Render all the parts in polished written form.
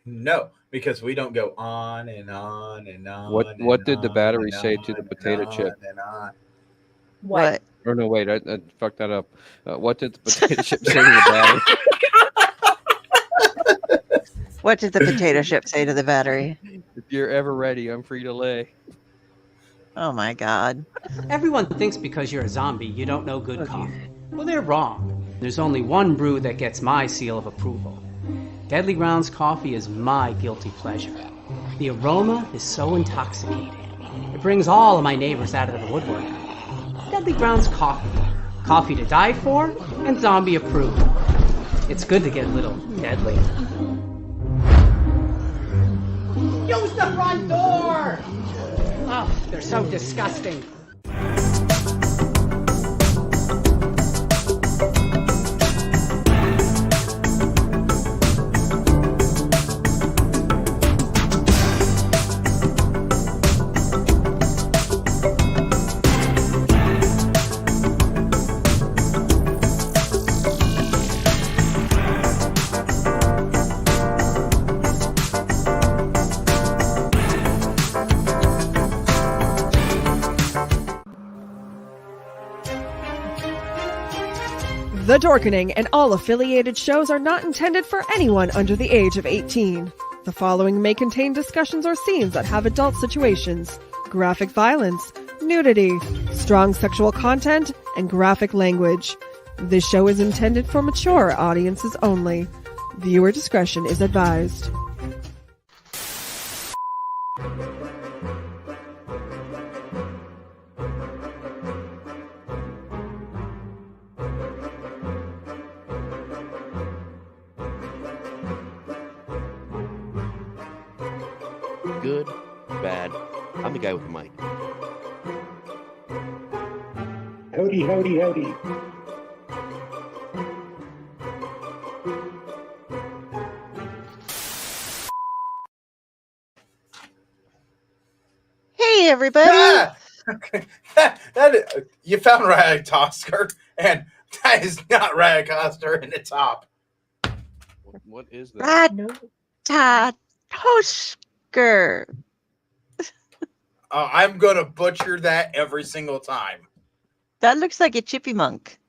No, because we don't go on and on and What on what and did the on battery and say to on the and potato on chip? and on. What? Or no, wait, I fucked that up. What did the potato chip say to the battery? What did the potato chip say to the battery? If you're ever ready, I'm free to lay. Oh my god. Everyone thinks because you're a zombie, you don't know good coffee. Well, they're wrong. There's only one brew that gets my seal of approval. Deadly Grounds coffee is my guilty pleasure. The aroma is so intoxicating. It brings all of my neighbors out of the woodwork. Deadly Grounds coffee. Coffee to die for and zombie approved. It's good to get a little deadly. Use the front door! Oh, they're so disgusting. The Dorkening and all affiliated shows are not intended for anyone under the age of 18. The following may contain discussions or scenes that have adult situations, graphic violence, nudity, strong sexual content, and graphic language. This show is intended for mature audiences only. Viewer discretion is advised. Good, bad. I'm the guy with the mic. Howdy, howdy, howdy. Hey, everybody. Ah! You found Ratatosker, and that is not Ratatosker in the top. What is that? Ratatosker. I'm going to butcher that every single time. That looks like a chippy monk.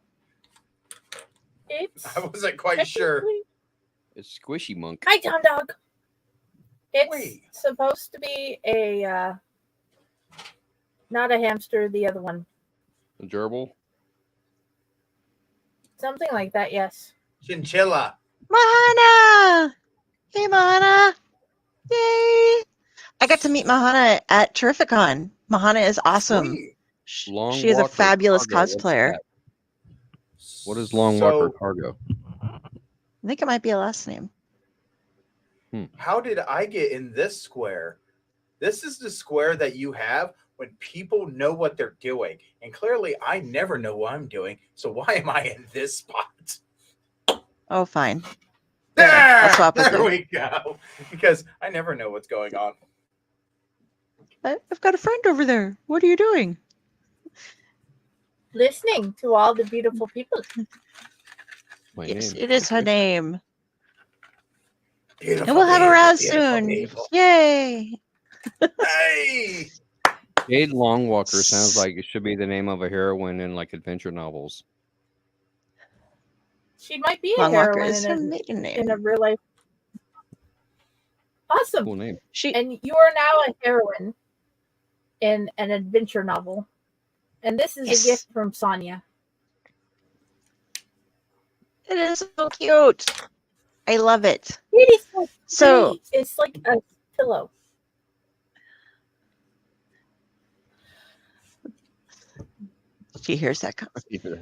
It's I wasn't quite sure. It's Squishy Monk. Hi, Tom Dog. It's Wait. supposed to be a not a hamster, the other one. A gerbil? Something like that, yes. Chinchilla. Mahana! Hey, Mahana! Yay! I got to meet Mahana at Terrificon. Mahana is awesome. Sweet. She is a fabulous cosplayer. What is Long Walker Cargo? I think it might be a last name. How did I get in this square? This is the square that you have when people know what they're doing. And clearly, I never know what I'm doing. So why am I in this spot? Oh, fine. There, I'll swap with there you. we go. Because I never know what's going on. I've got a friend over there. What are you doing? Listening to all the beautiful people. Yes, it is her name. Beautiful, And we'll have a Raz beautiful, soon. beautiful. Yay! Hey! Jade Longwalker sounds like it should be the name of a heroine in like adventure novels. She might be a Long Walker heroine is her maiden name. in a real life. Awesome. Cool name. And you are now a heroine in an adventure novel. And this is Yes. a gift from Sonia. It is so cute. I love it. It is so So- sweet. It's like a pillow. She hears that.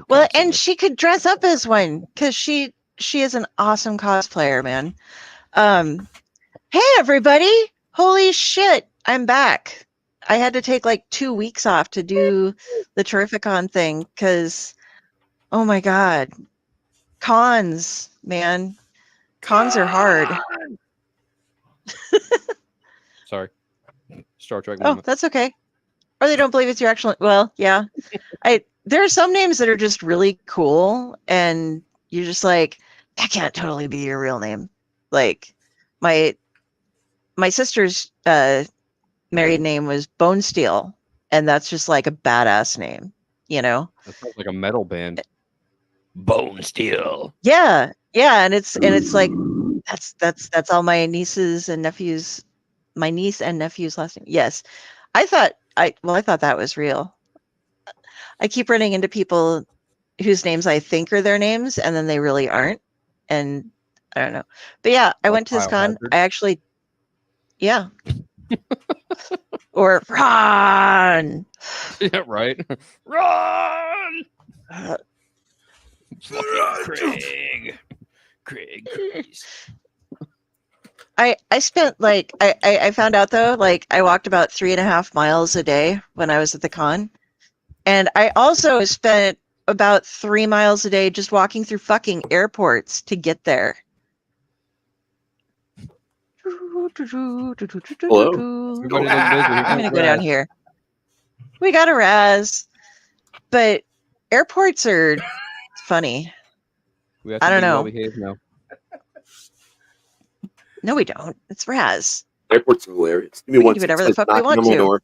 Well, and she could dress up as one because she is an awesome cosplayer, man. Hey everybody! Holy shit! I'm back. I had to take like 2 weeks off to do the Terrificon thing because, oh my god, cons, man, cons are hard. Sorry. Star Trek Oh, moment. that's okay. Or they don't believe it's your actual. Well, yeah. There are some names that are just really cool, and you're just like, that can't totally be your real name. Like, my sister's married name was Bone Steel, and that's just like a badass name, you know. That sounds like a metal band. Bone Steel. Yeah, and it's like that's all my nieces and nephews, my niece and nephew's last name. Yes, I thought that was real. I keep running into people whose names I think are their names, and then they really aren't, and I don't know. But yeah, I went to this Pyle con. Hazard. I actually, yeah, or Ron. Yeah, right. Run! Fucking Craig. I spent like I found out though, like I walked about 3.5 miles a day when I was at the con. And I also spent about 3 miles a day just walking through fucking airports to get there. Hello? Everybody's looking busy. I'm gonna go down here. We got a Raz, but airports are funny. We have I to don't be know. well behaved now. No, we don't. It's Raz. Airports are hilarious. Give me We can one do whatever second. the fuck we Knocking want on my to. door.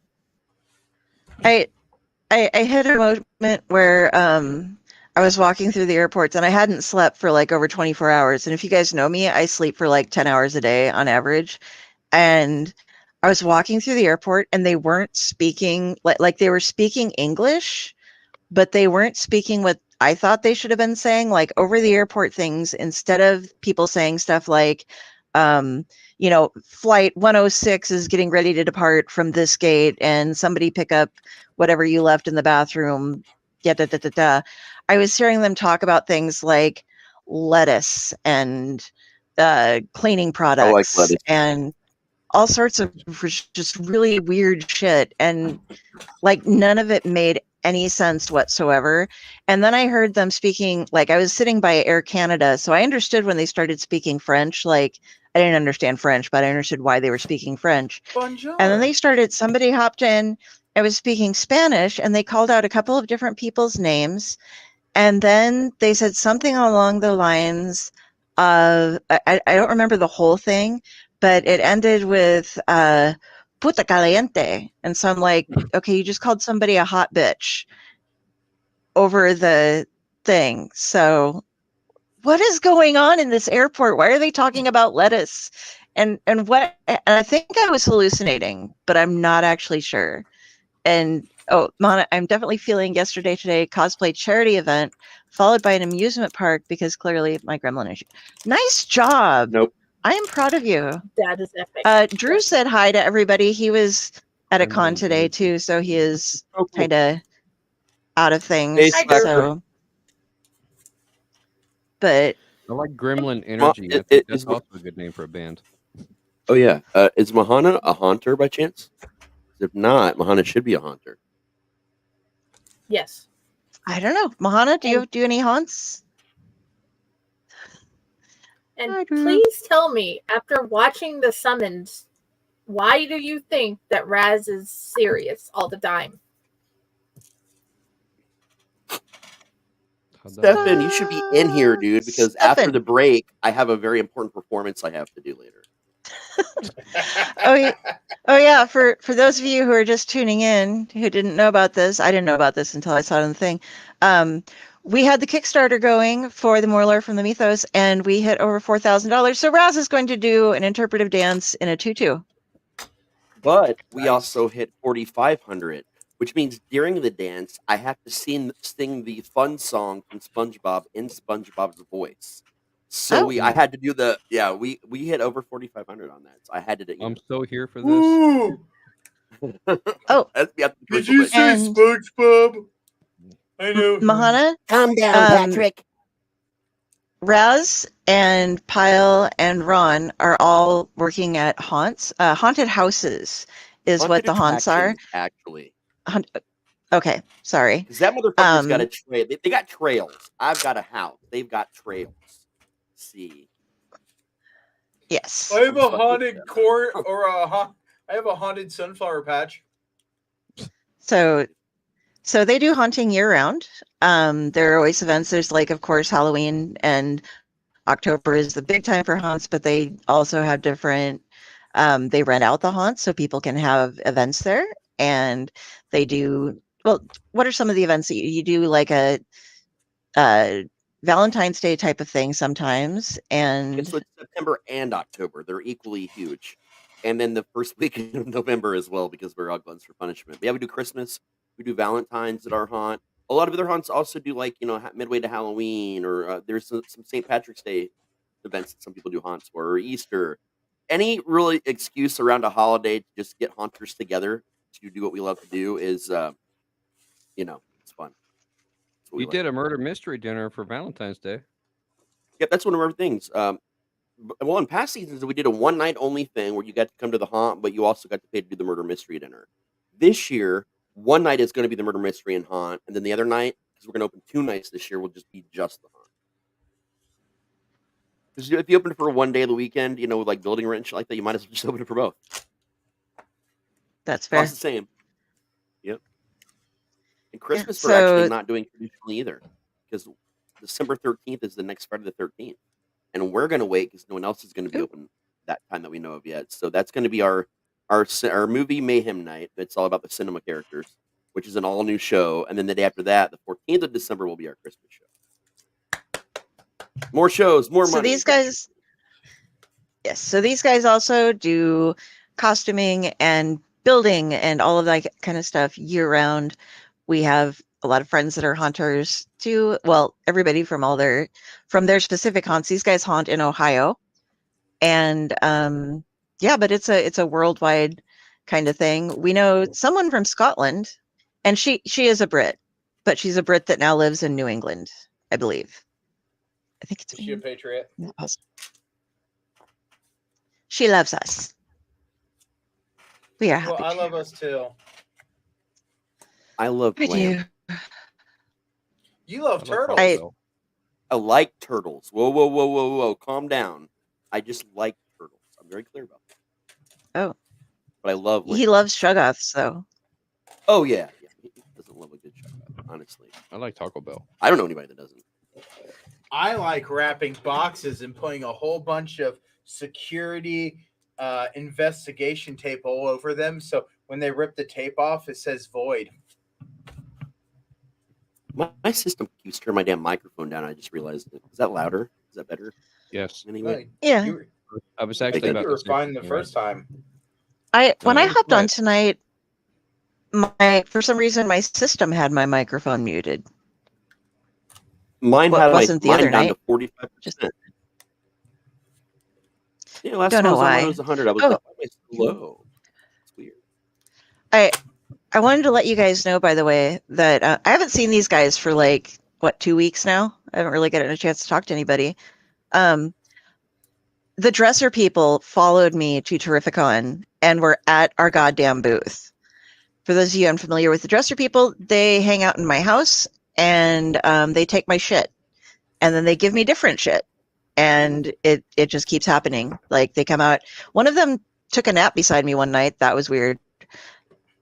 I hit a moment where I was walking through the airports and I hadn't slept for like over 24 hours. And if you guys know me, I sleep for like 10 hours a day on average. And I was walking through the airport and they weren't speaking like they were speaking English, but they weren't speaking what I thought they should have been saying, like over the airport things, instead of people saying stuff like, you know, flight 106 is getting ready to depart from this gate and somebody pick up whatever you left in the bathroom. I was hearing them talk about things like lettuce and cleaning products lettuce. and all sorts of just really weird shit. And like none of it made any sense whatsoever. And then I heard them speaking, like I was sitting by Air Canada. So I understood when they started speaking French. Like I didn't understand French, but I understood why they were speaking French. Bonjour. And then they started, somebody hopped in, I was speaking Spanish, and they called out a couple of different people's names. And then they said something along the lines of, I don't remember the whole thing, but it ended with puta caliente. And so I'm like, okay, you just called somebody a hot bitch over the thing. So what is going on in this airport? Why are they talking about lettuce? And what? And I think I was hallucinating, but I'm not actually sure. And oh, Mana, I'm definitely feeling yesterday, today cosplay charity event followed by an amusement park because clearly my gremlin issue. Nice job. Nope. I am proud of you. That is epic. Drew said hi to everybody. He was at a con today too, so he is kind of out of things. Hey, So, but I like Gremlin Energy. I think that's also a good name for a band. Oh yeah. Is Mahana a haunter by chance? If not, Mahana should be a haunter. Yes. I don't know. Mahana, do you do any haunts? And please tell me, after watching the summons, why do you think that Raz is serious all the time? Stefan, you should be in here, dude, because after the break, I have a very important performance I have to do later. Oh yeah. For those of you who are just tuning in, who didn't know about this, I didn't know about this until I saw it on the thing. We had the Kickstarter going for the Morlar from the Mythos, and we hit over $4,000. So Raz is going to do an interpretive dance in a tutu. But we also hit 4,500, which means during the dance, I have to sing the fun song from SpongeBob in SpongeBob's voice. So I had to do we hit over 4,500 on that. So I had to do. I'm so here for this. Oh, did you say SpongeBob? I know. Mahana, calm down, Patrick. Raz and Pyle and Ron are all working at haunts. Haunted houses is Haunted what the haunts are. Actually. Okay, sorry. Because that motherfucker's got a trail. They got trails. I've got a house. They've got trails. See. Yes. I have a haunted court or I have a haunted sunflower patch. So they do haunting year round. There are always events. There's like, of course, Halloween and October is the big time for haunts, but they also have different. They rent out the haunts so people can have events there, and they do. Well, what are some of the events that you do? Like a Valentine's Day type of thing sometimes, and So it's September and October. They're equally huge. And then the first weekend of November as well, because we're all gluttons for punishment. But yeah, we do Christmas. We do Valentine's at our haunt. A lot of other haunts also do, like, midway to Halloween, or there's some St. Patrick's Day events that some people do haunts for, or Easter. Any really excuse around a holiday to just get haunters together to do what we love to do is, it's fun. That's what we You did a murder mystery dinner for Valentine's Day. Yep, that's one of our things. Well, in past seasons, we did a one-night only thing where you got to come to the haunt, but you also got to pay to do the murder mystery dinner. This year, one night is going to be the murder mystery and haunt, and then the other night, because we're going to open 2 nights this year, will just be just the haunt. Because if you open it for one day of the weekend, with like building rent and shit like that, you might as well just open it for both. that's fair. Costs the same. Yep. And Christmas we're actually not doing traditionally either, because December 13th is the next Friday the 13th. And we're going to wait because no one else is going to be open that time that we know of yet. So that's going to be our movie mayhem night. It's all about the cinema characters, which is an all new show. And then the day after that, the 14th of December, will be our Christmas show. More shows, more money. So these guys, yes. So these guys also do costuming and building and all of that kind of stuff year round. We have a lot of friends that are haunters too. Well, everybody from their specific haunts. These guys haunt in Ohio, and but it's a worldwide kind of thing. We know someone from Scotland, and she is a Brit, but she's a Brit that now lives in New England, I believe. I think it's. Is she a patriot? She loves us. We are happy. Well, I love us too. I love lamb. do. You love turtles. I like turtles. Whoa. Calm down. I just like turtles. I'm very clear about that. Oh. But I love lamb. He loves Shoggoths, though. Oh, yeah. He doesn't love a good Shoggoth, honestly. I like Taco Bell. I don't know anybody that doesn't. I like wrapping boxes and putting a whole bunch of security investigation tape all over them. So when they rip the tape off, it says void. My system keeps turning my damn microphone down. I just realized it. Is that louder? Is that better? Yes. Anyway. Yeah. I was I actually think about you to were say fine the something, first time. When I hopped on right. tonight, for some reason my system had my microphone muted. Mine wasn't the mine other down night. to 45%. Yeah, last Don't time I know was on, why. it was 100. I was Oh. up low. It's weird. I wanted to let you guys know, by the way, that I haven't seen these guys for 2 weeks now. I haven't really gotten a chance to talk to anybody. The dresser people followed me to Terrificon and were at our goddamn booth. For those of you unfamiliar with the dresser people, they hang out in my house and they take my shit. And then they give me different shit. And it just keeps happening. Like, they come out. One of them took a nap beside me one night. That was weird.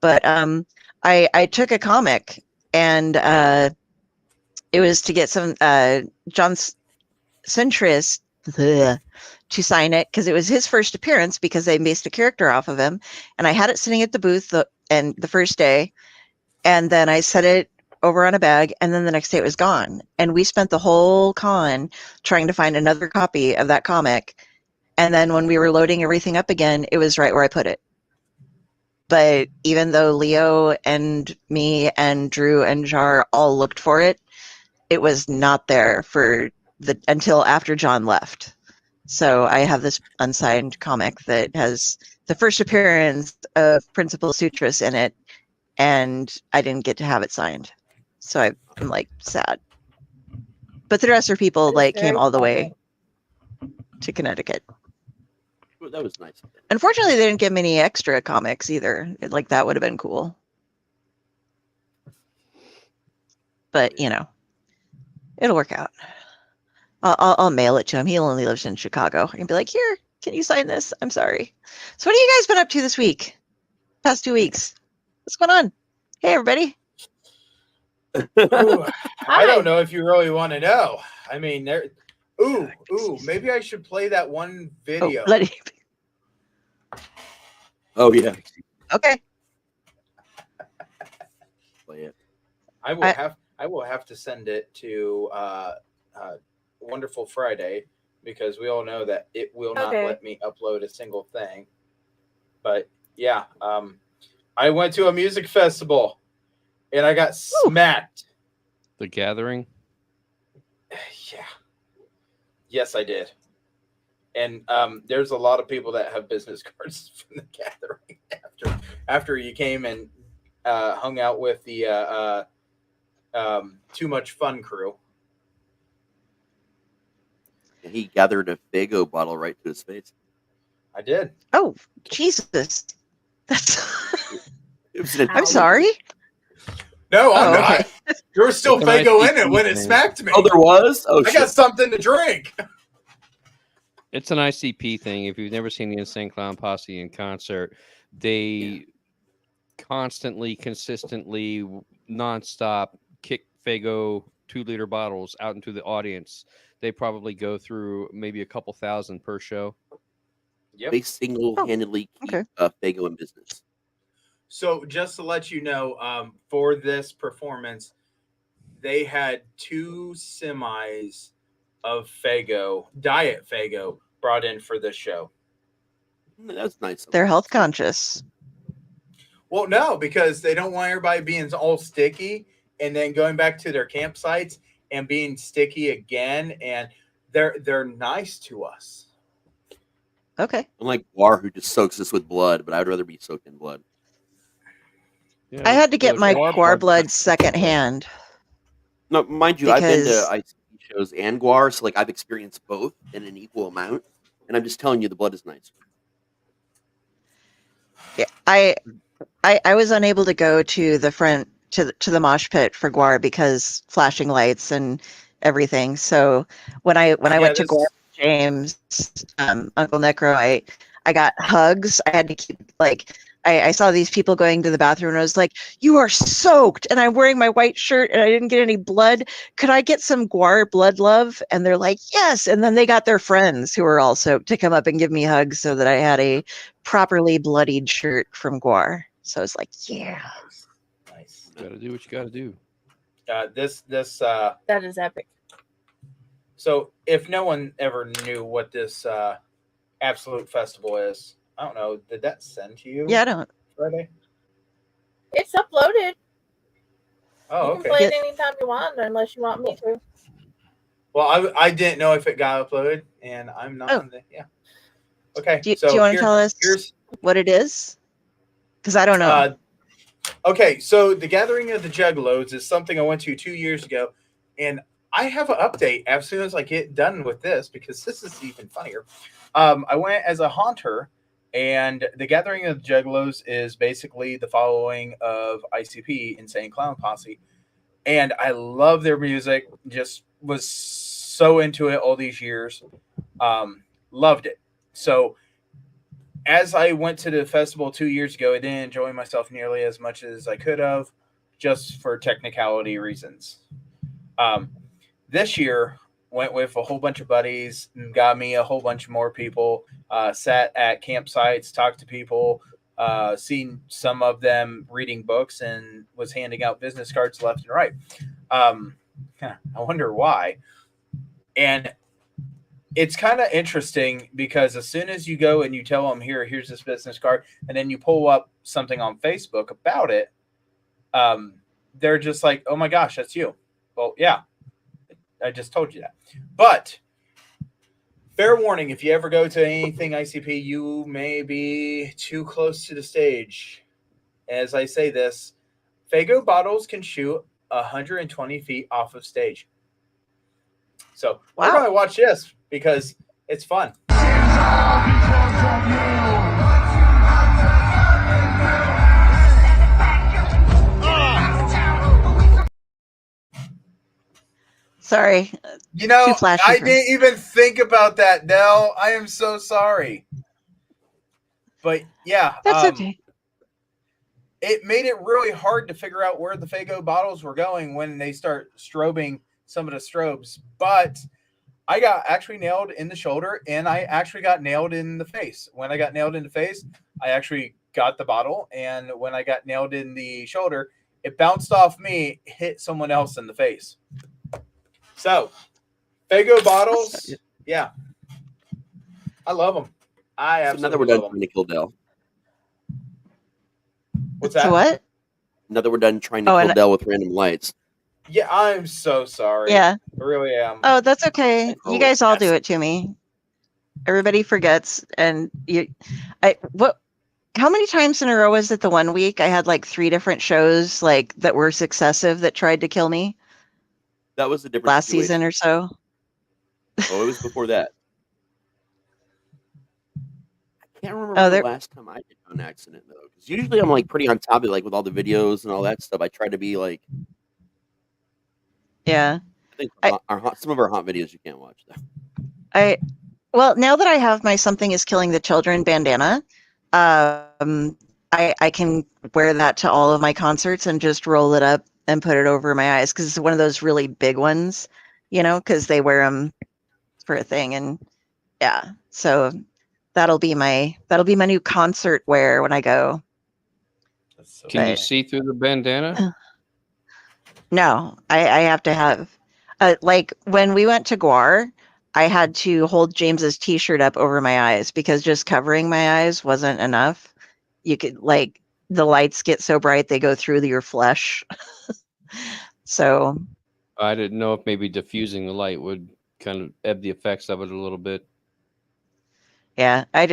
But I took a comic, and it was to get some John Centris to sign it because it was his first appearance because they based a character off of him. And I had it sitting at the booth the first day, and then I set it over on a bag, and then the next day it was gone. And we spent the whole con trying to find another copy of that comic. And then when we were loading everything up again, it was right where I put it. But even though Leo and me and Drew and Jar all looked for it, it was not there until after John left. So I have this unsigned comic that has the first appearance of Principal Sutras in it, and I didn't get to have it signed. So I'm sad. But the dresser people came all the way to Connecticut. Well, that was nice. Unfortunately, they didn't give me any extra comics either. That would have been cool. But it'll work out. I'll mail it to him. He only lives in Chicago. I can be like, here, can you sign this? I'm sorry. So what have you guys been up to this week? Past 2 weeks? What's going on? Hey, everybody. Ooh, I don't know if you really want to know. I mean, Ooh, maybe I should play that one video. Oh yeah. Okay. Play it. I will have to send it to Wonderful Friday because we all know that it will not let me upload a single thing. But yeah, I went to a music festival and I got smacked. The Gathering? Yeah. Yes, I did. And there's a lot of people that have business cards from the Gathering after you came and hung out with the Too Much Fun crew. He gathered a Fago bottle right to his face. I did. Oh, Jesus. That's. I'm sorry. No, I'm not. Okay. There was still Fago in it when it smacked me. Oh, there was? Oh, I got something to drink. It's an ICP thing. If you've never seen the Insane Clown Posse in concert, they constantly, consistently, nonstop kick Fago 2-liter bottles out into the audience. They probably go through maybe a couple thousand per show. Yep. They single-handedly keep Fago in business. So just to let you know, for this performance, they had 2 semis of Fago, Diet Fago, brought in for this show. That's nice. They're health conscious. Well, no, because they don't want everybody being all sticky and then going back to their campsites and being sticky again. And they're nice to us. Okay. Unlike Guar, who just soaks us with blood, but I'd rather be soaked in blood. Yeah, I had to get my Guar blood secondhand. No, mind you, I've been to ICP shows and Guar, so like I've experienced both in an equal amount, and I'm just telling you, the blood is nice. Yeah, I was unable to go to the front to the mosh pit for Guar because flashing lights and everything. So when I went to Guar with James, UncleNecRo, I got hugs. I had to keep I saw these people going to the bathroom and I was like, "You are soaked," and I'm wearing my white shirt and I didn't get any blood. Could I get some Guar blood love? And they're like, "Yes." And then they got their friends who were all soaked to come up and give me hugs so that I had a properly bloodied shirt from Guar. So I was like, "Yeah, nice." Got to do what you got to do. That is epic. So if no one ever knew what this Absolute Festival is, I don't know. Did that send to you? Yeah, I don't. Friday? It's uploaded. Oh, you can play it anytime you want, unless you want me to. Well, I didn't know if it got uploaded, and I'm not on the Okay. Do you want to tell us what it is? Because I don't know. Okay, so the Gathering of the Juggalos is something I went to 2 years ago, and I have an update as soon as I get done with this because this is even funnier. I went as a haunter. And the Gathering of the Juggalos is basically the following of ICP, Insane Clown Posse. And I love their music. Just was so into it all these years. Loved it. So as I went to the festival 2 years ago, I didn't enjoy myself nearly as much as I could have, just for technicality reasons. This year, went with a whole bunch of buddies and got me a whole bunch more people, sat at campsites, talked to people, seen some of them reading books and was handing out business cards left and right. I wonder why. And it's kind of interesting because as soon as you go and you tell them, here's this business card, and then you pull up something on Facebook about it, they're just like, oh my gosh, that's you. Well, yeah. I just told you that. But fair warning, if you ever go to anything ICP, you may be too close to the stage. As I say this, Fago bottles can shoot 120 feet off of stage. So we're going to watch this because it's fun. Sorry. You know, I didn't even think about that, Del. I am so sorry. But yeah. That's okay. It made it really hard to figure out where the Fago bottles were going when they start strobing some of the strobes. But I got actually nailed in the shoulder, and I actually got nailed in the face. When I got nailed in the face, I actually got the bottle, and when I got nailed in the shoulder, it bounced off me, hit someone else in the face. So, Faygo bottles, yeah, I love them. I So now that absolutely we're done love them. trying to kill Dell. What's So that? what? Now that we're done trying to Oh, kill and- Dell with random lights. Yeah, I'm so sorry. Yeah. I really am. Oh, that's okay. Oh, You guys all do yes. it to me. Everybody forgets, and how many times in a row was it the one week I had like 3 different shows like that were successive that tried to kill me That was a different last situation. season or so? Oh, it was before that. I can't remember Oh, the last time I did an accident though. Because usually I'm like pretty on top of it, like with all the videos and all that stuff. I try to be like. Yeah. I think some of our haunt videos you can't watch though. Well, now that I have my "Something Is Killing the Children" bandana, I can wear that to all of my concerts and just roll it up and put it over my eyes because it's one of those really big ones, because they wear them for a thing, and yeah, so that'll be my new concert wear when I go. That's so Can you funny. see through the bandana? No, I have to have like when we went to Guar, I had to hold James's t-shirt up over my eyes because just covering my eyes wasn't enough. You could like the lights get so bright they go through your flesh. So I didn't know if maybe diffusing the light would kind of ebb the effects of it a little bit. yeah, I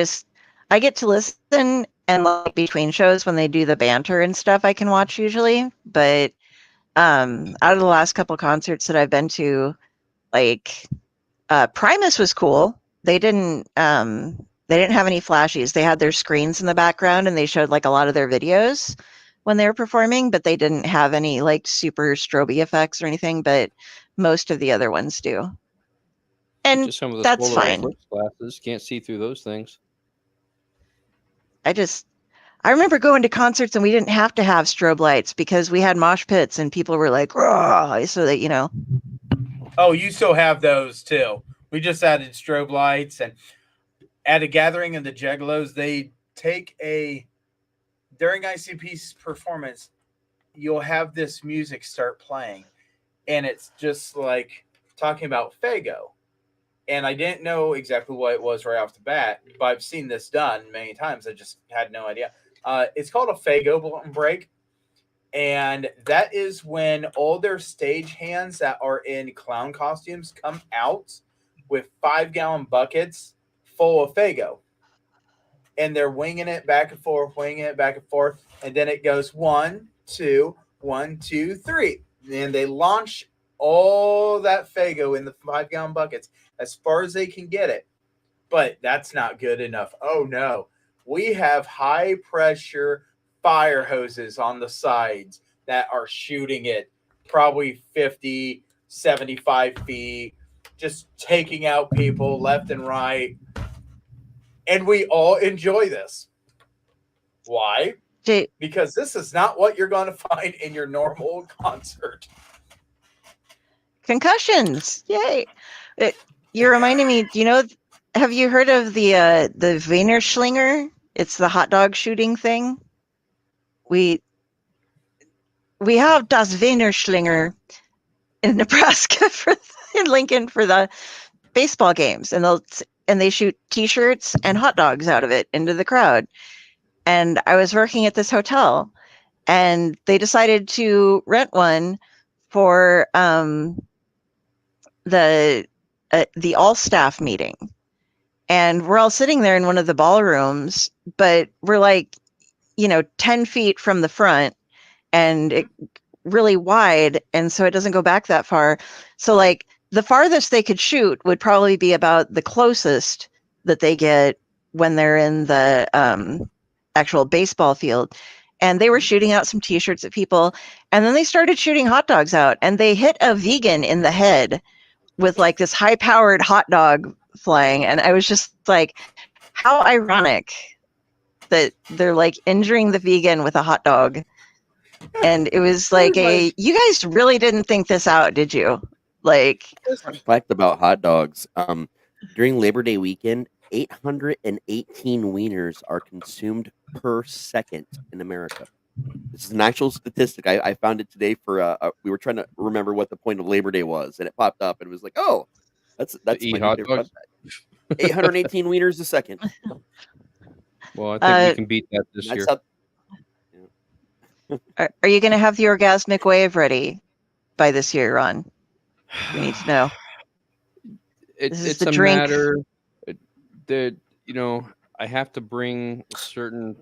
get to listen and like between shows when they do the banter and stuff I can watch usually, but out of the last couple concerts that I've been to, like Primus was cool. They didn't have any flashies. They had their screens in the background and they showed like a lot of their videos when they were performing, but they didn't have any like super strobe effects or anything, but most of the other ones do. And Just some of the that's swollen fine. Eclipse glasses. Can't see through those things. I remember going to concerts and we didn't have to have strobe lights because we had mosh pits and people were like, "Rah," so that, Oh, you still have those too. We just added strobe lights, and at a gathering of the Juggalos, they take during ICP's performance, you'll have this music start playing, and it's just like talking about Faygo. And I didn't know exactly what it was right off the bat, but I've seen this done many times. I just had no idea. It's called a Faygo break. And that is when all their stage hands that are in clown costumes come out with 5-gallon buckets full of Faygo. And they're winging it back and forth. And then it goes 1, 2, 1, 2, 3. And they launch all that Faygo in the 5-gallon buckets as far as they can get it. But that's not good enough. Oh, no. We have high pressure fire hoses on the sides that are shooting it probably 50, 75 feet, just taking out people left and right. And we all enjoy this. Why? Because this is not what you're going to find in your normal concert. Concussions. Yay. You're reminding me, have you heard of the Wiener Schlinger? It's the hot dog shooting thing. We have das Wiener Schlinger in Nebraska in Lincoln for the baseball games, and they shoot T-shirts and hot dogs out of it into the crowd. And I was working at this hotel, and they decided to rent one for the all staff meeting. And we're all sitting there in one of the ballrooms, but we're like, 10 feet from the front and it really wide. And so it doesn't go back that far. So like the farthest they could shoot would probably be about the closest that they get when they're in the actual baseball field. And they were shooting out some T-shirts at people. And then they started shooting hot dogs out, and they hit a vegan in the head with like this high powered hot dog flying. And I was just like, how ironic that they're like injuring the vegan with a hot dog. And it was like you guys really didn't think this out, did you? Like, Fun fact about hot dogs. During Labor Day weekend, 818 wieners are consumed per second in America. This is an actual statistic. I found it today for we were trying to remember what the point of Labor Day was, and it popped up and it was like, oh, that's eat my new hot favorite fun dogs? fact. 818 wieners a second. Well, I think we can beat that this That's year. how, are you going to have the orgasmic wave ready by this year, Ron? We need to know. This is It's the a drink. matter that I have to bring certain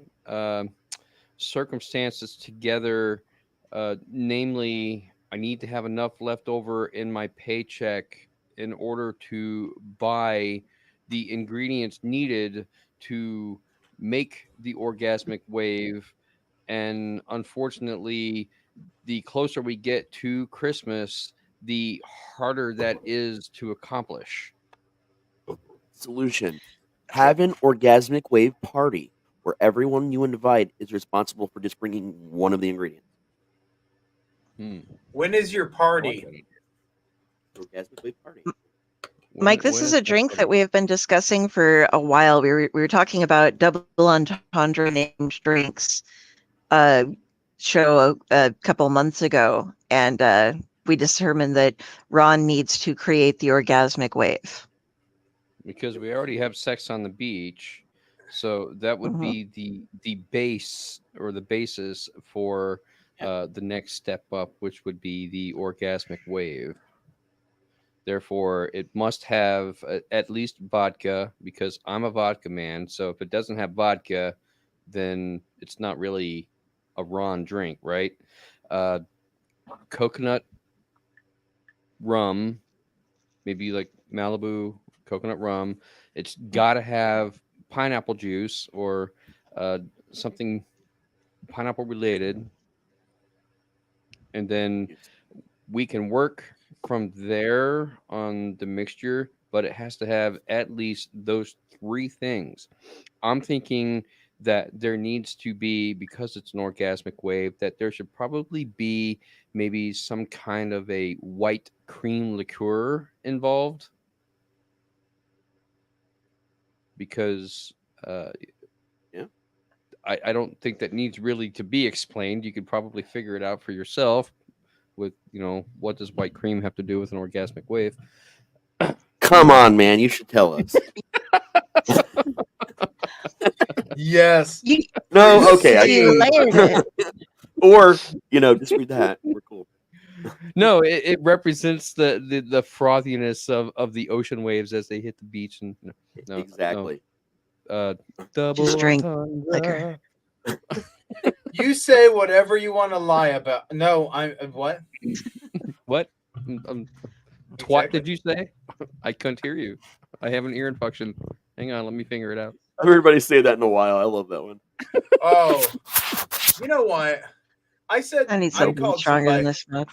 circumstances together. Namely, I need to have enough left over in my paycheck in order to buy the ingredients needed to make the orgasmic wave. And unfortunately, the closer we get to Christmas, the harder that is to accomplish. solution. Have an orgasmic wave party where everyone you invite is responsible for just bringing one of the ingredients. When is your party? Orgasmic wave party. Mike, this is a drink that we have been discussing for a while. We were talking about double entendre named drinks show a couple months ago, and we determined that Ron needs to create the orgasmic wave. Because we already have sex on the beach, so that would be the base or the basis for the next step up, which would be the orgasmic wave. Therefore, it must have at least vodka, because I'm a vodka man. So if it doesn't have vodka, then it's not really a Ron drink, right? Coconut rum, maybe like Malibu coconut rum. It's got to have pineapple juice or something pineapple related. And then we can work from there on the mixture, but it has to have at least those three things. I'm thinking that there needs to be, because it's an orgasmic wave, that there should probably be maybe some kind of a white cream liqueur involved. Because I don't think that needs really to be explained. You could probably figure it out for yourself with, what does white cream have to do with an orgasmic wave? Come on, man. You should tell us. Yes. No, okay. You layered it. Or, just read that. We're cool. No, it represents the frothiness of the ocean waves as they hit the beach. And no, Exactly. Double Just drink entendre. liquor. You say whatever you want to lie about. No, I'm what? What? Twat did you say? I couldn't hear you. I have an ear infection. Hang on, let me figure it out. Everybody say that in a while. I love that one. Oh, you know what? I said I need something stronger than this stuff.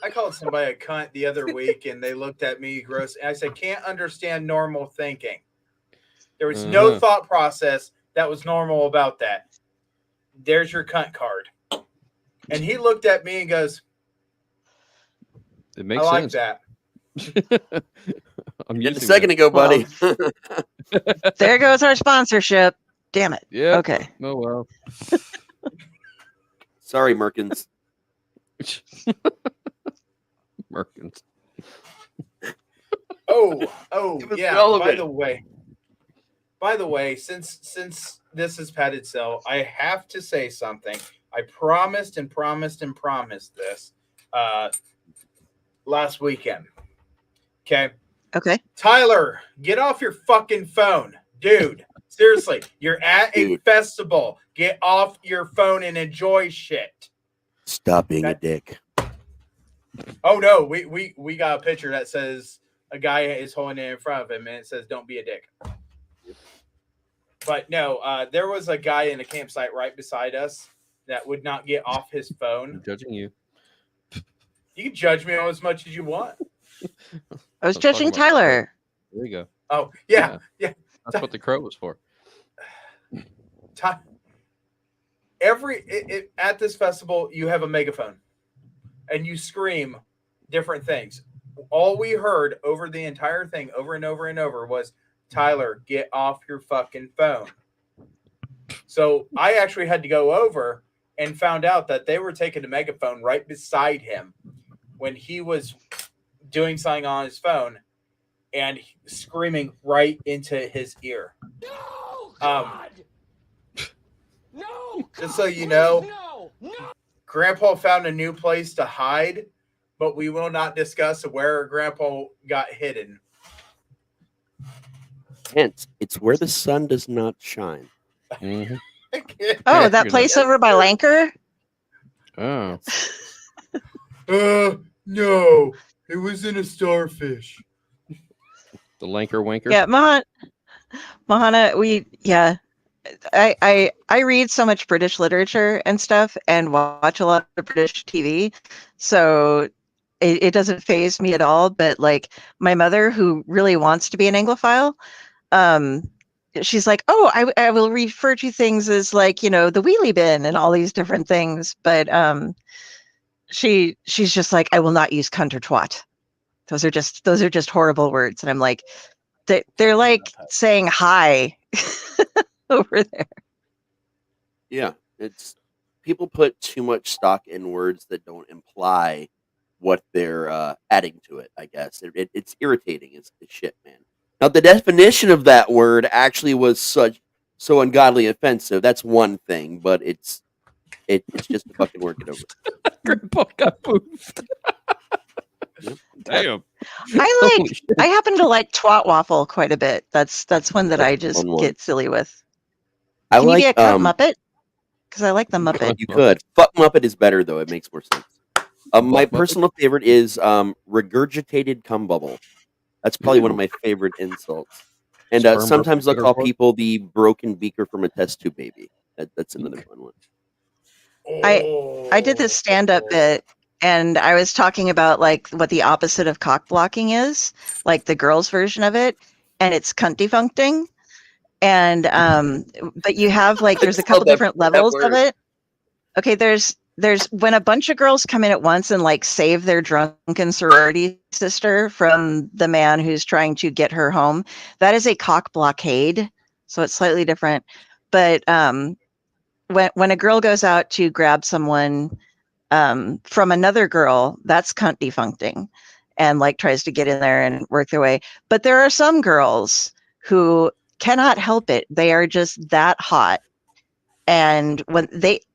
I called somebody a cunt the other week, and they looked at me gross. And I said, "Can't understand normal thinking." There was no thought process that was normal about that. There's your cunt card. And he looked at me and goes, It makes I sense. like that. I'm Just a using second that. ago, buddy. There goes our sponsorship. Damn it. Yeah. Okay. Oh well. Sorry, Merkins. Merkins. Oh, It was yeah. relevant. By the way, since this is padded cell, I have to say something. I promised this last weekend. Okay. Okay. Tyler, get off your fucking phone. Dude, seriously, you're at a festival. Get off your phone and enjoy shit. Stop being a dick. Oh no, we got a picture that says a guy is holding it in front of him and it says don't be a dick. But no, there was a guy in a campsite right beside us that would not get off his phone. I'm judging you. You can judge me as much as you want. I was Let's talk judging about the Tyler. crow. There you go. Oh, yeah. That's what the crow was for. At this festival, you have a megaphone and you scream different things. all we heard over the entire thing, over and over and over, was, Tyler, get off your fucking phone. So I actually had to go over and found out that they were taking a megaphone right beside him when he was doing something on his phone and screaming right into his ear. No, God! No, just so you know, Grandpa found a new place to hide, but we will not discuss where Grandpa got hidden. Hence, it's where the sun does not shine. Mm-hmm. Oh, that place over by Lanker? Oh. No, it was in a starfish. The Lanker Wanker? Yeah, Mahana, I read so much British literature and stuff and watch a lot of British TV. So it doesn't faze me at all. But like my mother, who really wants to be an Anglophile, she's like, oh, I will refer to things as like, the wheelie bin and all these different things. But she's just like, I will not use cunt or twat. Those are just horrible words. And I'm like, they're like saying hi over there. Yeah, it's people put too much stock in words that don't imply what they're adding to it. I guess it's irritating as shit, man. Now the definition of that word actually was so ungodly offensive. That's one thing, but it's just a fucking word. Get over it. Grandpa got moved. Damn. I happen to like twat waffle quite a bit. That's one that I just get silly with. Can you be a cunt Muppet? Because I like the Muppet. You could. Fuck Muppet is better though. It makes more sense. My personal favorite is regurgitated cum bubble. That's probably one of my favorite insults. And sometimes I'll call people the broken beaker from a test tube baby. That's another fun one. I did this stand-up bit, and I was talking about like what the opposite of cock blocking is, like the girls' version of it, and it's cunt defuncting. And but you have like there's a couple different levels of it. Okay, there's when a bunch of girls come in at once and like save their drunken sorority sister from the man who's trying to get her home. That is a cock blockade, so it's slightly different. But when a girl goes out to grab someone from another girl, that's cunt defuncting, and like tries to get in there and work their way. But there are some girls who cannot help it. They are just that hot. And when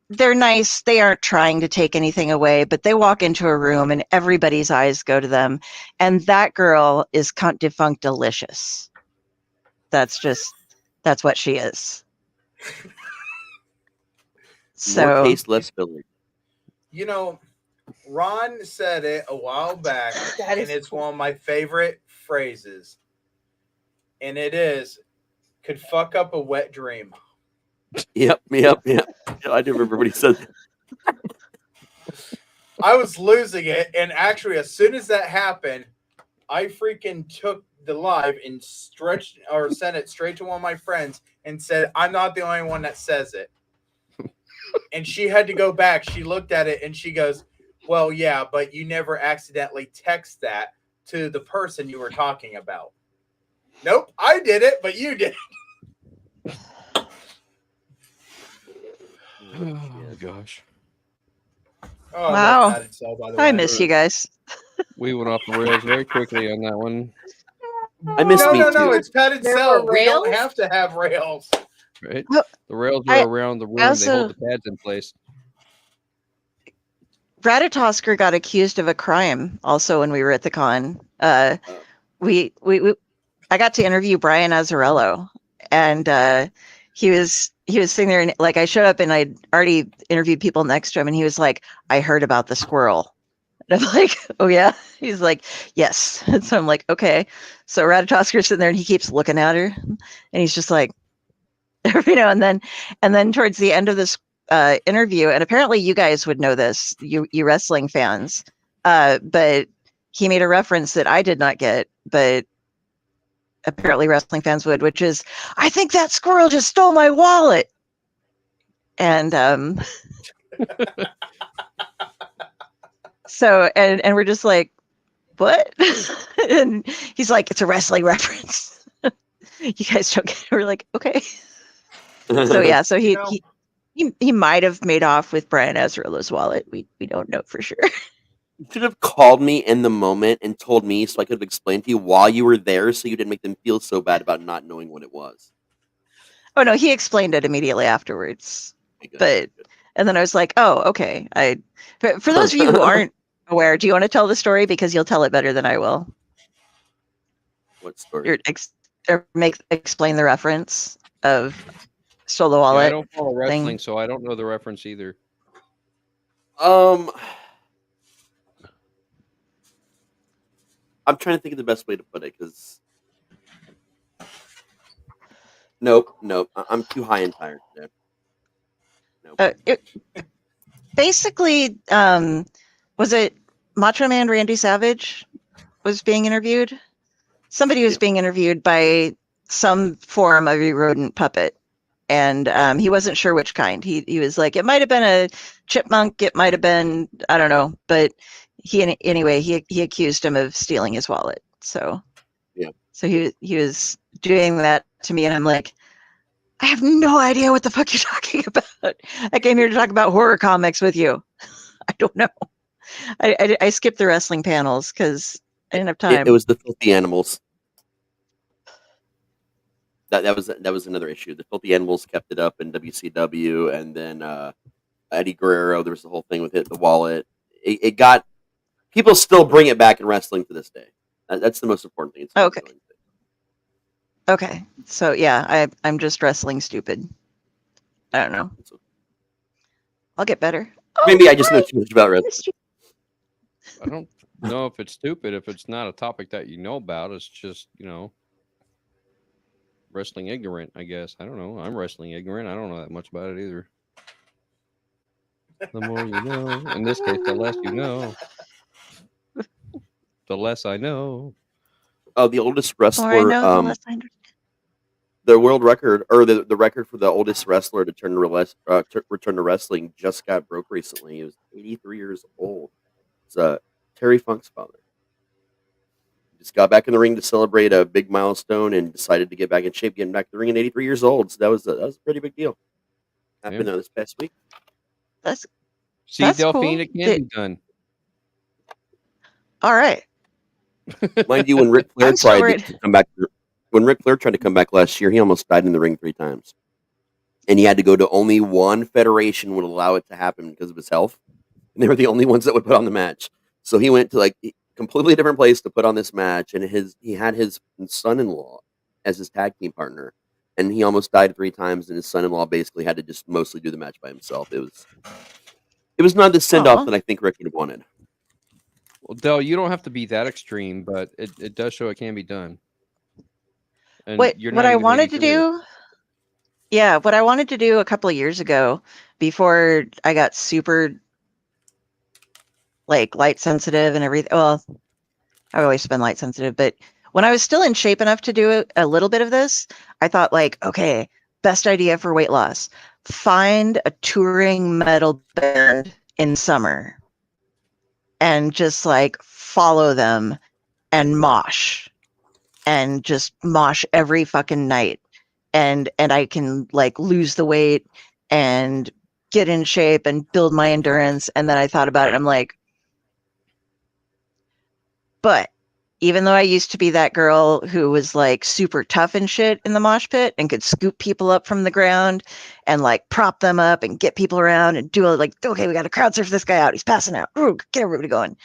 they're nice, they aren't trying to take anything away, but they walk into a room and everybody's eyes go to them. And that girl is cunt defunct delicious. That's what she is. More taste, less filler. Ron said it a while back, and it's one of my favorite phrases. And it is, could fuck up a wet dream. Yep. I do remember what he said. I was losing it, and actually, as soon as that happened, I freaking took the live and sent it straight to one of my friends and said, I'm not the only one that says it. And she had to go back. She looked at it and she goes, well, yeah, but you never accidentally text that to the person you were talking about. Nope, I did it, but you did. Oh gosh. Oh, wow. I way. miss you guys. We went off the rails very quickly on that one. I miss me too. No, it's padded There cell. were We don't rails? have to have rails. Right? Well, The rails are around the room. They also- hold the pads in place. Ratatosker got accused of a crime also when we were at the con. I got to interview Brian Azzarello, and he was sitting there, and like I showed up and I'd already interviewed people next to him, and he was like, I heard about the squirrel. And I'm like, oh yeah? He's like, yes. And so I'm like, okay. So Ratatosker's sitting there and he keeps looking at her, and he's just like, every now and then towards the end of this interview, and apparently you guys would know this, you wrestling fans, but he made a reference that I did not get, but apparently wrestling fans would, which is, I think that squirrel just stole my wallet. And so and we're just like, what? And he's like, it's a wrestling reference. You guys don't get it. We're like, okay. So yeah, so You know, he might have made off with Brian Azarilla's wallet. We don't know for sure. You should have called me in the moment and told me so I could have explained to you while you were there so you didn't make them feel so bad about not knowing what it was. Oh no, he explained it immediately afterwards. Okay, good. And then I was like, oh, okay. For those of you who aren't aware, do you want to tell the story? Because you'll tell it better than I will. What story? Explain the reference of Stole the Yeah, Wallet. I don't follow wrestling, thing. so I don't know the reference either. I'm trying to think of the best way to put it because nope. I'm too high and tired today. Nope. Basically, was it Macho Man Randy Savage was being interviewed? Somebody was being interviewed by some form of a rodent puppet, and he wasn't sure which kind. He was like, it might have been a chipmunk, it might have been, I don't know, but he accused him of stealing his wallet. So yeah, so he was doing that to me, and I'm like, I have no idea what the fuck you're talking about. I came here to talk about horror comics with you. I don't know. I skipped the wrestling panels because I didn't have time. It was the Filthy Animals. That was another issue. The Filthy Animals kept it up in WCW, and then Eddie Guerrero. There was the whole thing with the wallet. It got people still bring it back in wrestling to this day. That's the most important thing. Okay. Okay. So yeah, I'm just wrestling stupid. I don't know. I'll get better. Maybe I just know too much about wrestling. I don't know if it's stupid if it's not a topic that you know about. It's just, wrestling ignorant, I guess. I don't know. I'm wrestling ignorant. I don't know that much about it either. The more you know. In this case, the less you know. The less I know. Oh, the oldest wrestler. The less I understand. The world record, or the record for the oldest wrestler to return to wrestling just got broke recently. He was 83 years old. It's Terry Funk's father. He just got back in the ring to celebrate a big milestone and decided to get back in shape, getting back to the ring at 83 years old. So that was a pretty big deal. Happened this past week. That's Delphine, cool. it can be done. All right. Mind you, when Ric Flair tried to come back. When Ric Flair tried to come back last year, he almost died in the ring 3 times. And he had to go to only one federation would allow it to happen because of his health. And they were the only ones that would put on the match. So he went to a completely different place to put on this match. And he had his son-in-law as his tag team partner. And he almost died 3 times. And his son-in-law basically had to just mostly do the match by himself. It was not the send-off that I think Rick would have wanted. Well, Del, you don't have to be that extreme, but it does show it can be done. And what I wanted to do, what I wanted to do a couple of years ago, before I got super light sensitive and everything. Well, I've always been light sensitive, but when I was still in shape enough to do a little bit of this, I thought okay, best idea for weight loss: find a touring metal band in summer and just follow them and mosh. And just mosh every fucking night, and I can lose the weight and get in shape and build my endurance. And then I thought about it. I'm like, but even though I used to be that girl who was super tough and shit in the mosh pit and could scoop people up from the ground and prop them up and get people around and do okay, we got to crowd surf this guy out. He's passing out. Ooh, get everybody going.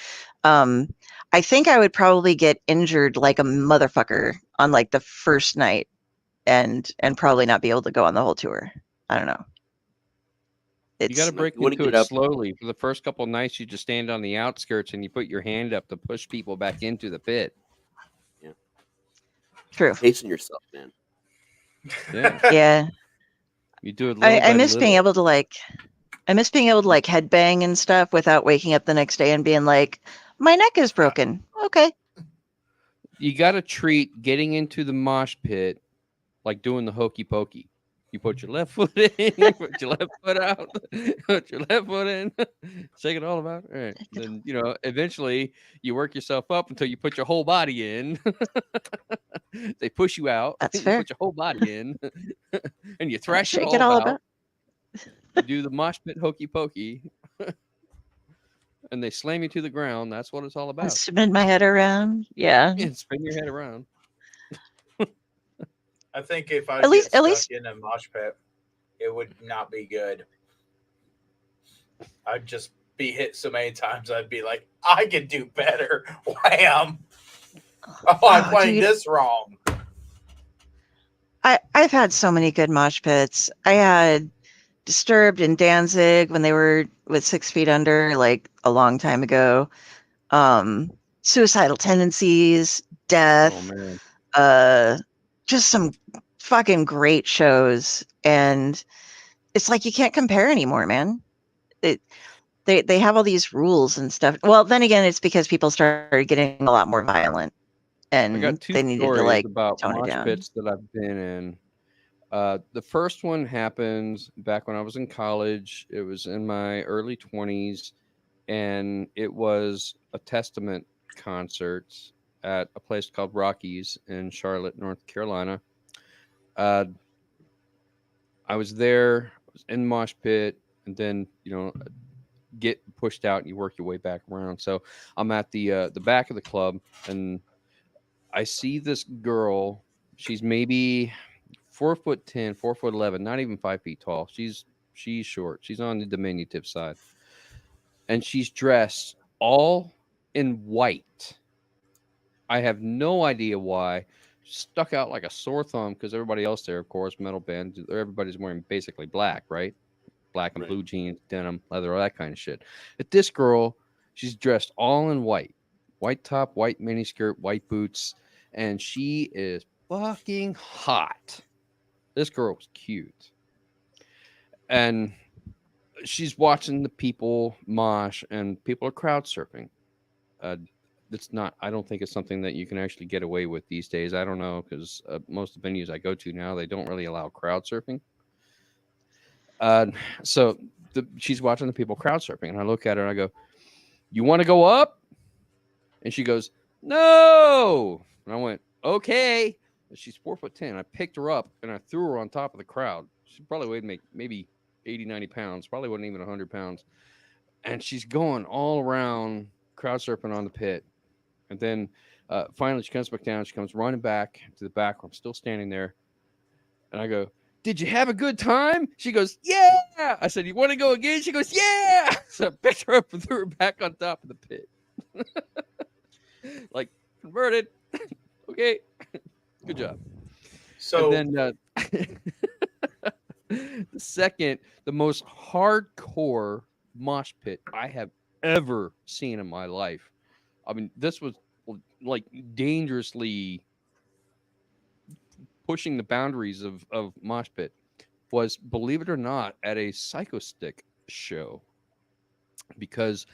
I think I would probably get injured like a motherfucker on the first night and probably not be able to go on the whole tour. I don't know. You got to break into it slowly. For the first couple of nights, you just stand on the outskirts and you put your hand up to push people back into the pit. Yeah. True. Pacing yourself, man. Yeah. Yeah. You do it. I miss being able to headbang and stuff without waking up the next day and being like, my neck is broken. Okay. You got to treat getting into the mosh pit like doing the hokey pokey. You put your left foot in, you put your left foot out, put your left foot in, shake it all about. All right. Then, eventually you work yourself up until you put your whole body in. They push you out, That's you fair. put your whole body in, and you thrash it Shake all it all about. about. You do the mosh pit hokey pokey, and they slam you to the ground. That's what it's all I about. spin my head around. Yeah. And spin your head around. I think if I At least- get at stuck least- in a mosh pit, it would not be good. I'd just be hit so many times. I'd be like, I can do better. Wham! Oh, I'm Oh, playing dude. this wrong. I've had so many good mosh pits. I had Disturbed and Danzig when they were with 6 Feet Under, like a long time ago. Suicidal Tendencies, Death, Oh man. just some fucking great shows. And it's like you can't compare anymore, man. They have all these rules and stuff. Well, then again, it's because people started getting a lot more violent, I got and 2 they needed to stories like about tone it mosh down. pits that I've been in. The first one happened back when I was in college. It was in my early 20s, and it was a Testament concert at a place called Rockies in Charlotte, North Carolina. I was there, I was in the mosh pit, and then get pushed out and you work your way back around. So I'm at the back of the club, and I see this girl. She's maybe 4'10", 4'11", not even 5 feet tall. She's short. She's on the diminutive side, and she's dressed all in white. I have no idea why. Stuck out like a sore thumb because everybody else there, of course, metal band, everybody's wearing basically black, right? Black and blue jeans, denim, leather, all that kind of shit. But this girl, she's dressed all in white. White top, white miniskirt, white boots, and she is fucking hot. This girl was cute. And she's watching the people mosh, and people are crowd surfing. It's not, I don't think it's something that you can actually get away with these days. I don't know, because most of the venues I go to now, they don't really allow crowd surfing. So she's watching the people crowd surfing, and I look at her and I go, "You want to go up?" And she goes, "No." And I went, "Okay." And she's 4'10". I picked her up and I threw her on top of the crowd. She probably weighed maybe 80, 90 pounds, probably wasn't even 100 pounds. And she's going all around crowd surfing on the pit. And then finally she comes back down. She comes running back to the back. I'm still standing there. And I go, "Did you have a good time?" She goes, "Yeah." I said, "You want to go again?" She goes, "Yeah." So I picked her up and threw her back on top of the pit. Like, converted. Okay. Good job. So And then the most hardcore mosh pit I have ever seen in my life. I mean, this was like dangerously pushing the boundaries of mosh pit. Was, believe it or not, at a Psychostick show, because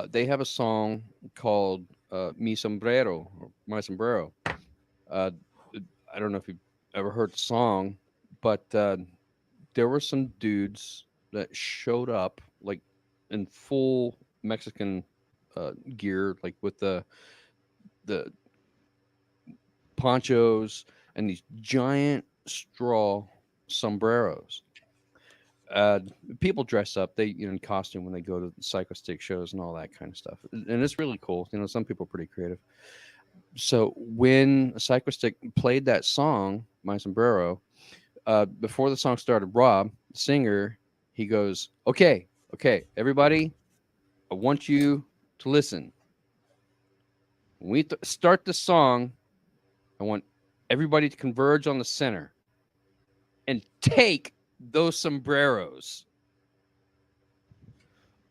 they have a song called Mi Sombrero, or My Sombrero. I don't know if you've ever heard the song, but there were some dudes that showed up like in full Mexican gear, like with the ponchos and these giant straw sombreros. People dress up, they in costume when they go to the Psychostick shows and all that kind of stuff, and it's really cool. Some people are pretty creative. So when Psychostick played that song, My Sombrero, before the song started, Rob, the singer, he goes, okay, everybody, I want you to listen. When we start the song, I want everybody to converge on the center and take those sombreros.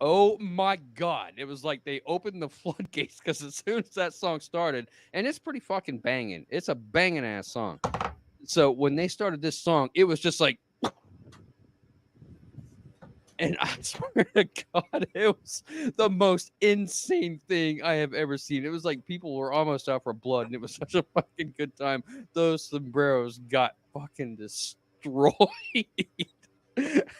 Oh my God. It was like they opened the floodgates, because as soon as that song started, and it's pretty fucking banging. It's a banging ass song. So when they started this song, it was just like, and I swear to God, it was the most insane thing I have ever seen. It was like people were almost out for blood, and it was such a fucking good time. Those sombreros got fucking destroyed. destroyed.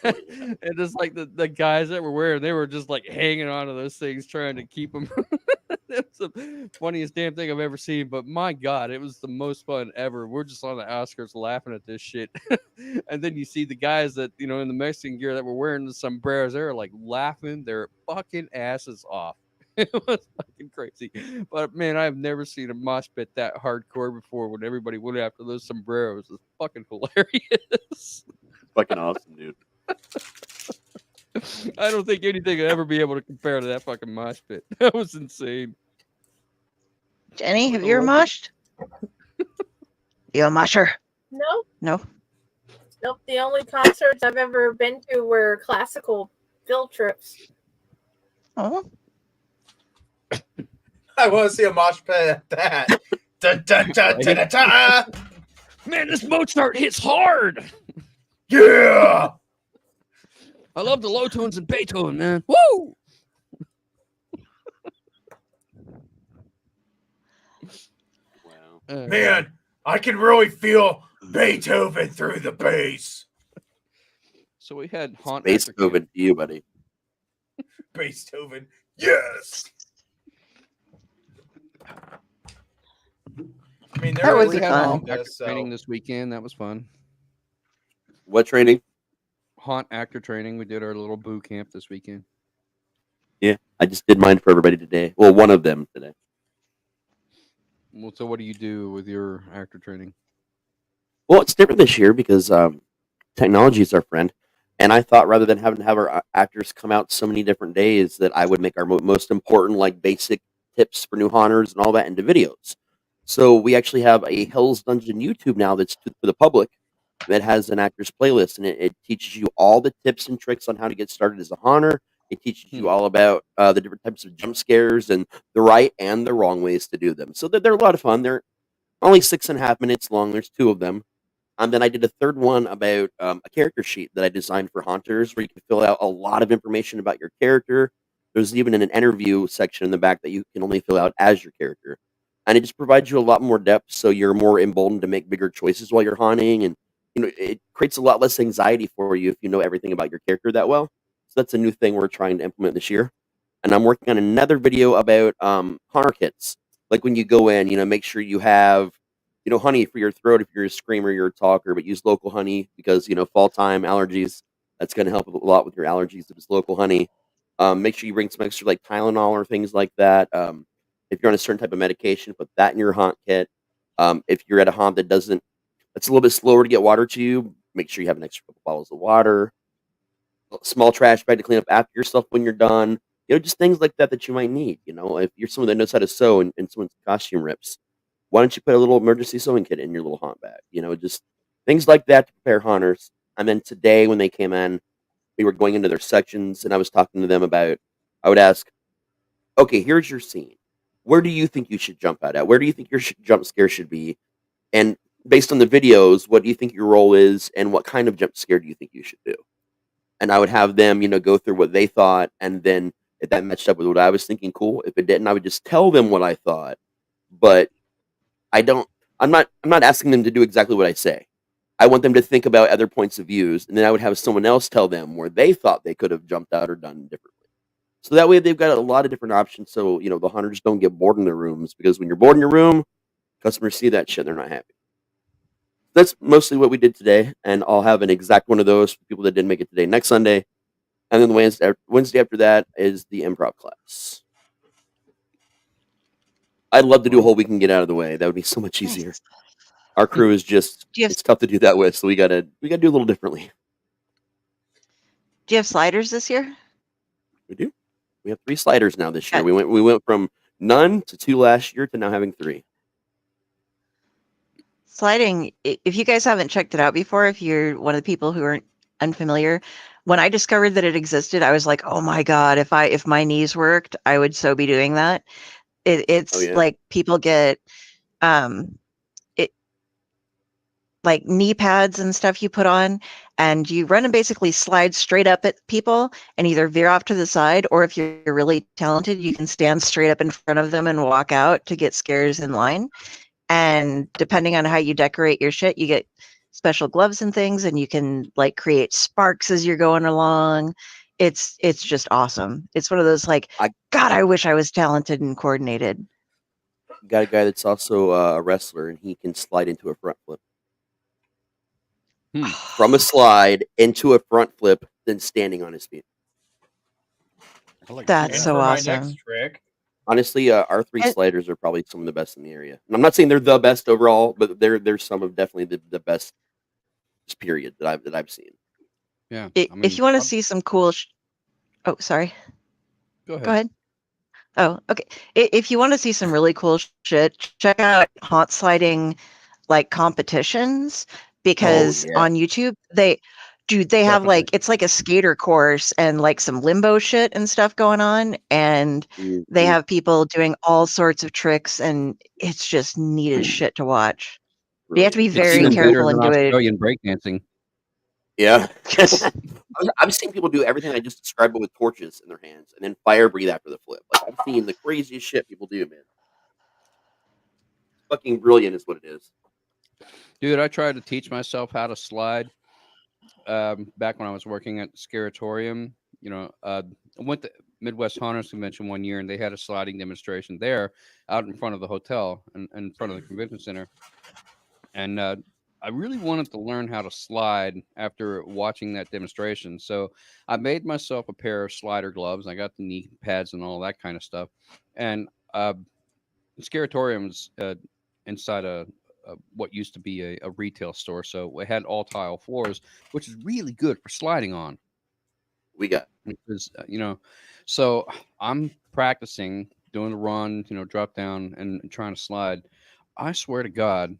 And just like the guys that were wearing, they were just like hanging on to those things, trying to keep them. That's the funniest damn thing I've ever seen. But my God, it was the most fun ever. We're just on the outskirts laughing at this shit. And then you see the guys that, in the Mexican gear that were wearing the sombreros, they were like laughing their fucking asses off. It was fucking crazy. But man, I've never seen a mosh pit that hardcore before when everybody went after those sombreros. It's fucking hilarious. Fucking awesome, dude. I don't think anything will ever be able to compare to that fucking mosh pit. That was insane. Jenny, have you ever moshed? You a mosher? No, No. nope. The only concerts I've ever been to were classical field trips. Oh. I want to see a mosh pit at that. Dun, dun, dun, dun, dun, dun. Man, this Mozart hits hard. Yeah. I love the low tones in Beethoven, man. Woo! Wow. Man, I can really feel Beethoven through the bass. So we had haunt. Beethoven to you, buddy. Beethoven, yes. I mean, That was We had fun. haunt actor training this weekend. That was fun. What training? Haunt actor training. We did our little boot camp this weekend. Yeah, I just did mine for everybody today. Well, one of them today. Well, so what do you do with your actor training? Well, it's different this year because technology is our friend. And I thought rather than having to have our actors come out so many different days that I would make our most important, like, basic tips for new haunters and all that into videos. So we actually have a Hell's Dungeon YouTube now that's for the public that has an actor's playlist, and it teaches you all the tips and tricks on how to get started as a haunter. It teaches you all about the different types of jump scares and the right and the wrong ways to do them. So they're a lot of fun. They're only 6.5 minutes long. There's 2 of them. And then I did a third one about a character sheet that I designed for haunters where you can fill out a lot of information about your character. There's even an interview section in the back that you can only fill out as your character. And it just provides you a lot more depth so you're more emboldened to make bigger choices while you're haunting. And it creates a lot less anxiety for you if you know everything about your character that well. So that's a new thing we're trying to implement this year. And I'm working on another video about haunter kits. Like when you go in, make sure you have honey for your throat if you're a screamer, you're a talker, but use local honey because, fall time allergies. That's going to help a lot with your allergies if it's local honey. Make sure you bring some extra like Tylenol or things like that. If you're on a certain type of medication, put that in your haunt kit. If you're at a haunt that's a little bit slower to get water to you, make sure you have an extra couple bottles of water. A small trash bag to clean up after yourself when you're done. Just things like that you might need. If you're someone that knows how to sew and someone's costume rips, why don't you put a little emergency sewing kit in your little haunt bag? Just things like that to prepare haunters. And then today when they came in, we were going into their sections and I was talking to them about, I would ask, okay, here's your scene. Where do you think you should jump out at? Where do you think your jump scare should be? And based on the videos, what do you think your role is? And what kind of jump scare do you think you should do? And I would have them, go through what they thought. And then if that matched up with what I was thinking, cool. If it didn't, I would just tell them what I thought. But I'm not asking them to do exactly what I say. I want them to think about other points of views, and then I would have someone else tell them where they thought they could have jumped out or done differently. So that way they've got a lot of different options. So, the hunters don't get bored in their rooms, because when you're bored in your room, customers see that shit, they're not happy. That's mostly what we did today, and I'll have an exact one of those for people that didn't make it today next Sunday. And then the Wednesday after that is the improv class. I'd love to do a whole week and get out of the way. That would be so much easier. Nice. Our crew is just, it's tough to do that with, so we gotta do a little differently. Do you have sliders this year? We do. We have 3 sliders now this year. We went from none to 2 last year to now having 3. Sliding, if you guys haven't checked it out before, if you're one of the people who are unfamiliar, when I discovered that it existed, I was like, oh my God, if my knees worked, I would so be doing that. It's like people get like knee pads and stuff you put on, and you run and basically slide straight up at people and either veer off to the side, or if you're really talented, you can stand straight up in front of them and walk out to get scares in line. And depending on how you decorate your shit, you get special gloves and things, and you can like create sparks as you're going along. It's just awesome. It's one of those like, God, I wish I was talented and coordinated. Got a guy that's also a wrestler, and he can slide into a front flip. From a slide into a front flip, then standing on his feet. That's And so for my awesome. next trick, Honestly, our three sliders are probably some of the best in the area. And I'm not saying they're the best overall, but they're some of definitely the best period that I've seen. Yeah. If you want to see some cool, oh, sorry. Go ahead. Go ahead. Oh, okay. If you want to see some really cool shit, check out haunt sliding like competitions, because on YouTube they have like, it's like a skater course and like some limbo shit and stuff going on, and they have people doing all sorts of tricks, and it's just neat as shit to watch. But you have to be It's very even better careful than and do it. Australian breakdancing. Yeah. I've seen people do everything I just described, but with torches in their hands, and then fire breathe after the flip. Like, I've seen the craziest shit people do, man. Fucking brilliant is what it is. Dude, I tried to teach myself how to slide back when I was working at the Scaratorium. You know, I went to Midwest Haunters Convention one year, and they had a sliding demonstration there out in front of the hotel and in front of the convention center. And I really wanted to learn how to slide after watching that demonstration. So I made myself a pair of slider gloves. I got the knee pads and all that kind of stuff. And Scaratorium's inside what used to be a retail store. So we had all tile floors, which is really good for sliding on. We got, because, so I'm practicing doing the run, drop down and trying to slide. I swear to God,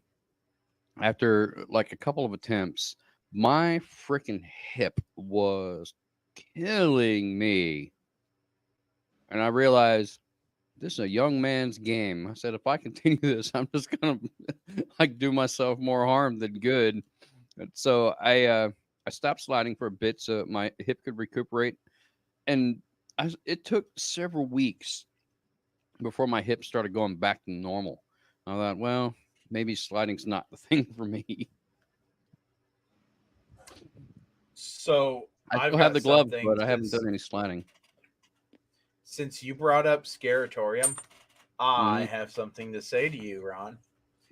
after like a couple of attempts, my freaking hip was killing me. And I realized this is a young man's game. I said, if I continue this, I'm just gonna like do myself more harm than good. And so I stopped sliding for a bit so my hip could recuperate, and it took several weeks before my hip started going back to normal. I thought, well, maybe sliding's not the thing for me. So I still have the gloves, but I haven't done any sliding. Since you brought up Scaratorium, I have something to say to you, Ron.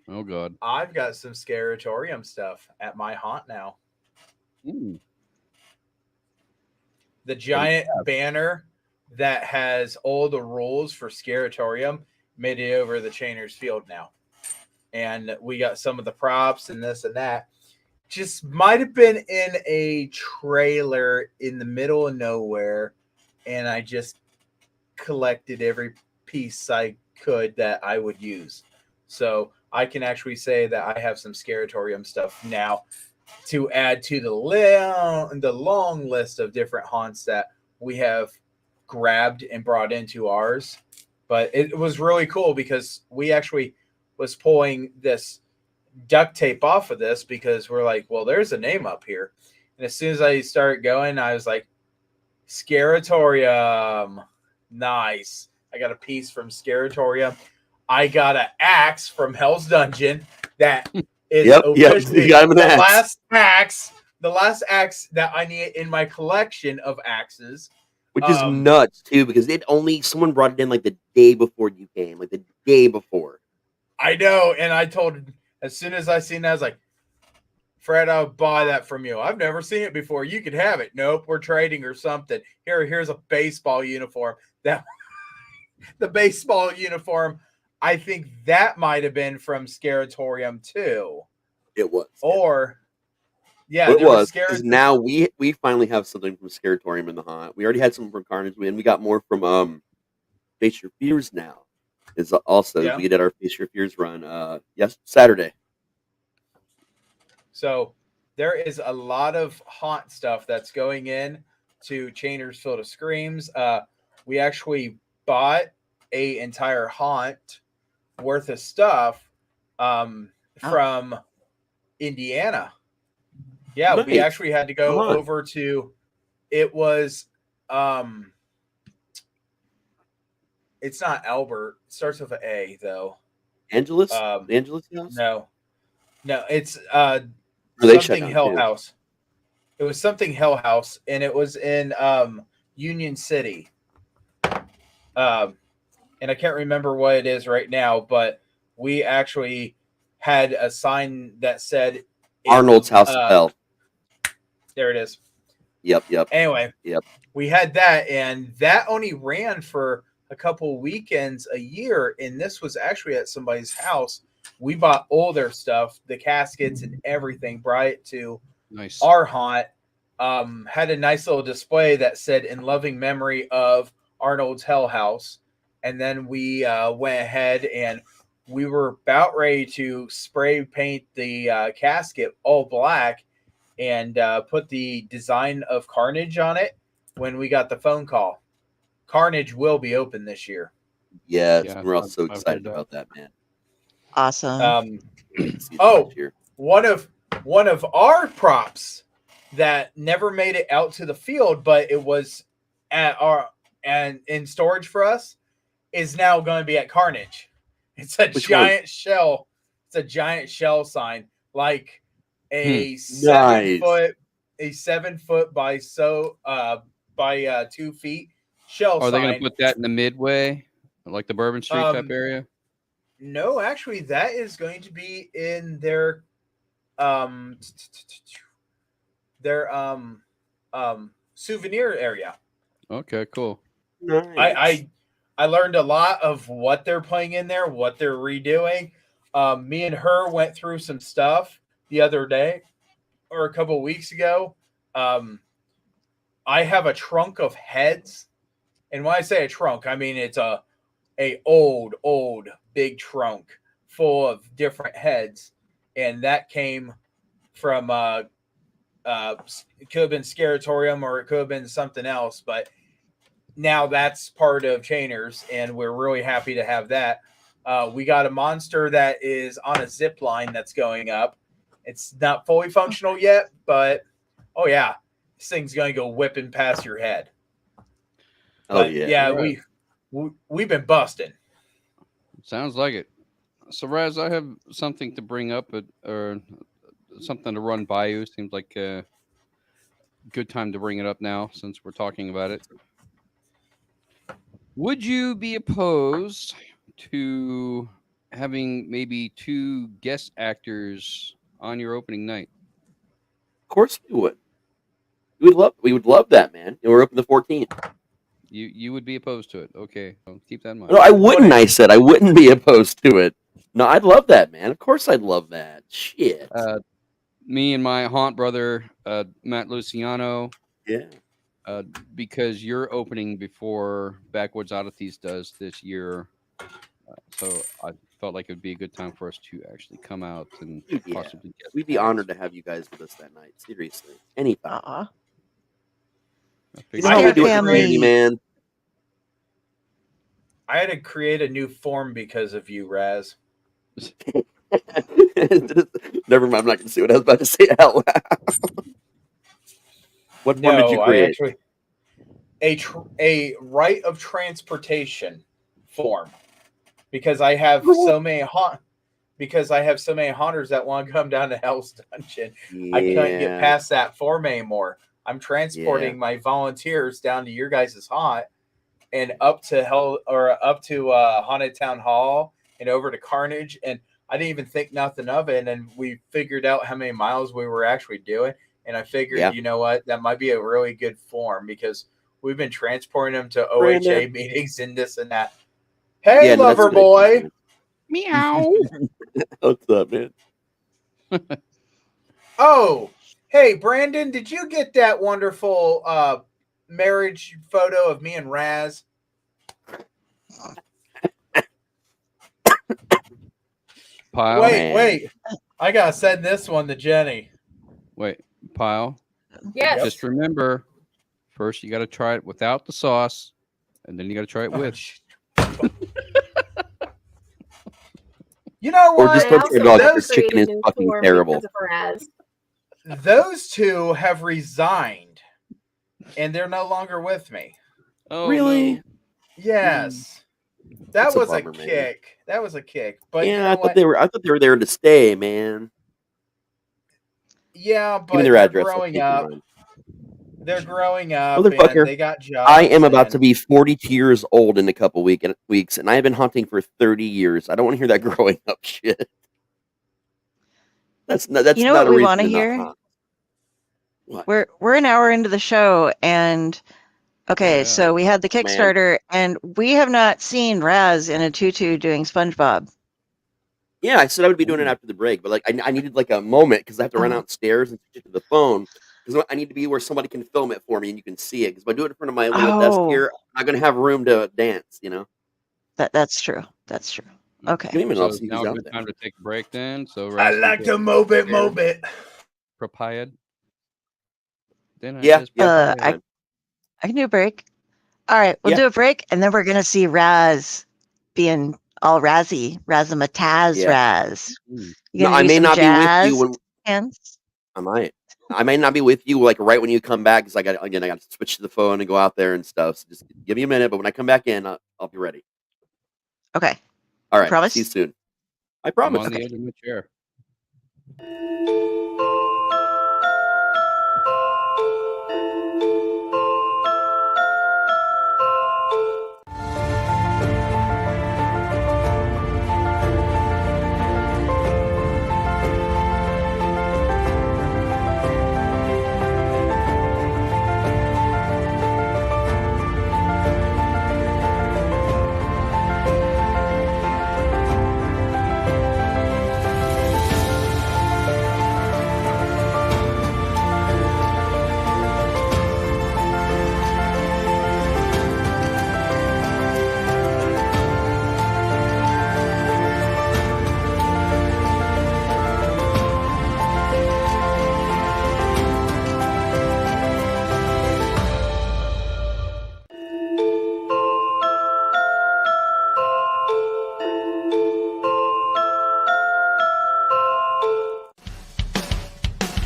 Oh, God. I've got some Scaratorium stuff at my haunt now. Ooh. The giant banner that has all the rules for Scaratorium made it over the Chainer's Field now. And we got some of the props and this and that. Just might have been in a trailer in the middle of nowhere, and I just collected every piece I could that I would use. So I can actually say that I have some Scaratorium stuff now to add to the long list of different haunts that we have grabbed and brought into ours. But it was really cool because we actually was pulling this duct tape off of this because we're like, well, there's a name up here. And as soon as I started going, I was like, Scaratorium. Nice. I got a piece from Scaratorium. I got an axe from Hell's Dungeon that is you got him an axe. The last axe that I need in my collection of axes. Which is nuts too, because someone brought it in like the day before you came, like the day before. I know, and I told him as soon as I seen that, I was like, Fred, I'll buy that from you. I've never seen it before. You could have it. Nope, we're trading or something. Here's a baseball uniform. The baseball uniform, I think that might have been from Scaratorium too. It was. Or yeah, it was. Because now we finally have something from Scaratorium in the haunt. We already had some from Carnage, and we got more from Face Your Fears now. Is also we did our Face Your Fears run Saturday. So there is a lot of haunt stuff that's going in to Chainer's Field of Screams. We actually bought a entire haunt worth of stuff from Indiana. Yeah, nice. We actually had to go over to, it was, it's not Albert. It starts with an A, though. Angelus? Angelus House? No, it's Or they shut something down Hell too. House. It was something Hell House, and it was in Union City. And I can't remember what it is right now, but we actually had a sign that said Arnold's House of Hell. There it is. Yep. Anyway, Yep. we had that, and that only ran for a couple weekends a year, and this was actually at somebody's house. We bought all their stuff, the caskets and everything, brought it to our haunt. Had a nice little display that said "In loving memory of Arnold's Hell House," and then we went ahead and we were about ready to spray paint the casket all black and put the design of Carnage on it when we got the phone call. Carnage will be open this year. Yes, we're all so excited about that, man. Awesome. One of our props that never made it out to the field, but it was at our and in storage for us, is now going to be at Carnage. It's a giant shell. It's a giant shell sign, like a 7 foot, a 7 foot by 2 feet shell sign. Are they going to put that in the midway, like the Bourbon Street type area? No, actually, that is going to be in their souvenir area. Okay, cool. Nice. I learned a lot of what they're playing in there, what they're redoing. Me and her went through some stuff the other day or a couple of weeks ago. I have a trunk of heads, and when I say a trunk, I mean it's a old big trunk full of different heads, and that came from it could have been Scaratorium or it could have been something else, but now that's part of Chainers, and we're really happy to have that. We got a monster that is on a zip line that's going up. It's not fully functional yet, but oh yeah, this thing's going to go whipping past your head. Right. We've been busting. Sounds like it. So Raz, I have something to bring up, or something to run by you. Seems like a good time to bring it up now, since we're talking about it. Would you be opposed to having maybe 2 guest actors on your opening night? Of course we would. We would love that, man. And we're open the 14th. You would be opposed to it. Okay, well, keep that in mind. No, I wouldn't. I said I wouldn't be opposed to it. No, I'd love that, man. Of course I'd love that. Shit. Me and my haunt brother, Matt Luciano. Yeah. Because you're opening before Backwoods Oddities does this year. So I felt like it would be a good time for us to actually come out and possibly get. We'd be honored to have you guys with us that night. Seriously. Anytime. You know how we do it, family. Man. I had to create a new form because of you, Raz. Never mind. I'm not going to say what I was about to say out loud. What form did you create? A right of transportation form, because I have so many haunters that want to come down to Hell's Dungeon. I couldn't get past that form anymore. I'm transporting my volunteers down to your guys' haunt and up to Haunted Town Hall and over to Carnage, and I didn't even think nothing of it. And we figured out how many miles we were actually doing. And I figured, you know what, that might be a really good form, because we've been transporting them to OHA meetings and this and that. Hey, lover boy. Meow. What's up, man? Oh, hey, Brandon, did you get that wonderful marriage photo of me and Raz? Pyle? Wait. I got to send this one to Jenny. Wait, Pyle? Yes. Just remember, first you got to try it without the sauce, and then you got to try it with. You know what? Or just don't your dog. Your chicken is fucking terrible. Those two have resigned, and they're no longer with me. Oh, really? No. Yes. That That's was a bummer, a kick. man. That was a kick. But yeah, you know I thought they were there to stay, man. Yeah, Give me but their they're address. I'll growing keep up. mine. They're growing up, Motherfucker, and they got jobs. I am about to and- be 42 years old in a couple weeks, and I have been hunting for 30 years. I don't want to hear that growing up shit. That's not You know not what a we reason want to to not hear? hunt. What? We're an hour into the show, and okay, Yeah. so we had the Man. Kickstarter, and we have not seen Raz in a tutu doing SpongeBob. Yeah, I said I would be doing it after the break, but like I needed like a moment because I have to run Oh. outstairs and switch it to the phone because I need to be where somebody can film it for me and you can see it. Because if I do it in front of my little desk Oh. here, I'm not going to have room to dance. You know. That's true. That's true. Give me Okay. a minute. So I'll it's see now who's a out good there. time to take a break then. So I Raz like can to get move it. prepared. Then I Yeah, just yeah. prepared. I can do a break. All right, we'll Yeah. do a break, and then we're gonna see Raz being all Razzy, Razamataz Yeah. Raz. Ooh. You No, gonna I do may some not be with jazz you when hands? I might. I may not be with you like right when you come back because I got to switch to the phone and go out there and stuff. So just give me a minute. But when I come back in, I'll be ready. Okay. All right. Promise? See you soon. I I'm promise. on the edge of my chair.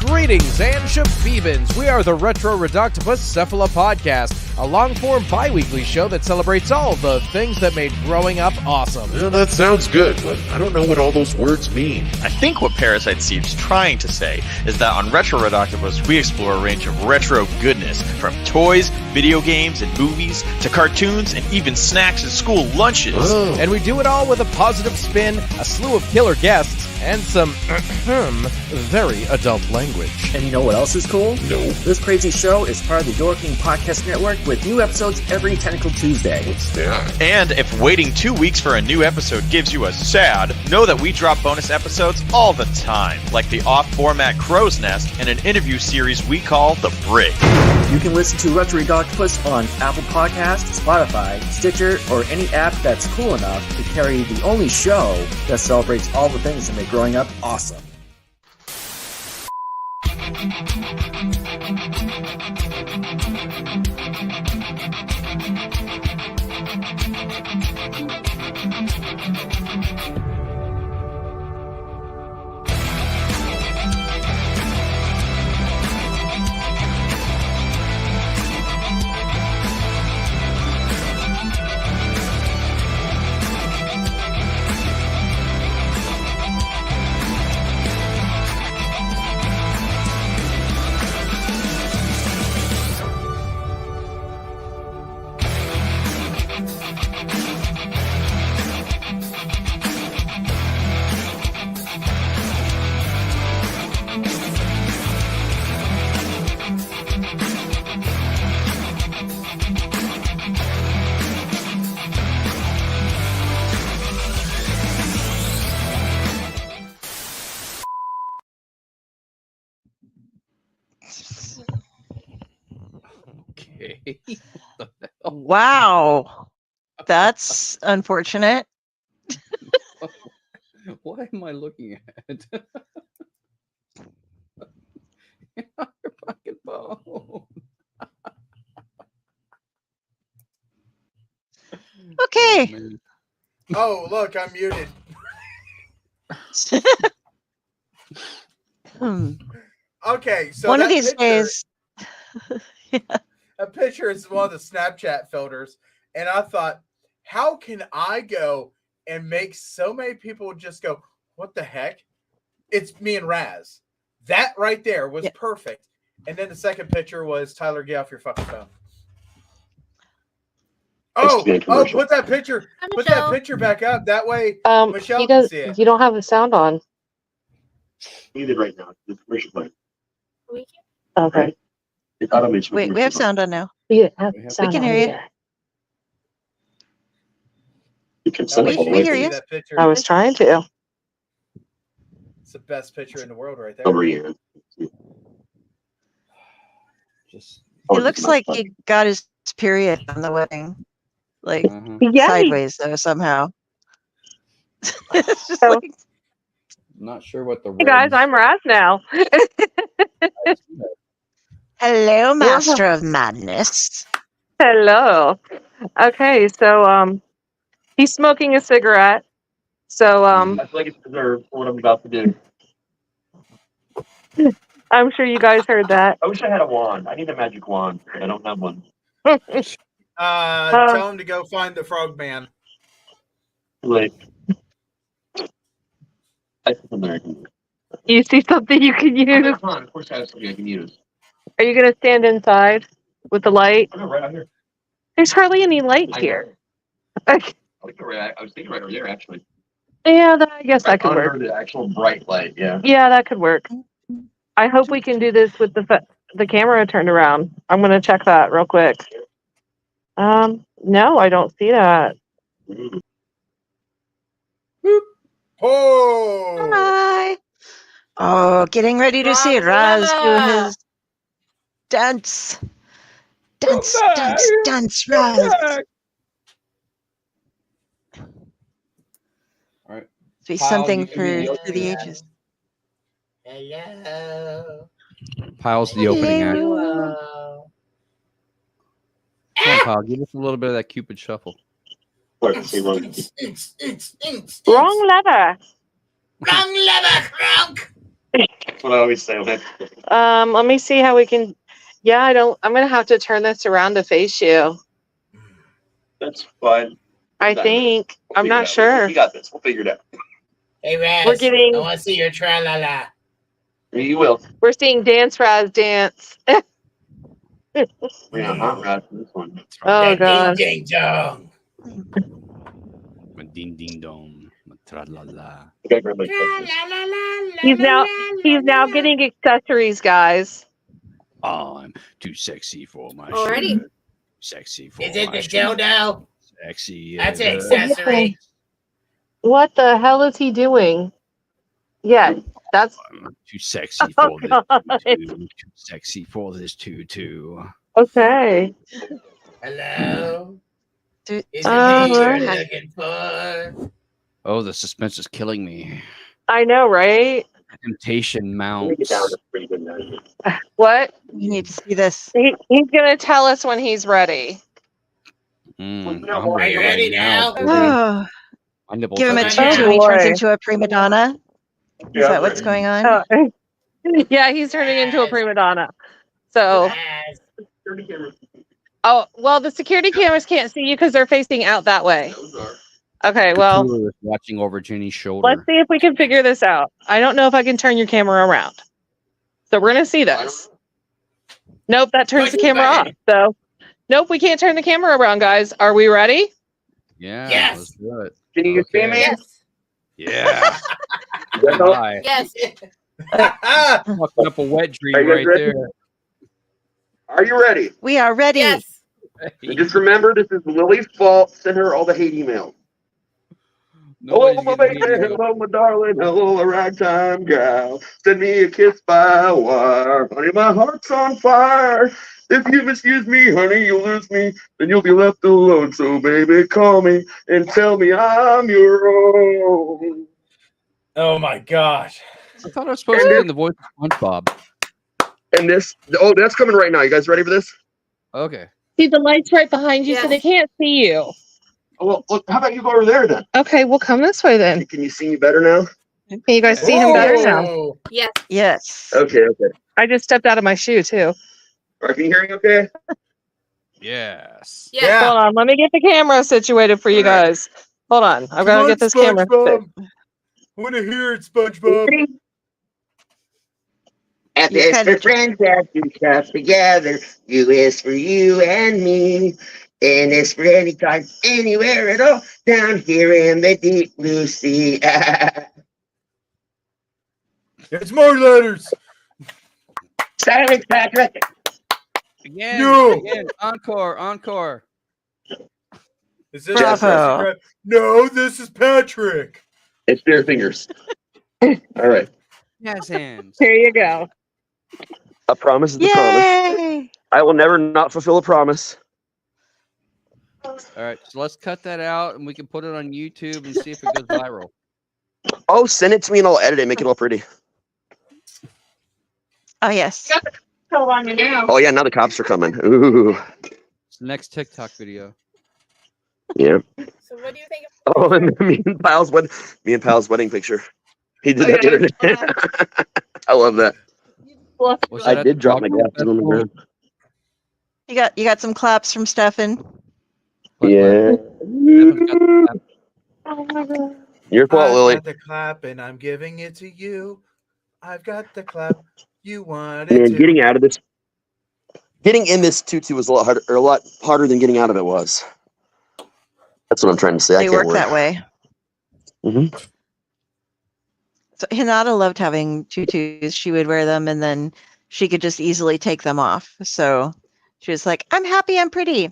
Greetings and Shabibans. We are the Retro Reductopus Cephala Podcast, a long-form bi-weekly show that celebrates all the things that made growing up awesome. Well, that sounds good, but I don't know what all those words mean. I think what Parasite Steve's trying to say is that on Retro Redoctopus, we explore a range of retro goodness, from toys, video games, and movies, to cartoons, and even snacks and school lunches. Oh. And we do it all with a positive spin, a slew of killer guests, and some very adult language. And you know what else is cool? No. This crazy show is part of the Door King Podcast Network with new episodes every Tentacle Tuesday. What's that? And if waiting 2 weeks for a new episode gives you a sad, know that we drop bonus episodes all the time, like the off-format Crow's Nest and an interview series we call The Brig. You can listen to Retro Redoctopus on Apple Podcasts, Spotify, Stitcher, or any app that's cool enough to carry the only show that celebrates all the things that make growing up awesome. Okay. Wow. That's unfortunate. What am I looking at? Your fucking phone. Okay. man. Oh, look, I'm muted. Okay, so One of that these picture- days. A picture is one of the Snapchat filters, and I thought, how can I go and make so many people just go, what the heck? It's me and Raz. That right there was perfect. And then the second picture was Tyler, get off your fucking phone. Oh, put that picture back up. That way Michelle can see it. You don't have the sound on. Muted right now. It's commercial play. Okay. It's automation. Wait, we have sound on now. We can hear you. You can send We hear you. I was trying to. It's the best picture in the world right there. Over here. Just It looks like he got his period on the wedding. Like Yay. sideways though somehow. It's just So- like, not sure what the Hey guys, I'm Raz now. hello, Master of Madness. Hello. Okay, so he's smoking a cigarette. So I feel like it's deserved for what I'm about to do. I'm sure you guys heard that. I wish I had a wand. I need a magic wand. I don't have one. Tell him to go find the frog man. Like, I think American. You see something you can use? Come on, of course I have something I can use. Are you gonna stand inside with the light? I'm right out here. There's hardly any light here. I was thinking right over there, actually. Yeah, I guess that could Under work. the actual bright light, yeah. Yeah, that could work. I hope we can do this with the camera turned around. I'm gonna check that real quick. No, I don't see that. Oh, Hi. Oh, getting ready to see Raz do his dance. Dance, Raz. All right. Be Pyle, something you for can be the ages. hello. Pyle's the opening act. Hello. Come on, Pyle, give us a little bit of that Cupid shuffle. Wrong lever. Wrong lever, Crunk. That's what I always say. Let me see how we can. Yeah, I'm gonna have to turn this around to face you. That's fine. I think. I'm not sure. We got this. We'll figure it out. Hey, Raz. We're getting- I want to see your tra-la-la. You will. We're seeing Dance Raz dance. We're not hot rod for this one. Oh god. Ding, ding, dong. Ding ding dong. Tra-la-la. Okay, grab my clippers. He's now getting accessories, guys. I'm too sexy for my Already? shirt. Sexy for Is it my the shirt. dildo? Sexy. That's an accessory. What the hell is he doing? Yeah, that's. I'm too sexy Oh, for God. this tutu. Too sexy for this tutu. Okay. Hello. Do- Is it me you're Alright. looking for? Oh, the suspense is killing me. I know, right? Temptation Let me mounts. get down to pretty good now. What? You need to see this. He's gonna tell us when he's ready. I'm Are you ready now? Oh, My nipples give him a are- tutu and he turns into a prima donna. Is Yeah, that what's going on? Oh, yeah, he's turning into a prima donna. So, oh well, the security cameras can't see you because they're facing out that way. Okay, well, Cthulhu is watching over Jenny's shoulder. let's see if we can figure this out. I don't know if I can turn your camera around. So we're gonna see this. Nope, that turns the camera off. So, nope, we can't turn the camera around, guys. Are we ready? Yeah, Yes. let's do it. Can you see me? Yes. Yeah. Yes. Hi. Yes. Fucking up a wet dream Are you guys right ready? there. Are you ready? We are ready. Yes. And just remember, this is Lily's fault. Send her all the hate emails. Nobody's Hello, my getting baby. any- Hello, my darling. Hello, a ragtime gal. Send me a kiss by wire. Honey, my heart's on fire. If you misuse me, honey, you'll lose me. Then you'll be left alone. So, baby, call me and tell me I'm your own. Oh my gosh. I thought I was supposed to be in the voice of SpongeBob. And this, oh, that's coming right now. You guys ready for this? Okay. See, the light's right behind you, so Yes. they can't see you. Oh, well, look, how about you go over there then? Okay, we'll come this way then. Can you see me better now? Can you guys see him better now? Whoa. Yes. Yes. Okay, okay. I just stepped out of my shoe too. All right, can you hear me okay? Yes. Yes. Yeah. Hold on, let me get the camera situated for you guys. Hold on, I've got to get this camera fixed. I want to hear it, SpongeBob. F You is kinda for friends that do stuff together. U is for you and me. N is for anytime, anywhere at all. Down here in the deep blue sea. There's more letters. Silence, Patrick. Again, No. again, encore. Is this Bravo. Jesse? No, this is Patrick. It's their fingers. All right. Jazz hands. Here you go. A promise is a promise. Yay! I will never not fulfill a promise. All right, so let's cut that out and we can put it on YouTube and see if it goes viral. Oh, send it to me and I'll edit it, make it all pretty. Oh yes. Oh yeah, now the cops are coming. Ooh. It's the next TikTok video. Yeah. So what do you think? Oh, and me and Pyle's wedding picture. He did that the other day. I love that. Was that I at did the drop my Rock glasses on the ground. You got some claps from Stefan. Yeah. Your fault, I've Lily. got the clap and I'm giving it to you. I've got the clap. You want it Man, to. getting in this tutu was a lot harder than getting out of it was. That's what I'm trying to say. They work that way. Mm-hmm. So Hinata loved having tutus. She would wear them and then she could just easily take them off. So she was like, I'm happy, I'm pretty.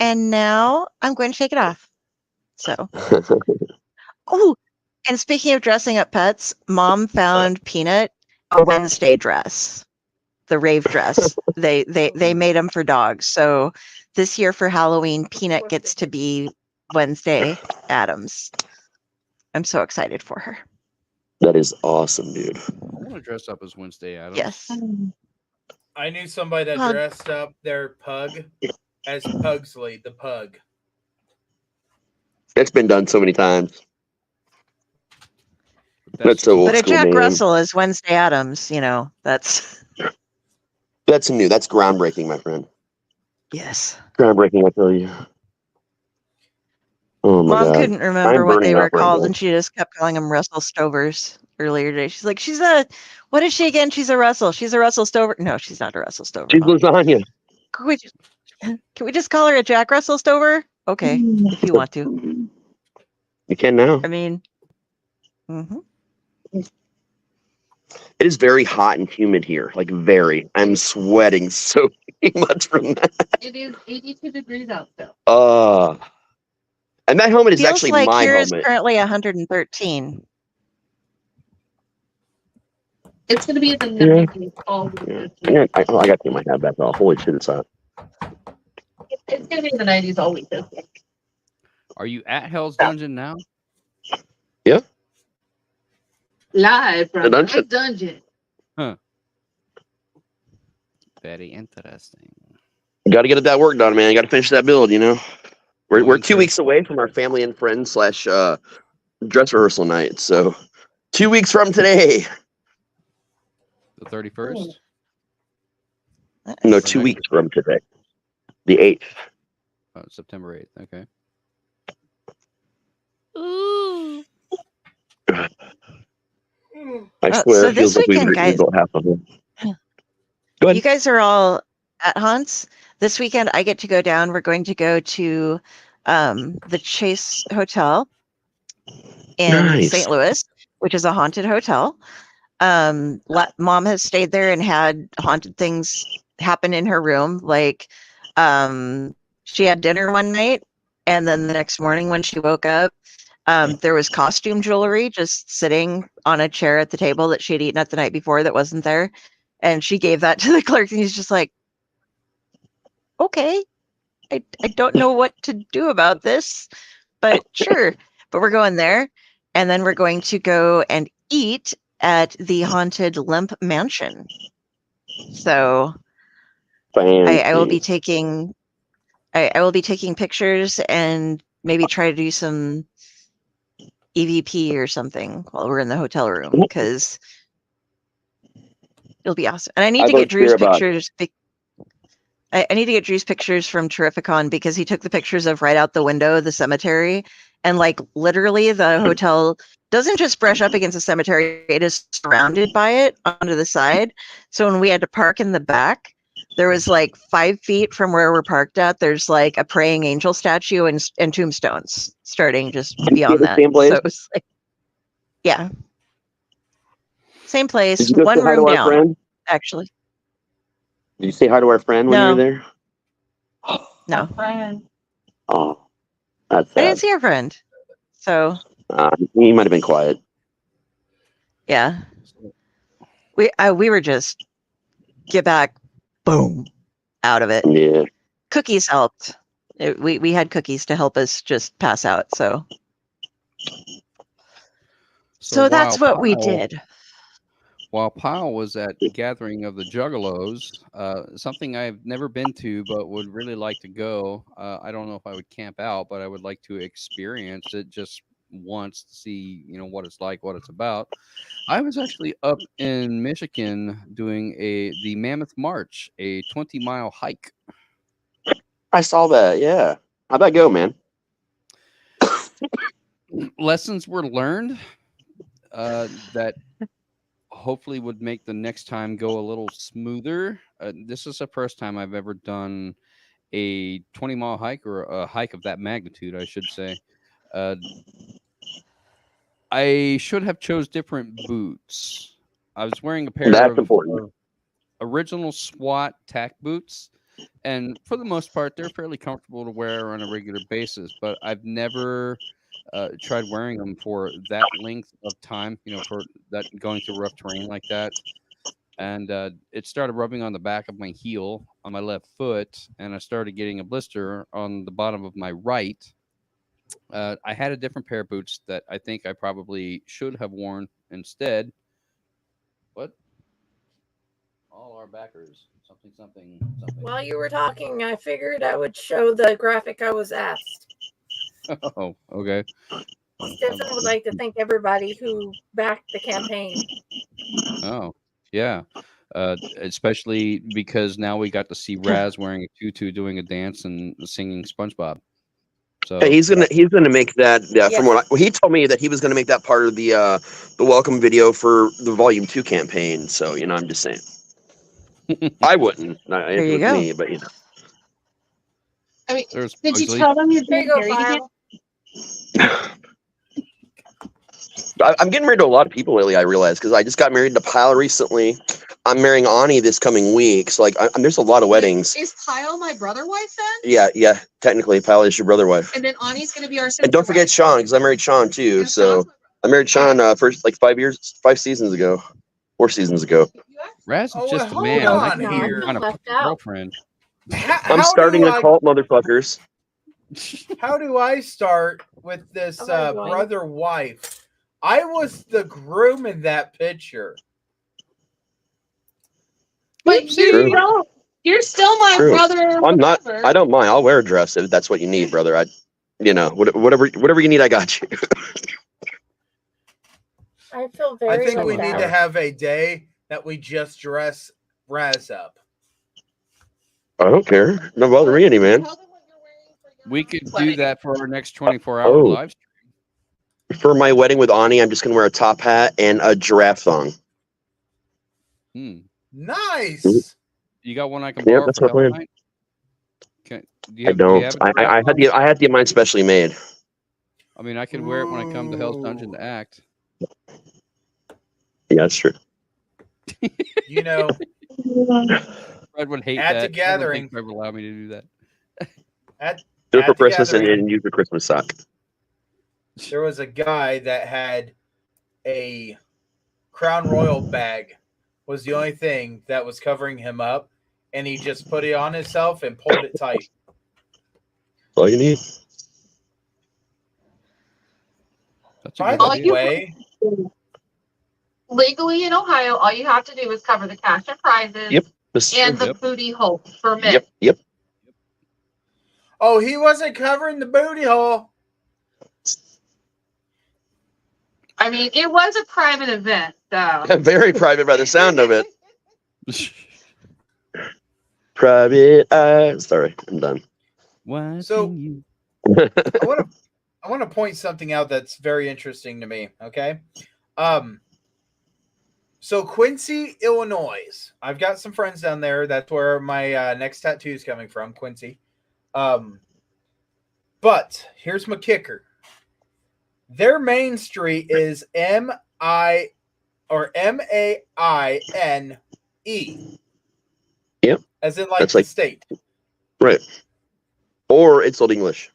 And now I'm going to take it off. So, oh, and speaking of dressing up pets, Mom found Peanut a Wednesday dress, the rave dress. They made them for dogs. So this year for Halloween, Peanut gets to be Wednesday Addams. I'm so excited for her. That is awesome, dude. I want to dress up as Wednesday Addams. Yes. I knew somebody that Pug. dressed up their pug as Pugsley, the pug. It's been done so many times. That's so old But a school, Jack man. Russell is Wednesday Addams, that's new. That's groundbreaking, my friend. yes. Groundbreaking, I tell you. Oh my Mom God. couldn't remember I'm what they burning were up right called, now. and she just kept calling them Russell Stovers earlier today. She's like, what is she again? She's a Russell. She's a Russell Stover. No, she's not a Russell Stover. She's Mom. lasagna. Can we just call her a Jack Russell Stover? Okay, if you want to. You can now. I mean, mhm. It is very hot and humid here. Like very. I'm sweating so much from that. It is 82 degrees out though. And that helmet is Feels actually like my here is helmet. currently 113. It's going to be in the Yeah. 90s all week. Yeah. I got to get my hat back off. Holy shit, it's hot. It's going to be in the 90s all week this week. Are you at Hell's Dungeon now? Yeah. Live from The dungeon. the dungeon. Huh. Very interesting. Got to get that work done, man. Got to finish that build, We're Going 2 to- weeks away from our family and friends / dress rehearsal night. So 2 weeks from today. The 31st? No, 2 weeks from today. The 8th. Oh, September 8th. Okay. Ooh. I So swear it this feels like weekend, we've guys- rebuilt half of it. Go ahead. You guys are all at Hunt's. This weekend, I get to go down. We're going to go to the Chase Hotel in Nice. St. Louis, which is a haunted hotel. Mom has stayed there and had haunted things happen in her room. Like she had dinner one night, and then the next morning when she woke up, there was costume jewelry just sitting on a chair at the table that she had eaten at the night before that wasn't there. And she gave that to the clerk, and he's just like, okay, I don't know what to do about this, but sure. But we're going there, and then we're going to go and eat at the haunted Limp Mansion. So I will be taking I will be taking pictures and maybe try to do some EVP or something while we're in the hotel room, because it'll be awesome. And I need I to don't get Drew's care about- pictures. I need to get Drew's pictures from Terrificon because he took the pictures of right out the window of the cemetery. And like literally the hotel doesn't just brush up against the cemetery, it is surrounded by it onto the side. So when we had to park in the back, there was like 5 feet from where we're parked at, there's like a praying angel statue and tombstones starting just beyond that. Same place? So it was like, yeah. Same place, Did you go one say hi to room our down, friend? actually. Did you say hi to our friend when you were there? No. Friend. Oh, that's I didn't sad. see our friend. So He might have been quiet. yeah. We were just get back, boom, out of it. Yeah. Cookies helped. We had cookies to help us just pass out. So that's while what we Pyle- did. While Pyle was at Gathering of the Juggalos, something I've never been to but would really like to go. I don't know if I would camp out, but I would like to experience it just once to see, what it's like, what it's about. I was actually up in Michigan doing the Mammoth March, a 20-mile hike. I saw that. Yeah. How'd that go, man? Lessons were learned that hopefully would make the next time go a little smoother. This is the first time I've ever done a 20-mile hike, or a hike of that magnitude, I should say. I should have chose different boots. I was wearing a pair of original SWAT tack boots, and for the most part, they're fairly comfortable to wear on a regular basis, but I've never tried wearing them for that length of time, for that going through rough terrain like that. And it started rubbing on the back of my heel on my left foot, and I started getting a blister on the bottom of my right. I had a different pair of boots that I think I probably should have worn instead. What? All our backers. Something. While you were talking, I figured I would show the graphic I was asked. Oh, okay. Stefan would like to thank everybody who backed the campaign. Oh, yeah. Especially because now we got to see Raz wearing a tutu doing a dance and singing SpongeBob. So Hey, he's gonna make that. From what he told me, that he was gonna make that part of the welcome video for the Volume 2 campaign. So I'm just saying. I wouldn't. There you go. Me, but I mean, There's did you Pugsley. tell them you're There being you go, married again? I'm getting married to a lot of people lately. I realize because I just got married to Pyle recently. I'm marrying Ani this coming week. So there's a lot of weddings. Is Pyle my brother wife then? Yeah. Technically, Pyle is your brother wife. And then Ani's gonna be our sister. And don't forget Sean, because I married Sean too. So I married Sean for like 5 seasons ago, 4 seasons ago. Raz is just a hold man. on I think here. you're kind of Left out. girlfriend. I'm starting a cult, motherfuckers. How do I start with this brother wife? I was the groom in that picture. But you're still my brother. I'm not. I don't mind. I'll wear a dress if that's what you need, brother. Whatever you need, I got you. I feel very. I think we left need out. to have a day that we just dress Raz up. I don't care. No bother me any, man. We could do that for our next 24-hour live stream. For my wedding with Ani, I'm just gonna wear a top hat and a giraffe thong. Nice. You got one I can borrow that's for my plan. Hell Night? I don't. I had the mine specially made. I mean, I can wear it when I come to Hell's Dungeon to act. Yeah, that's true. Fred would hate At that. the gathering. I don't think Fred would allow me to do that. Do it for At the Christmas gathering. and use the Christmas sock. There was a guy that had a Crown Royal bag, was the only thing that was covering him up, and he just put it on himself and pulled it tight. That's all you need. That's By a good the idea. way, Legally in Ohio, all you have to do is cover the cash and prizes Yep. and the booty hole for men. Yep. oh, he wasn't covering the booty hole. I mean, it was a private event, so. Very private by the sound of it. Private eye. Sorry, I'm done. So I want to point something out that's very interesting to me. Okay, so Quincy, Illinois. I've got some friends down there. That's where my next tattoo is coming from, Quincy. But here's my kicker. Their main street is M-A-I-N-E. Yep. As in like That's the like state. Right. Or it's Old English.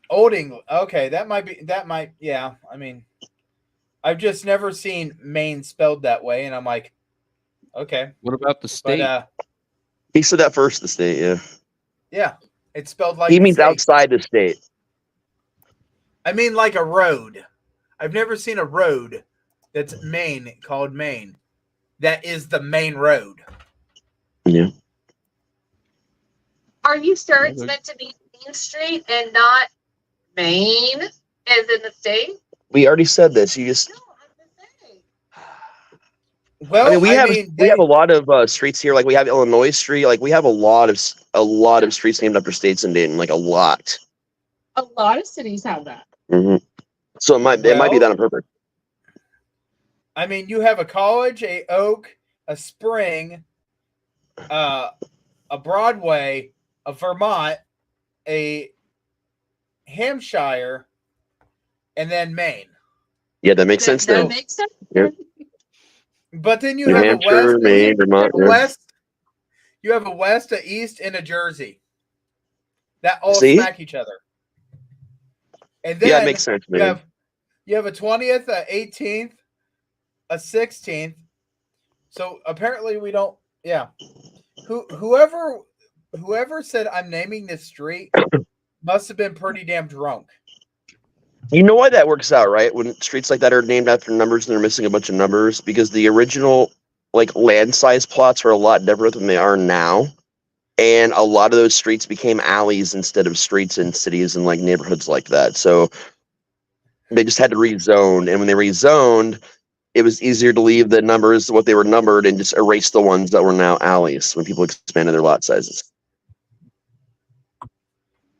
Old English. Okay, that might, yeah. I mean, I've just never seen Maine spelled that way, and I'm like, okay. What about the state? But, he said that first, the state, yeah. Yeah, it's spelled like he the means state. outside the state. I mean like a road. I've never seen a road that's Maine called Maine. That is the main road. Yeah. Are you sure it's meant to be Main Street and not Maine, as in the state? We already said this. You just. Well, I mean, we have a lot of streets here. Like we have Illinois Street. Like we have a lot of streets named after states in Dayton. Like a lot. A lot of cities have that. Mm-hmm. So it might be that on purpose. I mean, you have a college, a Oak, a Spring, a Broadway, a Vermont, a Hampshire, and then Maine. Yeah, that makes sense. That makes sense. Yeah. But then you New have Hampshire, a West, Maine, Vermont, you have a West, you have a West, a East, and a Jersey. That all See? smack each other. And then Yeah, it makes sense, man. You have a 20th, a 18th, a 16th. So apparently we don't. Yeah. Whoever said I'm naming this street must have been pretty damn drunk. You know why that works out, right? When streets like that are named after numbers and they're missing a bunch of numbers, because the original like land size plots were a lot different than they are now. And a lot of those streets became alleys instead of streets in cities and like neighborhoods like that. So they just had to rezone. And when they rezoned, it was easier to leave the numbers what they were numbered and just erase the ones that were now alleys when people expanded their lot sizes.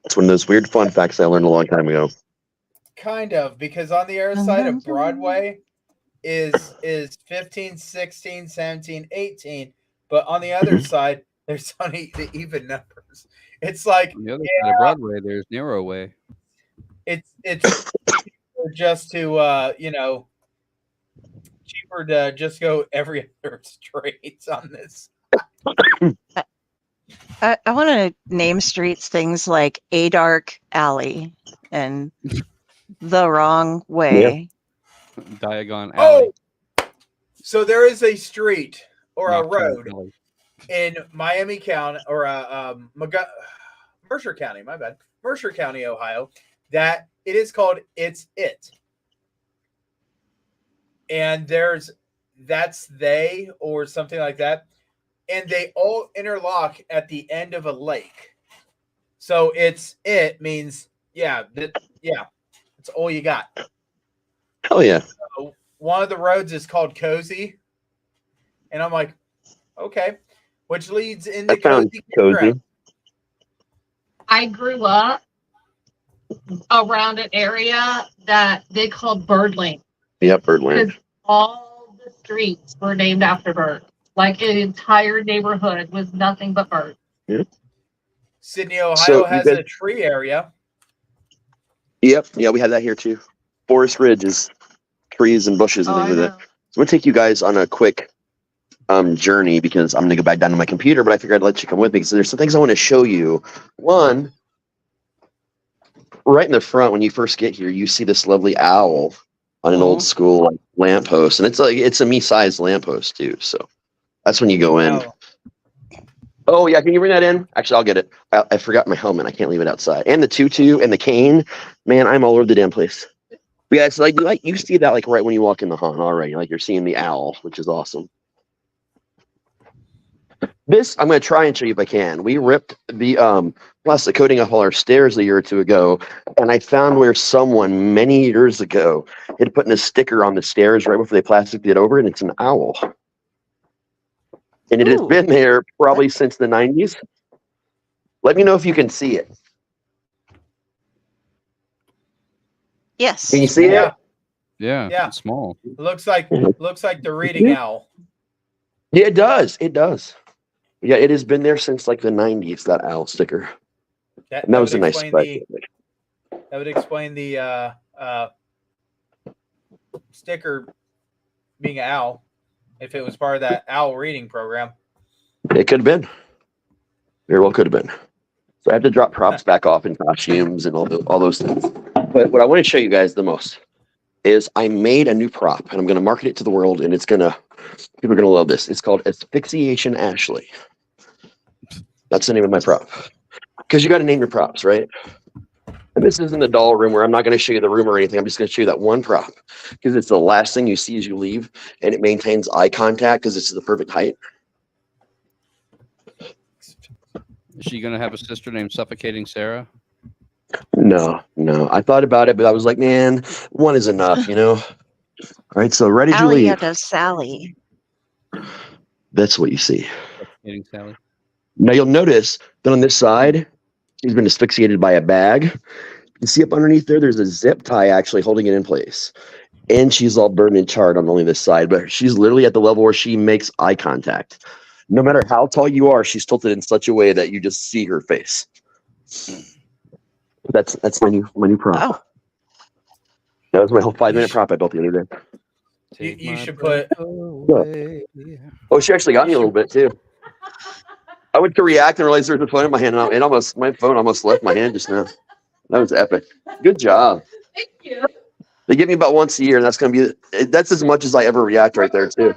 It's one of those weird fun facts I learned a long time ago. Kind of, because on the other side of Broadway is 15, 16, 17, 18. But on the other side, there's only the even numbers. It's like on the other side of Broadway, there's Narrow Way. It's just to cheaper to just go every other street on this. I want to name streets things like A Dark Alley and The Wrong Way. Yeah. Diagon Alley. Oh, so there is a street or a Nocturne road Alley. in Miami County or Mercer County, my bad, Mercer County, Ohio, that it is called It's It. And that's they or something like that. And they all interlock at the end of a lake. So It's It means, it's all you got. Hell yeah. So one of the roads is called Cozy. And I'm like, okay. Which leads into Cozy. I grew up around an area that they called Birdland. Yep, Birdland. Because all the streets were named after birds. Like an entire neighborhood was nothing but birds. Yeah. Sydney, Ohio has a tree area. Yep. Yeah, we have that here too. Forest Ridge is trees and bushes and things like that. So I'm gonna take you guys on a quick journey because I'm gonna go back down to my computer, but I figured I'd let you come with me because there's some things I want to show you. One, right in the front when you first get here, you see this lovely owl on an old school like lamppost, and it's a me-sized lamppost too. So that's when you go in. Oh yeah, can you bring that in? Actually, I'll get it. I forgot my helmet. I can't leave it outside. And the tutu and the cane. Man, I'm all over the damn place. But yeah, it's like you see that like right when you walk in the haunt already. Like you're seeing the owl, which is awesome. This I'm going to try and show you if I can. We ripped the plastic coating off all our stairs a year or two ago, and I found where someone many years ago had put in a sticker on the stairs right before they plasticed it over, and it's an owl. And it has been there probably since the 90s. Let me know if you can see it. Yes. Can you see it? Yeah, Yeah. it's small. Looks like the reading owl. Yeah, it does. It does. Yeah, it has been there since like the 90s, that owl sticker. And that was a nice special. That would explain the sticker being an owl if it was part of that owl reading program. It could have been. Very well could have been. So I have to drop props back off in costumes and all those things. But what I want to show you guys the most is I made a new prop and I'm going to market it to the world, and people are going to love this. It's called Asphyxiation Ashley. That's the name of my prop. Because you got to name your props, right? And this isn't a doll room where I'm not going to show you the room or anything. I'm just going to show you that one prop because it's the last thing you see as you leave, and it maintains eye contact because it's the perfect height. Is she going to have a sister named Suffocating Sarah? No. I thought about it, but I was like, man, one is enough, All right, so ready to leave. Elliott of Sally. That's what you see. Suffocating Sally. Now you'll notice that on this side, she's been asphyxiated by a bag. You see up underneath there's a zip tie actually holding it in place. And she's all burned and charred on only this side, but she's literally at the level where she makes eye contact. No matter how tall you are, she's tilted in such a way that you just see her face. That's my new prop. Oh. That was my whole 5-minute prop I built the other day. You should put. Oh, she actually got me a little bit too. I went to react and realized there was a phone in my hand, and my phone almost left my hand just now. That was epic. Good job. Thank you. They get me about once a year, and that's as much as I ever react right there too.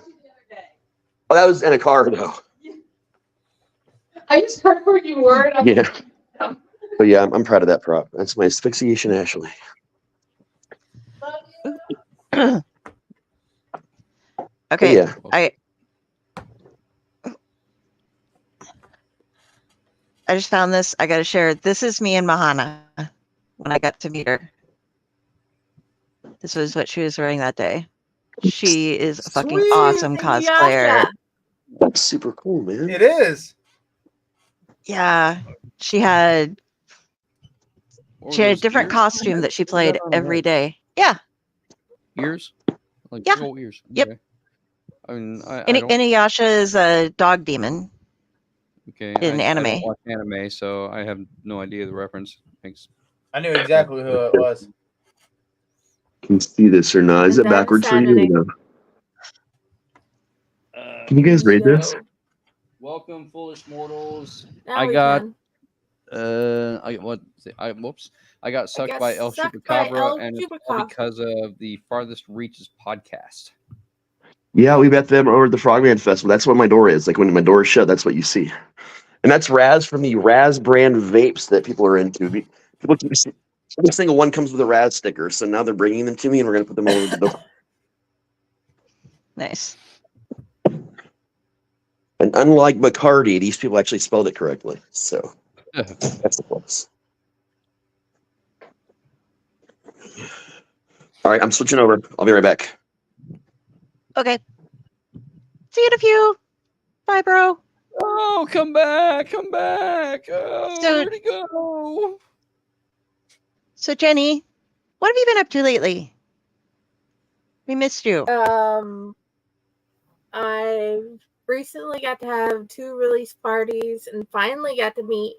Oh, that was in a car though. I just heard where you were. And Yeah. But yeah, I'm proud of that prop. That's my Asphyxiation Ashley. Okay. Yeah. I just found this. I got to share it. This is me and Mahana when I got to meet her. This was what she was wearing that day. She is a fucking awesome cosplayer. That's super cool, man. It is. Yeah. She had a different costume that she played every day. Yeah. Ears? Like Yeah. big old ears. Yep. Okay. I mean, Inuyasha is a dog demon. Okay. In anime. I don't watch anime, so I have no idea the reference. Thanks. I knew exactly who it was. Can you see this or not? Is it backwards for you? No? Can you guys read this? Welcome, foolish mortals. Now I we got. can. I got sucked by El Chupacabra, and it's all because of the Farthest Reaches podcast. Yeah, we met them over at the Frogman Festival. That's what my door is. Like when my door is shut, that's what you see. And that's Raz from the Raz brand vapes that people are into. People keep saying, every single one comes with a Raz sticker, so now they're bringing them to me, and we're going to put them all over the door. Nice. And unlike Bacardi, these people actually spelled it correctly. So that's the plus. All right, I'm switching over. I'll be right back. Okay. See you in a few. Bye, bro. Oh, come back. Oh, where'd he go? So, Jenny, what have you been up to lately? We missed you. I recently got to have 2 release parties and finally got to meet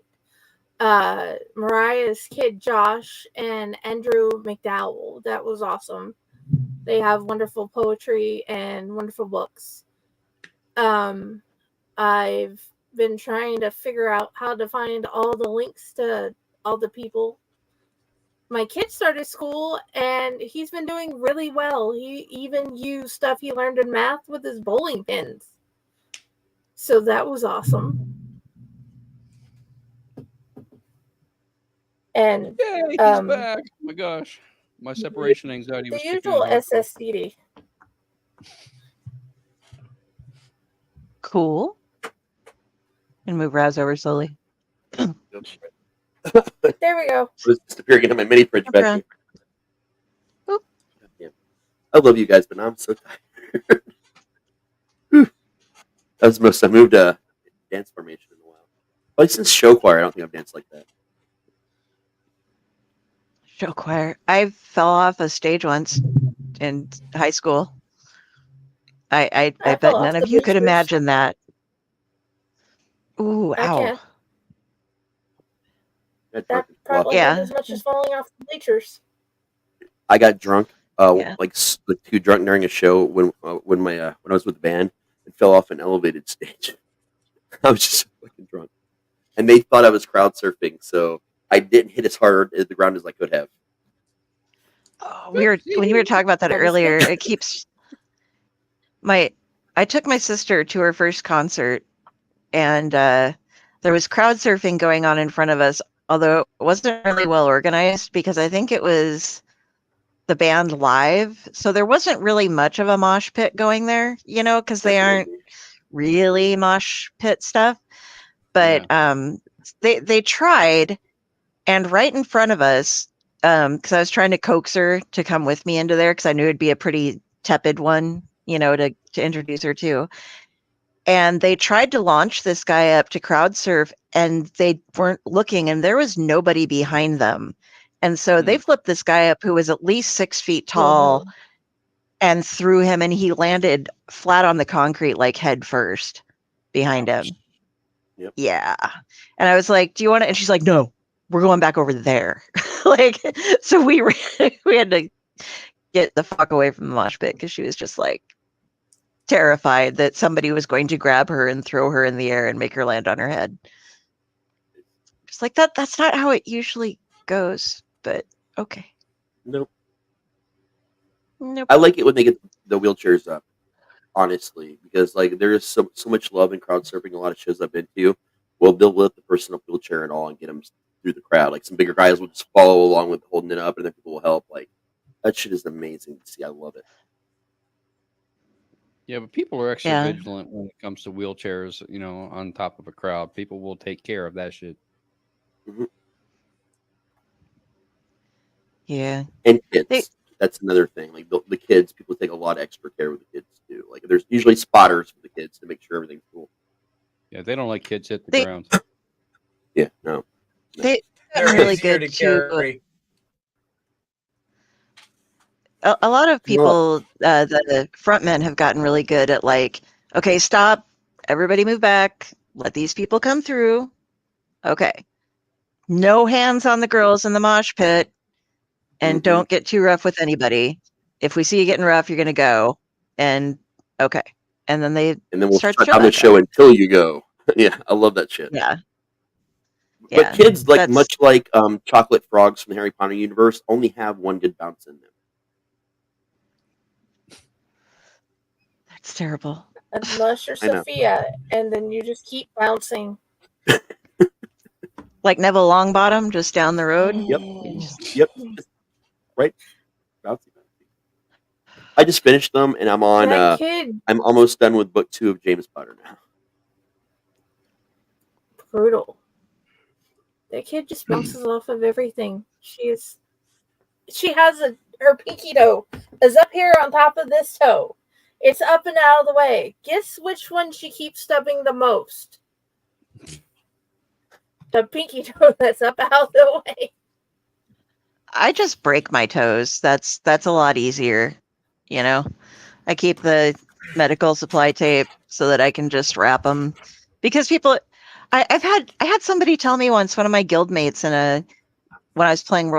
Mariah's kid Josh and Andrew McDowell. That was awesome. They have wonderful poetry and wonderful books. I've been trying to figure out how to find all the links to all the people. My kid started school and he's been doing really well. He even used stuff he learned in math with his bowling pins. So that was awesome. And Yay, he's back. Oh my gosh. My separation anxiety the was usual SSDD. Cool. And move Raz over slowly. There we go. I was just appearing into my mini fridge back Okay. here. Yeah. I love you guys, but now I'm so tired. That was the most I moved a dance formation in a while. Like since show choir, I don't think I've danced like that. Show choir. I fell off a stage once in high school. I I bet fell off none the of you could bleachers. imagine that. Ooh, I ow. can. Got That drunk and fell off. probably Yeah. hurt as much as falling off the bleachers. I got drunk, Yeah. like too drunk during a show when I was with the band and fell off an elevated stage. I was just fucking drunk, and they thought I was crowd surfing, so I didn't hit as hard at the ground as I could have. Oh, when you were talking about that That was earlier, it keeps I took my sister to her first concert, and there was crowd surfing going on in front of us, although it wasn't really well organized because I think it was the band live, so there wasn't really much of a mosh pit going there, because they aren't really mosh pit stuff. But they tried, and right in front of us, because I was trying to coax her to come with me into there because I knew it'd be a pretty tepid one, to introduce her to. And they tried to launch this guy up to crowd surf, and they weren't looking, and there was nobody behind them. And so they flipped this guy up who was at least 6 feet tall and threw him, and he landed flat on the concrete, like head first behind him. Yep. Yeah. And I was like, do you want to? And she's like, no, we're going back over there. So we had to get the fuck away from the mosh pit because she was just like terrified that somebody was going to grab her and throw her in the air and make her land on her head. Just like that's not how it usually goes, but okay. Nope. Nope. I like it when they get the wheelchairs up, honestly, because like there is so much love in crowd surfing. A lot of shows I've been to, well, they'll lift the person up wheelchair and all and get them through the crowd. Like some bigger guys will just follow along with holding it up, and then people will help. Like that shit is amazing to see. I love it. Yeah, but people are extra vigilant when it comes to wheelchairs. On top of a crowd, people will take care of that shit. Mm-hmm. Yeah. And kids. That's another thing. Like the kids, people take a lot of extra care with the kids too. Like there's usually spotters for the kids to make sure everything's cool. Yeah, they don't like kids hit the ground. Yeah, no. They're They're really easier good to too. carry. A lot of people, the front men have gotten really good at like, okay, stop, everybody move back, let these people come through. Okay. No hands on the girls in the mosh pit, and don't get too rough with anybody. If we see you getting rough, you're going to go. And okay. And then we'll start shut down the show until you go. Yeah, I love that shit. Yeah. But kids, like much like chocolate frogs from the Harry Potter universe, only have one good bounce in them. That's terrible. Unless you're I know. Sophia, and then you just keep bouncing. Like Neville Longbottom, just down the road. Yep. Right. Bouncy. I just finished them, and I'm on. My kid. I'm almost done with book 2 of James Potter now. Brutal. That kid just bounces off of everything. She has her pinky toe is up here on top of this toe. It's up and out of the way. Guess which one she keeps stubbing the most? The pinky toe that's up out of the way. I just break my toes. That's a lot easier. I keep the medical supply tape so that I can just wrap them, because people. I had somebody tell me once, one of my guild mates when I was playing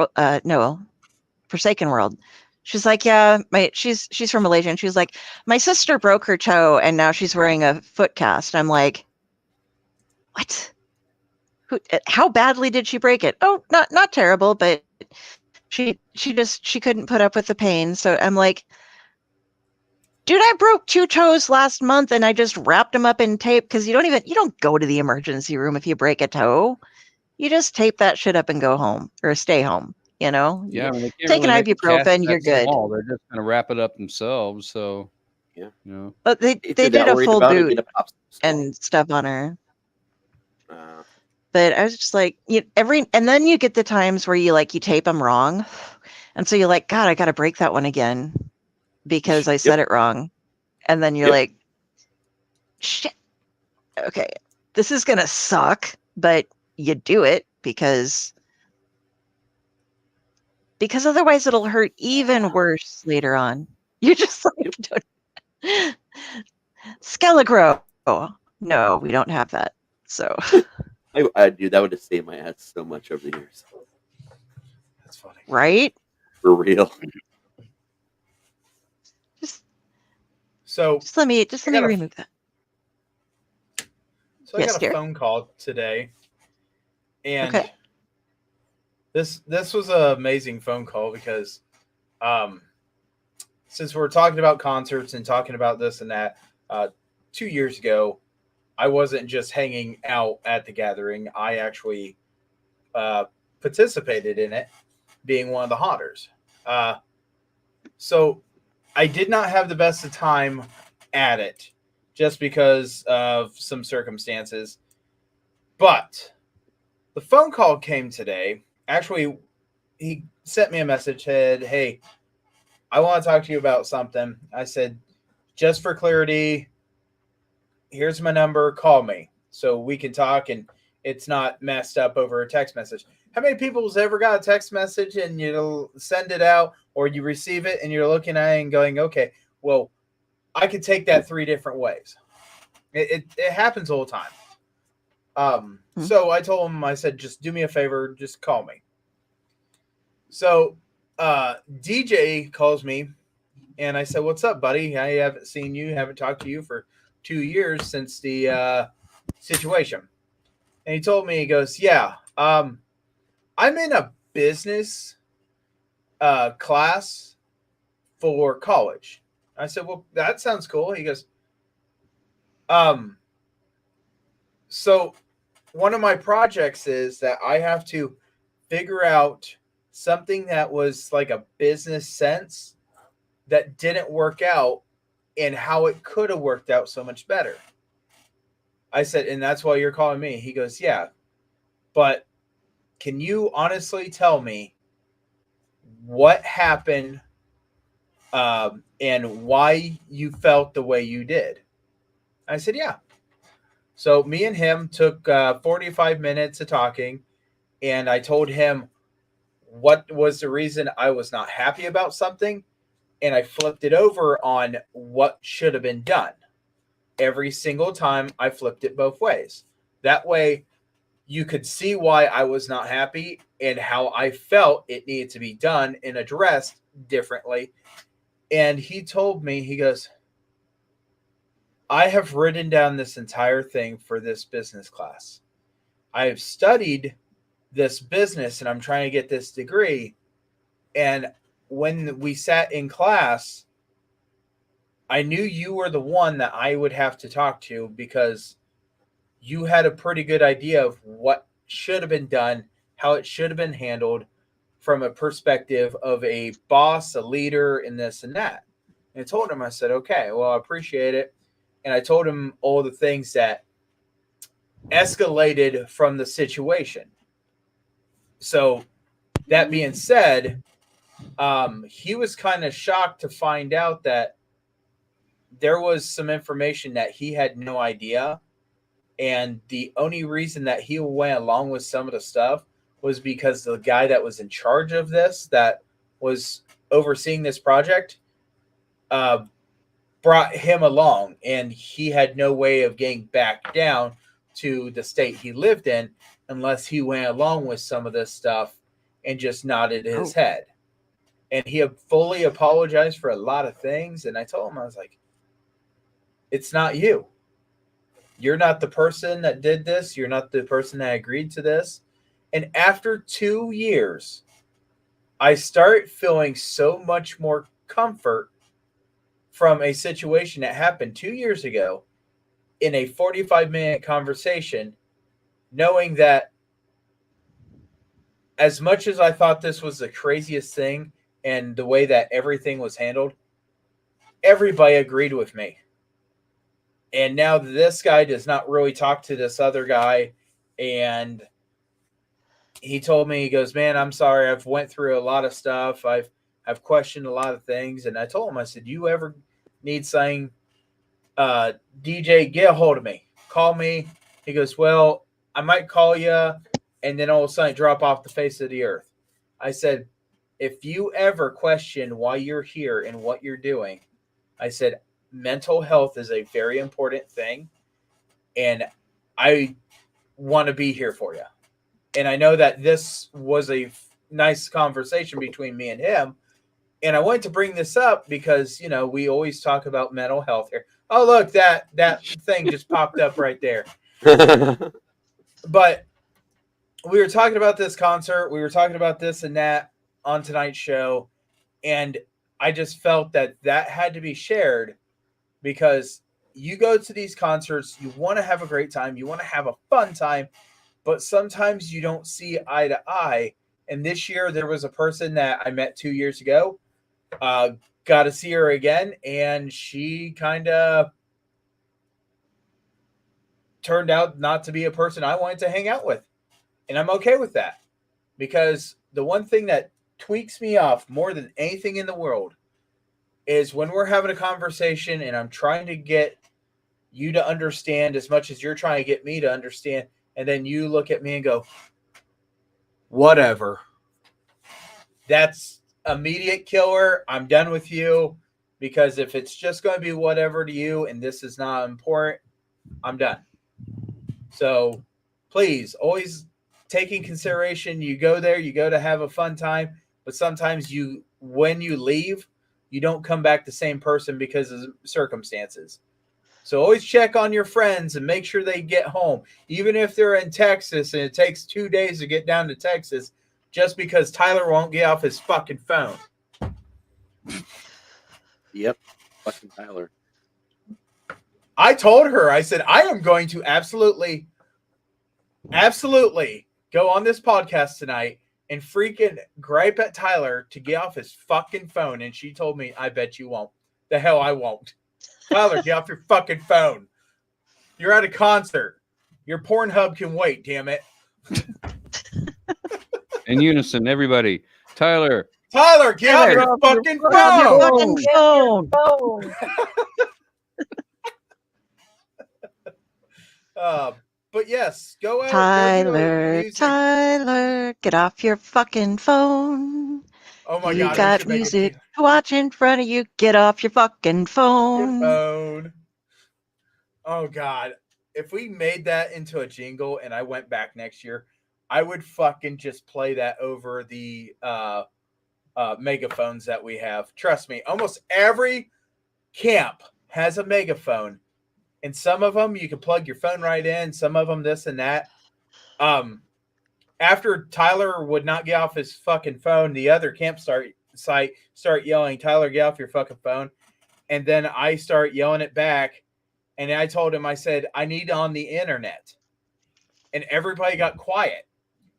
Forsaken World. She's like, yeah, she's from Malaysia, and she was like, my sister broke her toe and now she's wearing a foot cast. I'm like, what? How badly did she break it? Oh, not terrible, but she couldn't put up with the pain. So I'm like, dude, I broke 2 toes last month and I just wrapped them up in tape, because you don't go to the emergency room if you break a toe. You just tape that shit up and go home or stay home. Yeah, I mean, take an ibuprofen, you're good. Small. They're just going to wrap it up themselves. So yeah, But they did a full boot and stuff on her. But I was just like, and then you get the times where you tape them wrong, and so you're like, God, I got to break that one again because I said it wrong, and then you're like, shit, okay, this is going to suck, but you do it because otherwise it'll hurt even worse later on. You're just like, don't... UncleNecRo. No, we don't have that. So I do. That would have saved my ass so much over the years. That's funny. Right? For real. Just let me remove that. So I got a phone call today, and this was an amazing phone call because since we're talking about concerts and talking about this and that, 2 years ago, I wasn't just hanging out at the gathering. I actually participated in it, being one of the hodders. So I did not have the best of time at it just because of some circumstances. But the phone call came today. Actually, he sent me a message, said, "Hey, I want to talk to you about something." I said, "Just for clarity, here's my number. Call me so we can talk and it's not messed up over a text message." How many people has ever got a text message and you send it out or you receive it and you're looking at it and going, okay, well, I could take that 3 different ways. It happens all the time. So I told him, I said, just do me a favor, just call me. So DJ calls me and I said, "What's up, buddy? I haven't seen you, haven't talked to you for 2 years since the situation." And he told me, he goes, "Yeah, I'm in a business class for college." I said, "Well, that sounds cool." He goes, "So one of my projects is that I have to figure out something that was like a business sense that didn't work out and how it could have worked out so much better." I said, "And that's why you're calling me?" He goes, "Yeah, but can you honestly tell me what happened and why you felt the way you did?" I said, "Yeah." So me and him took 45 minutes of talking, and I told him what was the reason I was not happy about something, and I flipped it over on what should have been done. Every single time I flipped it both ways. That way you could see why I was not happy and how I felt it needed to be done and addressed differently. And he told me, he goes, "I have written down this entire thing for this business class. I have studied this business and I'm trying to get this degree. And when we sat in class, I knew you were the one that I would have to talk to because you had a pretty good idea of what should have been done, how it should have been handled from a perspective of a boss, a leader, and this and that." And I told him, I said, "Okay, well, I appreciate it." And I told him all the things that escalated from the situation. So that being said, he was kind of shocked to find out that there was some information that he had no idea. And the only reason that he went along with some of the stuff was because the guy that was in charge of this, that was overseeing this project, brought him along, and he had no way of getting back down to the state he lived in unless he went along with some of this stuff and just nodded his head. And he fully apologized for a lot of things. And I told him, I was like, "It's not you. You're not the person that did this. You're not the person that agreed to this." And after 2 years, I start feeling so much more comfort from a situation that happened 2 years ago in a 45-minute conversation, knowing that as much as I thought this was the craziest thing and the way that everything was handled, everybody agreed with me. And now this guy does not really talk to this other guy. And he told me, he goes, "Man, I'm sorry. I've went through a lot of stuff. I've questioned a lot of things." And I told him, I said, "You ever need something, DJ, get a hold of me. call me. He goes, well, I might call you, and then all of a sudden drop off the face of the earth. I said, if you ever question why you're here and what you're doing, I said, mental health is a very important thing, and I want to be here for you. And I know that this was a nice conversation between me and him, and I wanted to bring this up because, you know, we always talk about mental health here. Oh, look, that thing just popped up right there. But we were talking about this concert. We were talking about this and that on tonight's show. And I just felt that had to be shared because you go to these concerts, you want to have a great time, you want to have a fun time, but sometimes you don't see eye to eye. And this year there was a person that I met 2 years ago, got to see her again, and she kind of turned out not to be a person I wanted to hang out with. And I'm okay with that, because the one thing that tweaks me off more than anything in the world is when we're having a conversation and I'm trying to get you to understand as much as you're trying to get me to understand, and then you look at me and go, whatever. That's immediate killer. I'm done with you, because if it's just going to be whatever to you and this is not important, I'm done. So please, always take in consideration, you go there, you go to have a fun time, but sometimes when you leave, you don't come back the same person because of circumstances. So always check on your friends and make sure they get home. Even if they're in Texas and it takes 2 days to get down to Texas, just because Tyler won't get off his fucking phone. Yep. Fucking Tyler. I told her, I said, I am going to absolutely go on this podcast tonight and freaking gripe at Tyler to get off his fucking phone. And she told me, I bet you won't. The hell I won't. Tyler, get off your fucking phone. You're at a concert. Your Pornhub can wait, damn it. In unison, everybody. Tyler, get off your fucking phone. But yes, go out. Tyler, get off your fucking phone. Oh my you God. got music to watch in front of you. Get off your fucking phone. Oh God. If we made that into a jingle and I went back next year, I would fucking just play that over the megaphones that we have. Trust me, almost every camp has a megaphone. And some of them you can plug your phone right in. Some of them this and that. After Tyler would not get off his fucking phone, the other campsite start yelling, Tyler, get off your fucking phone. And then I start yelling it back. And I told him, I said, I need on the internet. And everybody got quiet.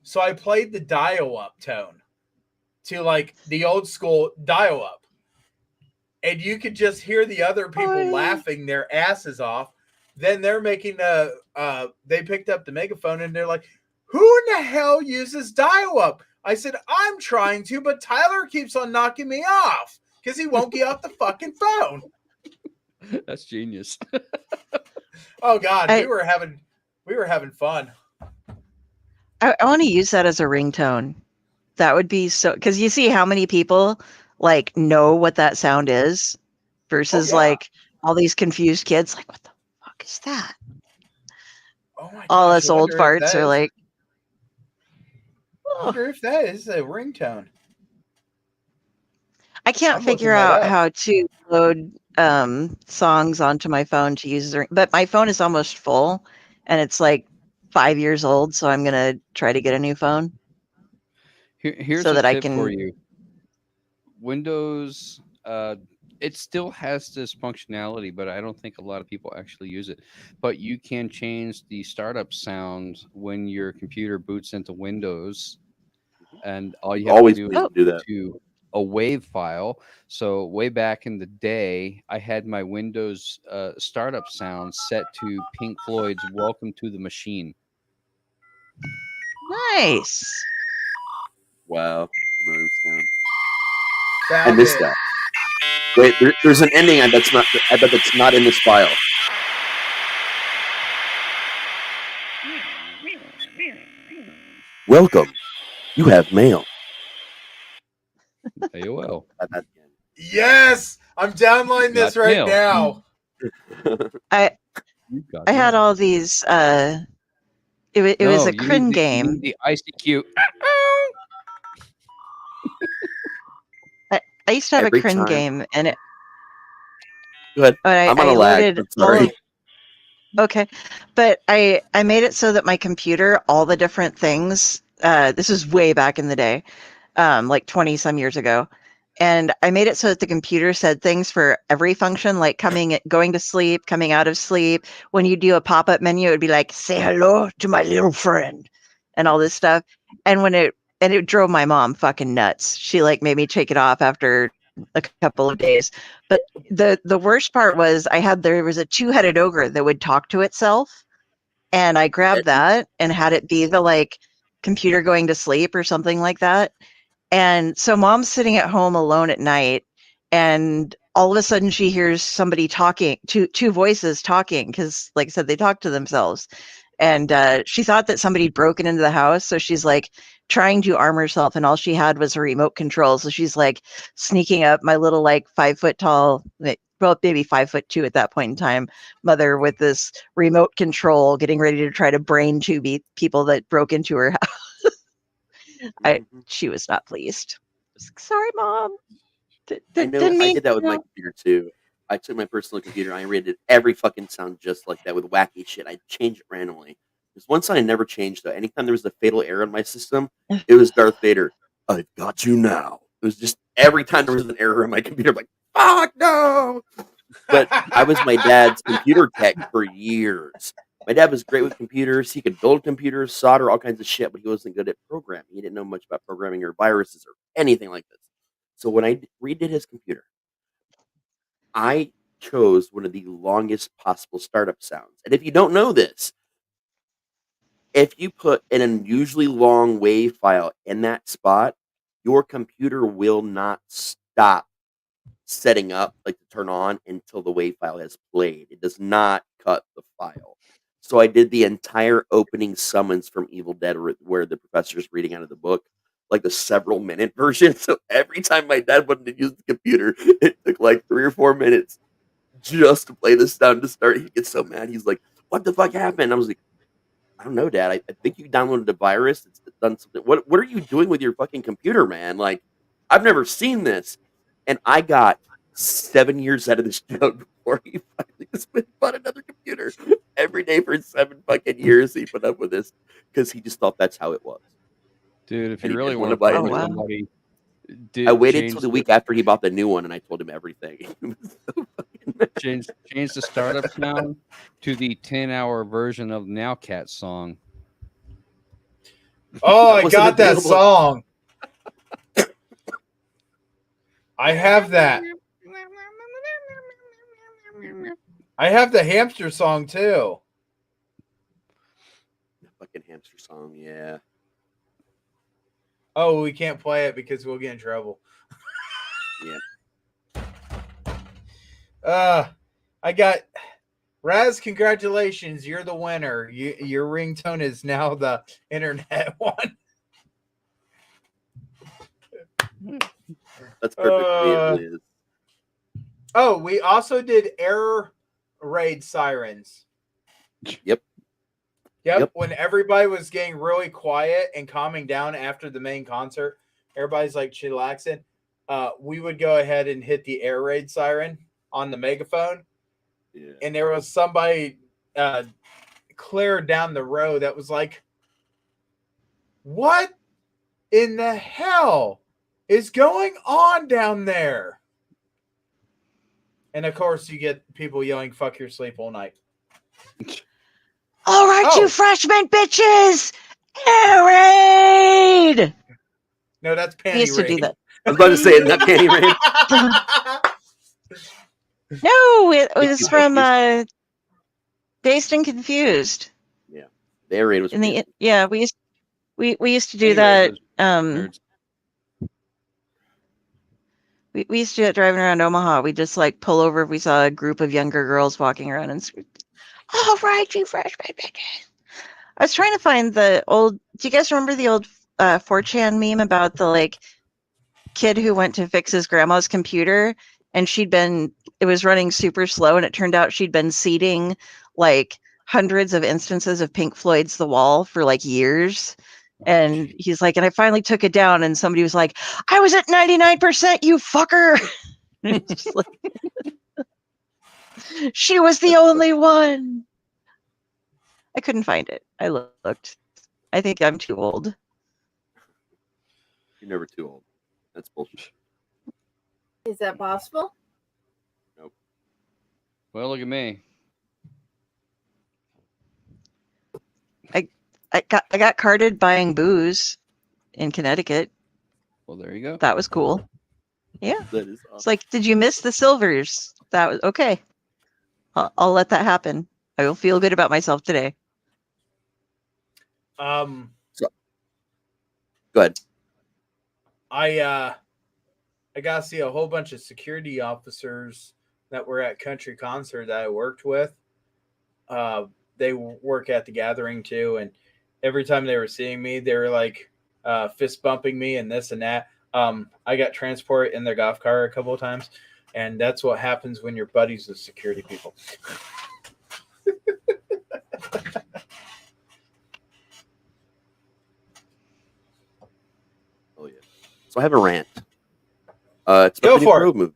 So I played the dial-up tone to like the old school dial-up. And you could just hear the other people laughing their asses off. Then they're making they picked up the megaphone and they're like, who in the hell uses dial-up? I said, I'm trying to, but Tyler keeps on knocking me off because he won't get off the fucking phone. That's genius. Oh God, we were having fun. I want to use that as a ringtone. That would be so, because you see how many people like know what that sound is versus like all these confused kids like, what the fuck is that? Oh my all gosh, us old farts are like, I wonder if that is a ringtone. I can't figure out how to load songs onto my phone to use the, but my phone is almost full and it's like 5 years old, so I'm gonna try to get a new phone. Here's so a that tip I can for you. Windows, it still has this functionality, but I don't think a lot of people actually use it. But you can change the startup sound when your computer boots into Windows, and all you have to do is do that. to a WAV file. So way back in the day, I had my Windows startup sound set to Pink Floyd's "Welcome to the Machine." Nice. Wow. I missed that. Wait, there's an ending. I bet that's not in this file. Welcome. You have mail. AOL. Yes, I'm downloading this right mail. now. I had mail. all these. It was No, a you crin need game. the ICQ. I used to have Every a crin time. game, and it. Go ahead. But I'm on I a lag. loaded I'm all sorry. of. Okay, but I made it so that my computer, all the different things. This was way back in the day, like 20 some years ago. And I made it so that the computer said things for every function, like going to sleep, coming out of sleep. When you do a pop-up menu, it would be like, say hello to my little friend and all this stuff. And it drove my mom fucking nuts. She like made me take it off after a couple of days. But the worst part was there was a two-headed ogre that would talk to itself. And I grabbed that and had it be the like computer going to sleep or something like that. And so mom's sitting at home alone at night, and all of a sudden she hears somebody talking, two voices talking, because like I said, they talk to themselves. And she thought that somebody had broken into the house. So she's like trying to arm herself, and all she had was a remote control. So she's like sneaking up, my little like 5 foot tall, well, maybe 5'2" at that point in time, mother with this remote control, getting ready to try to brain tube people that broke into her house. She was not pleased. I was like, sorry, Mom. I know. I did that with my computer too. I took my personal computer and I rated every fucking sound just like that with wacky shit. I changed it randomly. There's one sound I never changed though. Anytime there was a fatal error in my system, it was Darth Vader. I've got you now. It was just every time there was an error in my computer, I'm like, fuck no. But I was my dad's computer tech for years. My dad was great with computers. He could build computers, solder, all kinds of shit, but he wasn't good at programming. He didn't know much about programming or viruses or anything like this. So when I redid his computer, I chose one of the longest possible startup sounds. And if you don't know this, if you put an unusually long WAV file in that spot, your computer will not stop setting up, like to turn on, until the WAV file has played. It does not cut the file. So I did the entire opening summons from Evil Dead where the professor's reading out of the book, like the several minute version. So every time my dad wanted to use the computer, it took like 3 or 4 minutes just to play this sound to start. He gets so mad. He's like, what the fuck happened? I was like, I don't know, Dad. I think you downloaded a virus. It's done something. What are you doing with your fucking computer, man? Like, I've never seen this. And I got 7 years out of this joke before he finally just bought another computer. Every day for 7 fucking years he put up with this because he just thought that's how it was. Dude, if And you he really didn't want to buy play a with new one. somebody, I waited till the week after he bought the new one and I told him everything. He was so fucking mad. change the startup sound to the 10-hour version of Now Cat song. Oh, I wasn't got that available. song. I have that. I have the hamster song too. The fucking hamster song, yeah. Oh, we can't play it because we'll get in trouble. Yeah. I got Raz, congratulations. You're the winner. Your ringtone is now the internet one. That's perfect for me. It really is. Oh, we also did air raid sirens. Yep. Yep. When everybody was getting really quiet and calming down after the main concert, everybody's like chillaxing. We would go ahead and hit the air raid siren on the megaphone. Yeah. And there was somebody clear down the road that was like, what in the hell is going on down there? And of course, you get people yelling, fuck your sleep all night. All right, you freshmen bitches! Air raid! No, that's panty We used to raid. do that. I was about to say, isn't that panty raid? No, it was from Dazed and Confused. Yeah, the air raid was. We used to do Anyway, that. We used to do it driving around Omaha. We just like pull over if we saw a group of younger girls walking around and scream, all right, you freshman bitches. I was trying to find the old. Do you guys remember the old 4chan meme about the like kid who went to fix his grandma's computer and it was running super slow, and it turned out she'd been seeding like hundreds of instances of Pink Floyd's The Wall for like years. And he's like, and I finally took it down, and somebody was like, I was at 99%, you fucker. It's just like, she was the only one. I couldn't find it. I looked. I think I'm too old. You're never too old. That's bullshit. Is that possible? Nope. Well, look at me. I got carded buying booze in Connecticut. Well, there you go. That was cool. Yeah. That is awesome. It's like, did you miss the silvers? That was okay. I'll let that happen. I will feel good about myself today. So, go ahead. I got to see a whole bunch of security officers that were at Country Concert that I worked with. They work at the Gathering too, and every time they were seeing me, they were like fist bumping me and this and that. I got transport in their golf car a couple of times, and that's what happens when you're buddies with security people. Oh yeah. So I have a rant. It's Go about the for Crow movie.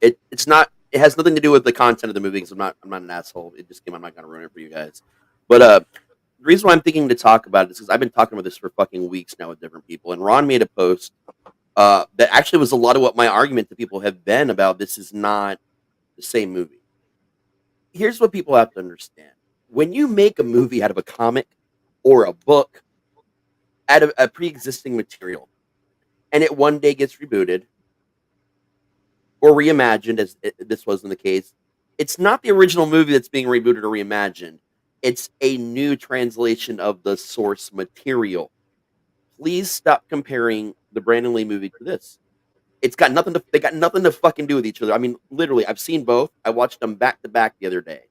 It's not. It has nothing to do with the content of the movie because I'm not an asshole. It just came. I'm not gonna ruin it for you guys. But the reason why I'm thinking to talk about it is because I've been talking about this for fucking weeks now with different people, and Ron made a post that actually was a lot of what my argument to people have been about. This is not the same movie. Here's what people have to understand: when you make a movie out of a comic or a book, out of a pre-existing material, and it one day gets rebooted or reimagined, as this wasn't the case, it's not the original movie that's being rebooted or reimagined. It's a new translation of the source material. Please stop comparing the Brandon Lee movie to this. They got nothing to fucking do with each other. I mean, literally, I've seen both. I watched them back to back the other day.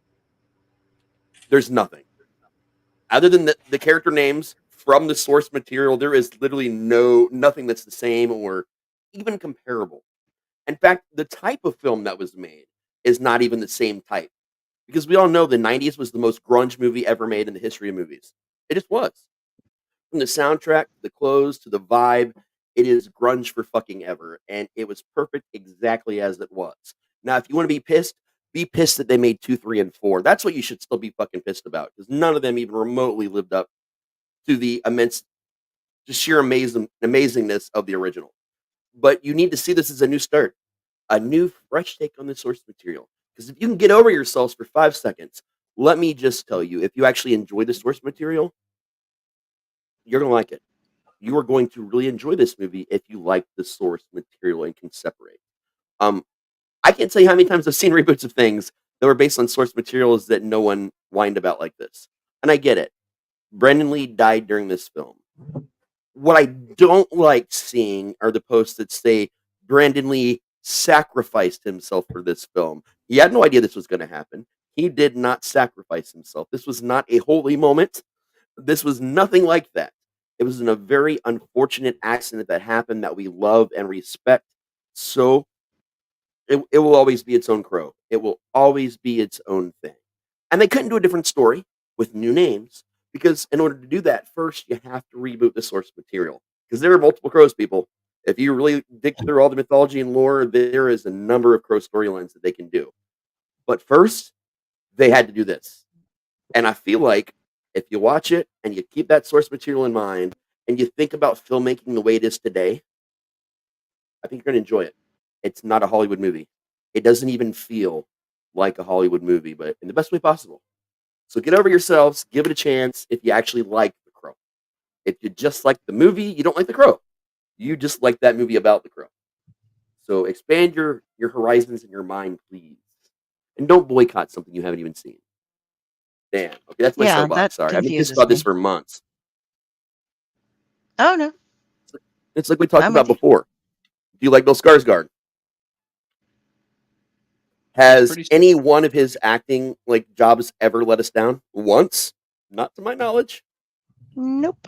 There's nothing. Other than the character names from the source material, there is literally nothing that's the same or even comparable. In fact, the type of film that was made is not even the same type. Because we all know the 90s was the most grunge movie ever made in the history of movies. It just was. From the soundtrack, to the clothes, to the vibe, it is grunge for fucking ever. And it was perfect exactly as it was. Now, if you want to be pissed that they made 2, 3, and 4. That's what you should still be fucking pissed about. Because none of them even remotely lived up to the sheer amazingness of the original. But you need to see this as a new start. A new, fresh take on the source material. Because if you can get over yourselves for 5 seconds, let me just tell you, if you actually enjoy the source material, you're going to like it. You are going to really enjoy this movie if you like the source material and can separate. I can't tell you how many times I've seen reboots of things that were based on source materials that no one whined about like this. And I get it. Brandon Lee died during this film. What I don't like seeing are the posts that say Brandon Lee sacrificed himself for this film. He had no idea this was going to happen. He did not sacrifice himself. This was not a holy moment. This was nothing like that. It was in a very unfortunate accident that happened that we love and respect. So it will always be its own Crow. It will always be its own thing. And they couldn't do a different story with new names because in order to do that, first you have to reboot the source material because there are multiple Crows, people. If you really dig through all the mythology and lore, there is a number of Crow storylines that they can do. But first, they had to do this. And I feel like if you watch it and you keep that source material in mind and you think about filmmaking the way it is today, I think you're going to enjoy it. It's not a Hollywood movie. It doesn't even feel like a Hollywood movie, but in the best way possible. So get over yourselves. Give it a chance if you actually like The Crow. If you just like the movie, you don't like The Crow. You just like that movie about The Crow. So expand your horizons in your mind, please. And don't boycott something you haven't even seen. Damn. Okay, that's my soapbox. Sorry. I've been pissed about this for months. Oh, no. It's like we talked about before. Do you like Bill Skarsgård? Has any one of his acting jobs ever let us down? Once? Not to my knowledge. Nope.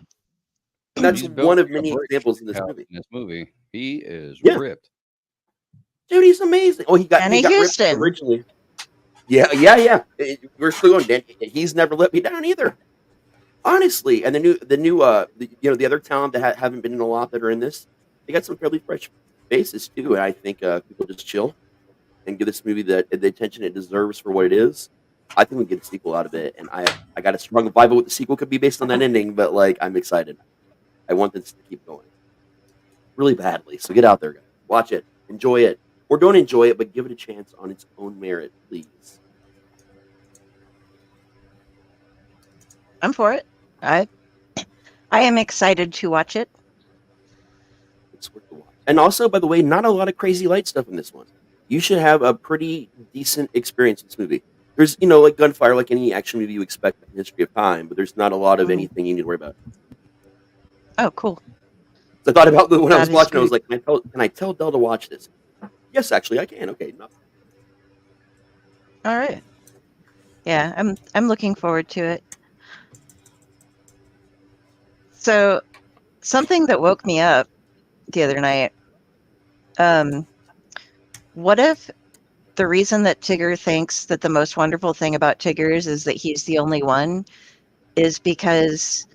And that's He's built one of like a many brick examples in this house movie. In this movie, he is Yeah. ripped. Dude, he's amazing. Oh, he got ripped Houston. originally. Yeah. We're still going. Dan, he's never let me down either. Honestly, and the other talent that haven't been in a lot that are in this, they got some fairly fresh faces too. And I think people just chill and give this movie the attention it deserves for what it is. I think we get a sequel out of it, and I got a strong vibe of what the sequel could be based on that ending. But like, I'm excited. I want this to keep going really badly. So get out there, guys. Watch it, enjoy it, or don't enjoy it, but give it a chance on its own merit, please. I'm for it. I am excited to watch it. It's worth the watch. And also, by the way, not a lot of crazy light stuff in this one. You should have a pretty decent experience in this movie. There's, like gunfire, like any action movie you expect in the history of time, but there's not a lot of anything you need to worry about. Oh, cool. So I thought about when I was That is watching, I was great. like, can I tell Del to watch this? Yes, actually, I can. Okay, no. All right. Yeah, I'm looking forward to it. So, something that woke me up the other night. What if the reason that Tigger thinks that the most wonderful thing about Tiggers is that he's the only one is because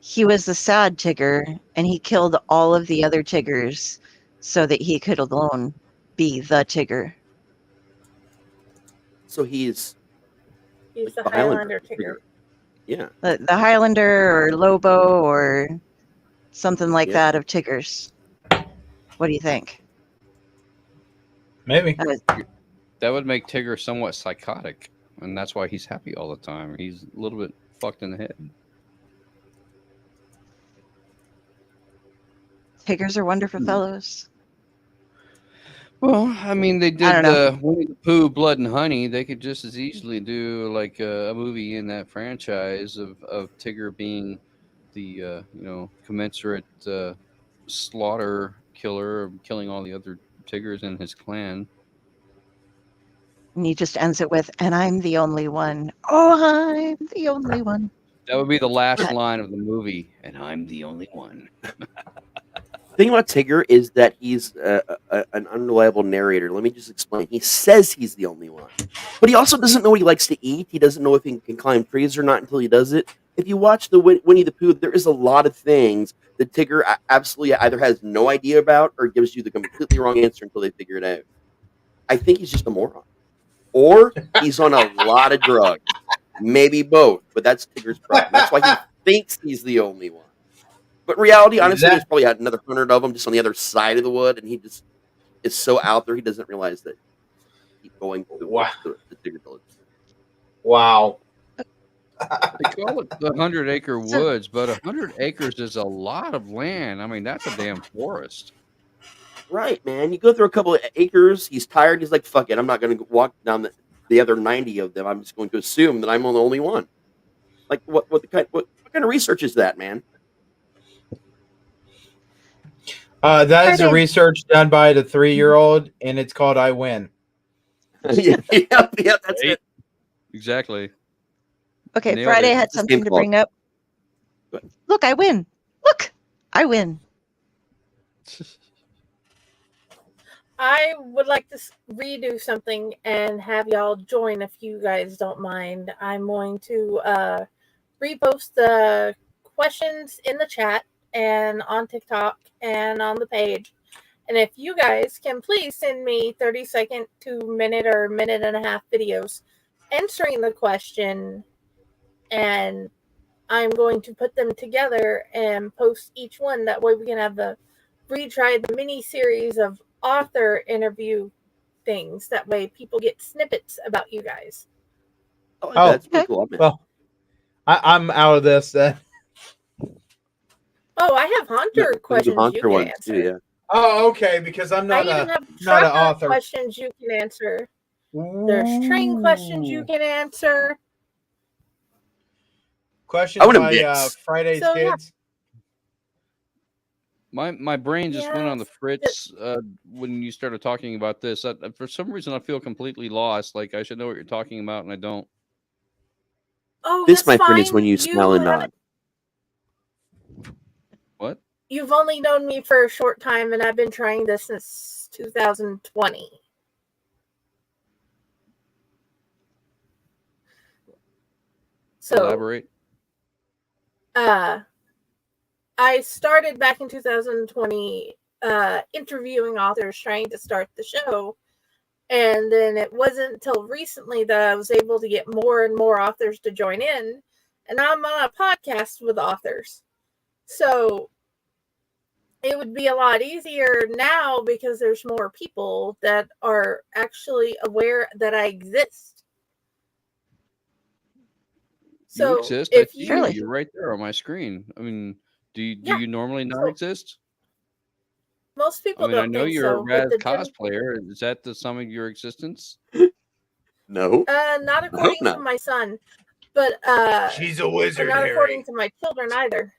he was the sad Tigger and he killed all of the other Tiggers so that he could alone be the Tigger. So he's He's the the Highlander Highlander. Tigger. Yeah. The Highlander or Lobo or something like Yeah. that of Tiggers. What do you think? Maybe. That would make Tigger somewhat psychotic, and that's why he's happy all the time. He's a little bit fucked in the head. Tiggers are wonderful fellows. Well, I mean, they I did don't know. the Winnie the Pooh, Blood and Honey. They could just as easily do like a movie in that franchise of Tigger being the commensurate slaughter killer, killing all the other Tiggers in his clan. And he just ends it with, and I'm the only one. Oh, I'm the only one. That would be the last line of the movie, and I'm the only one. The thing about Tigger is that he's an unreliable narrator. Let me just explain. He says he's the only one, but he also doesn't know what he likes to eat. He doesn't know if he can climb trees or not until he does it. If you watch the Winnie the Pooh, there is a lot of things that Tigger absolutely either has no idea about or gives you the completely wrong answer until they figure it out. I think he's just a moron. Or he's on a lot of drugs. Maybe both, but that's Tigger's problem. That's why he thinks he's the only one. But reality, honestly, there's probably had another 100 of them just on the other side of the wood, and he just is so out there he doesn't realize that he's going to the Tigger village. Wow. They call it the 100-acre woods, but 100 acres is a lot of land. I mean, that's a damn forest. Right, man. You go through a couple of acres. He's tired. He's like, "Fuck it. I'm not going to walk down the other 90 of them. I'm just going to assume that I'm the only one." Like, what kind of research is that, man? That is a research done by the 3-year-old, and it's called "I Win." yeah, that's it. Exactly. Okay, Nailed Friday it. had It's the something same to fault. bring up. Look, I win. Look, I win. I would like to redo something and have y'all join if you guys don't mind. I'm going to repost the questions in the chat and on TikTok and on the page. And if you guys can please send me 30-second to minute or minute and a half videos answering the question, and I'm going to put them together and post each one. That way we can have the retry the mini series of author interview things. That way people get snippets about you guys. Oh, that's pretty cool. Well, I'm out of this then. Oh, I have Hunter questions you can ones answer. too, yeah. Oh, okay, because I'm I not even have not an trucker author. questions you can answer. There's train questions you can answer. Questions I want a by mix. Friday's So, yeah. kids. My brain just went on the fritz when you started talking about this. For some reason, I feel completely lost. Like I should know what you're talking about, and I don't. Oh, This, that's my fine. friend, is when you smile and nod. What? You've only known me for a short time, and I've been trying this since 2020. So, elaborate. I started back in 2020 interviewing authors, trying to start the show. And then it wasn't until recently that I was able to get more and more authors to join in. And now I'm on a podcast with authors. So it would be a lot easier now because there's more people that are actually aware that I exist. You So exist. I if see you, you're right there on my screen. I mean, do you normally not exist? most people I mean, I don't know think you're so. a Raz But the cosplayer. Is that the sum of your existence? No. not according to my son, but she's a wizard, not Harry. according to my children either.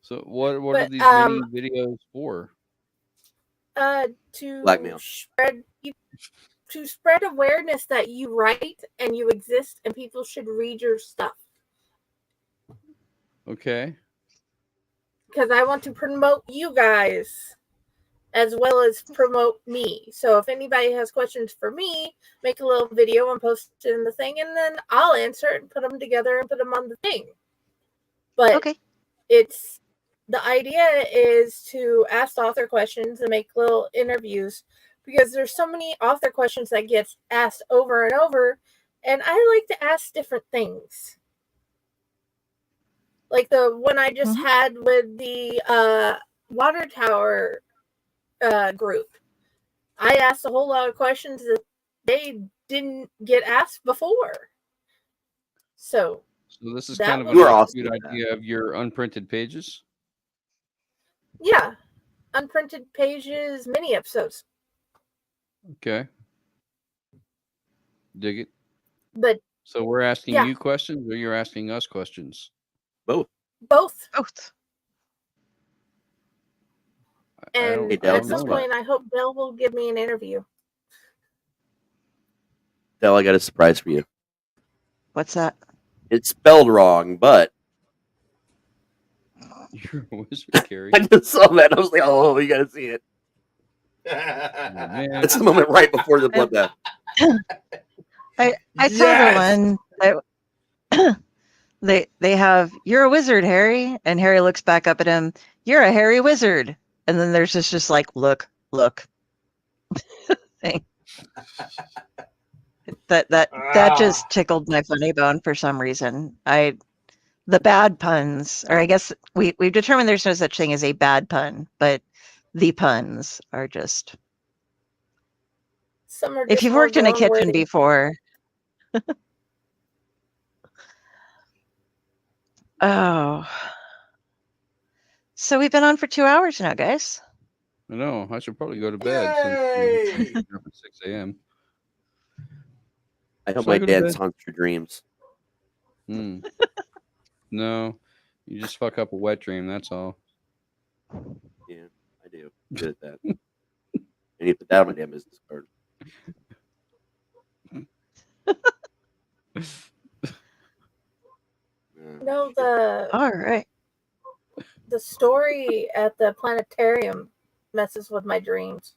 So what are But, these mini videos for? To Blackmail. to spread awareness that you write and you exist and people should read your stuff. Okay. Because I want to promote you guys as well as promote me. So if anybody has questions for me, make a little video and post it in the thing, and then I'll answer it and put them together and put them on the thing. But it's the idea is to ask author questions and make little interviews, because there's so many author questions that gets asked over and over, and I like to ask different things. Like the one I just had with the Water Tower group. I asked a whole lot of questions that they didn't get asked before. So this is that kind of was- a good idea of your unprinted pages. Yeah. Unprinted pages, mini episodes. Okay. Dig it. But So we're asking yeah. you questions, or you're asking us questions? Both. Both. I And don't at know some that. point, I hope Bill will give me an interview. Del, I got a surprise for you. What's that? It's spelled wrong, but You're a wizard, Carrie. I just saw that. And I was like, oh, you got to see it. Man. That's the moment right before the bloodbath. I saw the one that they have, "You're a wizard, Harry," and Harry looks back up at him, "You're a hairy wizard," and then there's just like look thing. That just tickled my funny bone for some reason. The bad puns, or I guess we've determined there's no such thing as a bad pun, but the puns are just. Some are If just you've more worked in a kitchen grown-worthy. before. Oh. So we've been on for 2 hours now, guys. I know. I should probably go to bed since we're up at 6 a.m. I hope Should I my go to dad bed? haunts your dreams. No, you just fuck up a wet dream. That's all. Yeah, I do. I'm good at that. I need to put that on my damn business card. No, All right. the story at the planetarium messes with my dreams.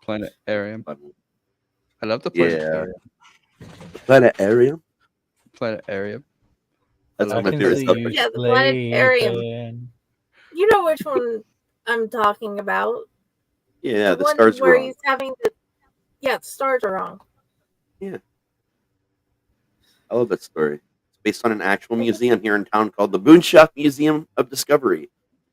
Planetarium. I love the Yeah. planetarium. Planetarium? Planetarium. That's I one of my can favorite see stuff. you Yeah, the planetarium. sleeping. You know which one I'm talking about. Yeah, the one stars are where wrong. he's having the the stars are wrong. Yeah. I love that story. It's based on an actual museum here in town called the Boonshock Museum of Discovery.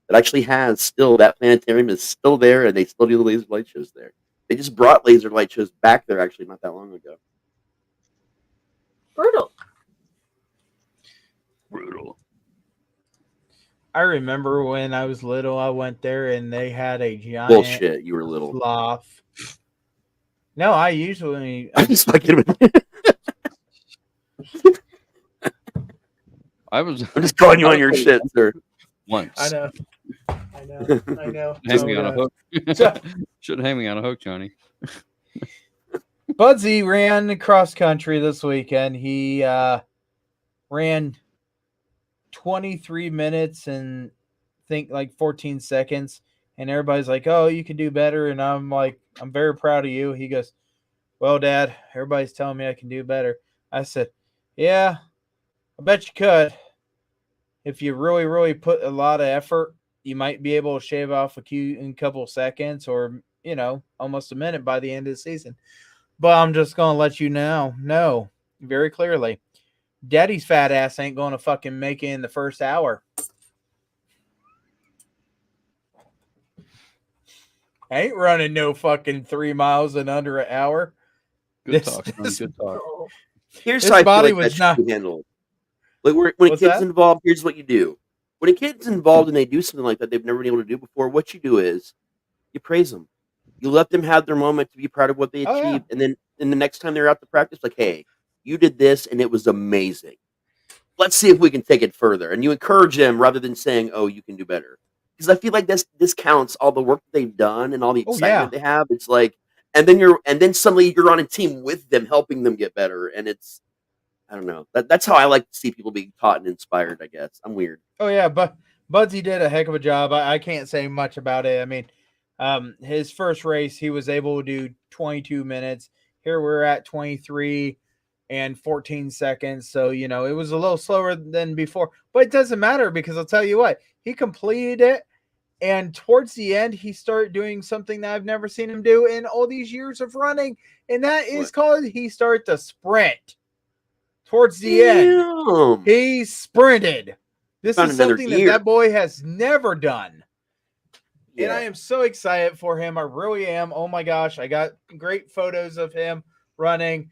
It actually has still, that planetarium is still there, and they still do the laser light shows there. They just brought laser light shows back there actually not that long ago. Brutal. I remember when I was little, I went there and they had a giant Bullshit, you were little. sloth. No, I usually. I'm just fucking with you. I'm just calling you on your shit, sir. Once. I know. I know. Hang me on a hook. So- Shouldn't hang me on a hook, Johnny. Budsy ran cross country this weekend. He ran 23 minutes and think like 14 seconds. And everybody's like, oh, you can do better. And I'm like, I'm very proud of you. He goes, well, Dad, everybody's telling me I can do better. I said, yeah, I bet you could. If you really, really put a lot of effort, you might be able to shave off a couple seconds or, almost a minute by the end of the season. But I'm just going to let you know very clearly. Daddy's fat ass ain't going to fucking make it in the first hour. I ain't running no fucking 3 miles in under an hour. Good talk, son. Good talk. Here's how I feel like that should be handled. Like when a kid's involved, here's what you do. When a kid's involved and they do something like that they've never been able to do before, what you do is you praise them. You let them have their moment to be proud of what they achieved. And then the next time they're out to practice, like, hey, you did this and it was amazing. Let's see if we can take it further. And you encourage them rather than saying, oh, you can do better. Because I feel like this counts all the work they've done and all the excitement they have. It's like, and then suddenly you're on a team with them, helping them get better. And it's, I don't know. That's how I like to see people being taught and inspired, I guess. I'm weird. Oh, yeah. But Budsy did a heck of a job. I can't say much about it. I mean, his first race, he was able to do 22 minutes. Here we're at 23 and 14 seconds. So, it was a little slower than before. But it doesn't matter because I'll tell you what, he completed it. And towards the end, he started doing something that I've never seen him do in all these years of running. And that is called he started to sprint. Towards the end, he sprinted. This is something that boy has never done. Yeah. And I am so excited for him. I really am. Oh my gosh. I got great photos of him running.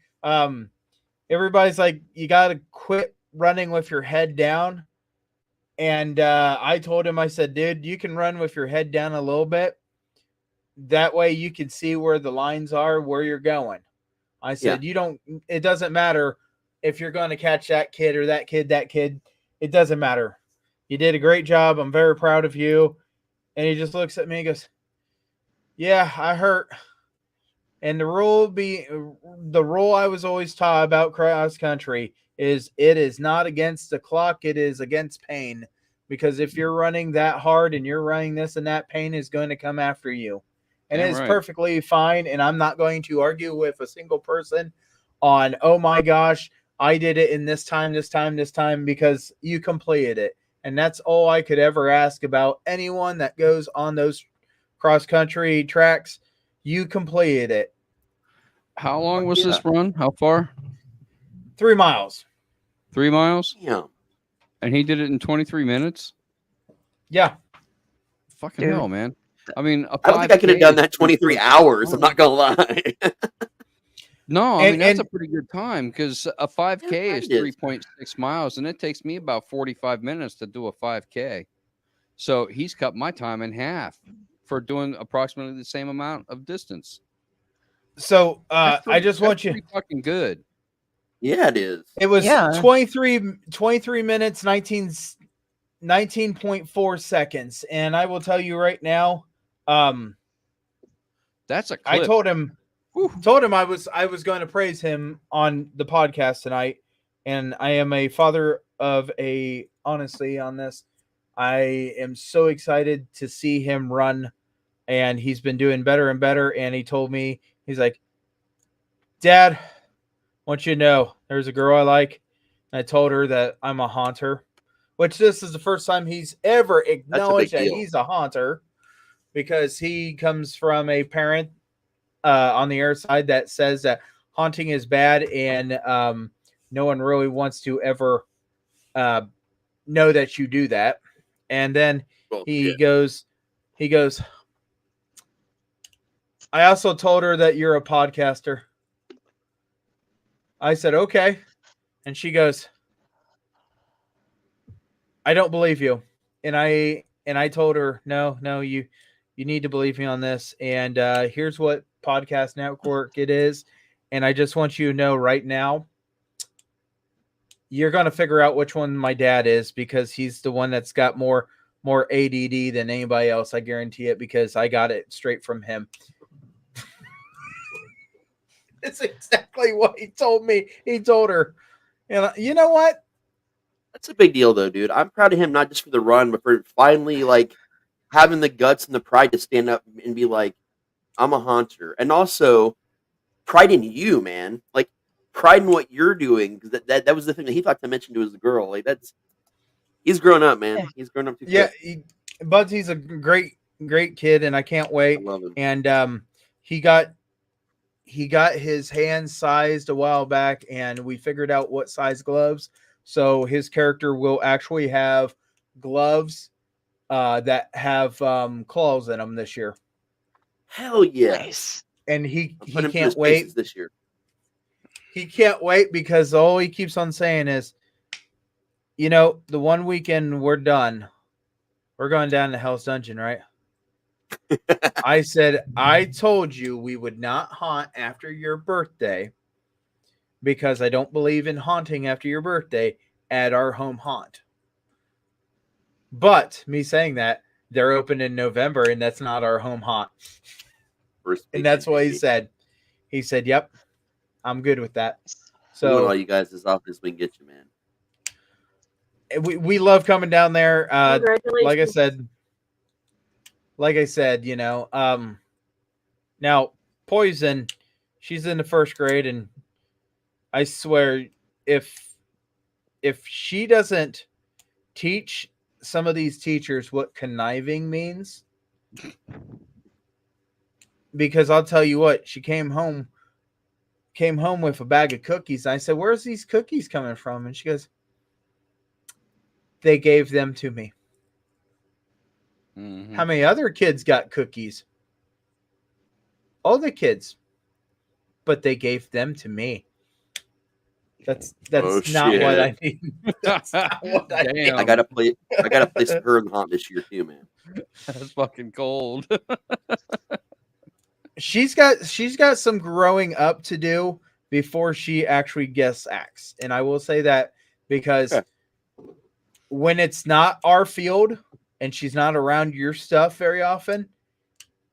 Everybody's like, you got to quit running with your head down. And I told him, I said, dude, you can run with your head down a little bit. That way you can see where the lines are, where you're going. I said, it doesn't matter if you're going to catch that kid or that kid, it doesn't matter. You did a great job. I'm very proud of you. And he just looks at me and goes, yeah, I hurt. And the rule I was always taught about cross country is it is not against the clock. It is against pain. Because if you're running that hard and you're running this and that, pain is going to come after you. And it's perfectly fine. And I'm not going to argue with a single person on, oh my gosh, I did it in this time, because you completed it. And that's all I could ever ask about anyone that goes on those cross-country tracks. You completed it. How long was this run? How far? 3 miles. 3 miles? Yeah. And he did it in 23 minutes? Yeah. Fucking hell, man. I mean, I don't think I could have done that 23 hours. I'm not going to lie. No, I mean, that's a pretty good time because a 5K is 3.6 miles, and it takes me about 45 minutes to do a 5K. So he's cut my time in half for doing approximately the same amount of distance. So I just want you pretty fucking good. Yeah, it is. It was 23 minutes, 19.4 seconds. And I will tell you right now, that's a clip. I told him I was going to praise him on the podcast tonight. And I am a father of honestly on this. I am so excited to see him run, and he's been doing better and better. And he told me, he's like, Dad, I want you to know there's a girl I like. And I told her that I'm a haunter, which this is the first time he's ever acknowledged that he's a haunter, because he comes from a parent on the air side that says that haunting is bad, and no one really wants to ever know that you do that. And then he goes, I also told her that you're a podcaster. I said, okay. And she goes, I don't believe you. And I told her, no, you need to believe me on this. And here's what podcast network it is. And I just want you to know right now, you're going to figure out which one my dad is, because he's the one that's got more ADD than anybody else. I guarantee it, because I got it straight from him. It's exactly what he told me. He told her. And you know what? That's a big deal, though, dude. I'm proud of him, not just for the run, but for finally like having the guts and the pride to stand up and be like, "I'm a haunter," and also pride in you, man. Like pride in what you're doing, because that was the thing that he thought to mention to his girl. Like he's grown up, man. He's grown up too quick. Budsy's a great kid, and I can't wait. I love him. And he got his hands sized a while back, and we figured out what size gloves. So his character will actually have gloves that have claws in them this year. Hell yeah! Nice. And he Put him through can't his wait paces this year. He can't wait because all he keeps on saying is, you know, the one weekend we're done, we're going down to Hell's Dungeon, right? I said, I told you we would not haunt after your birthday because I don't believe in haunting after your birthday at our home haunt. But me saying that, they're open in November and that's not our home haunt. And that's what he said. He said, yep, I'm good with that. So all you guys as often as we can get you, man. We love coming down there. Congratulations. Like I said, you know, now Poison, she's in the first grade, and I swear if she doesn't teach some of these teachers what conniving means, because I'll tell you what, she came home with a bag of cookies. I said, where's these cookies coming from? And she goes, they gave them to me. Mm-hmm. How many other kids got cookies? All the kids. But they gave them to me. That's not what I need. That's not what I need. I gotta play some Her and Haunt this year too, man. That's fucking cold. She's got some growing up to do before she actually guest acts. And I will say that because when it's not our field and she's not around your stuff very often,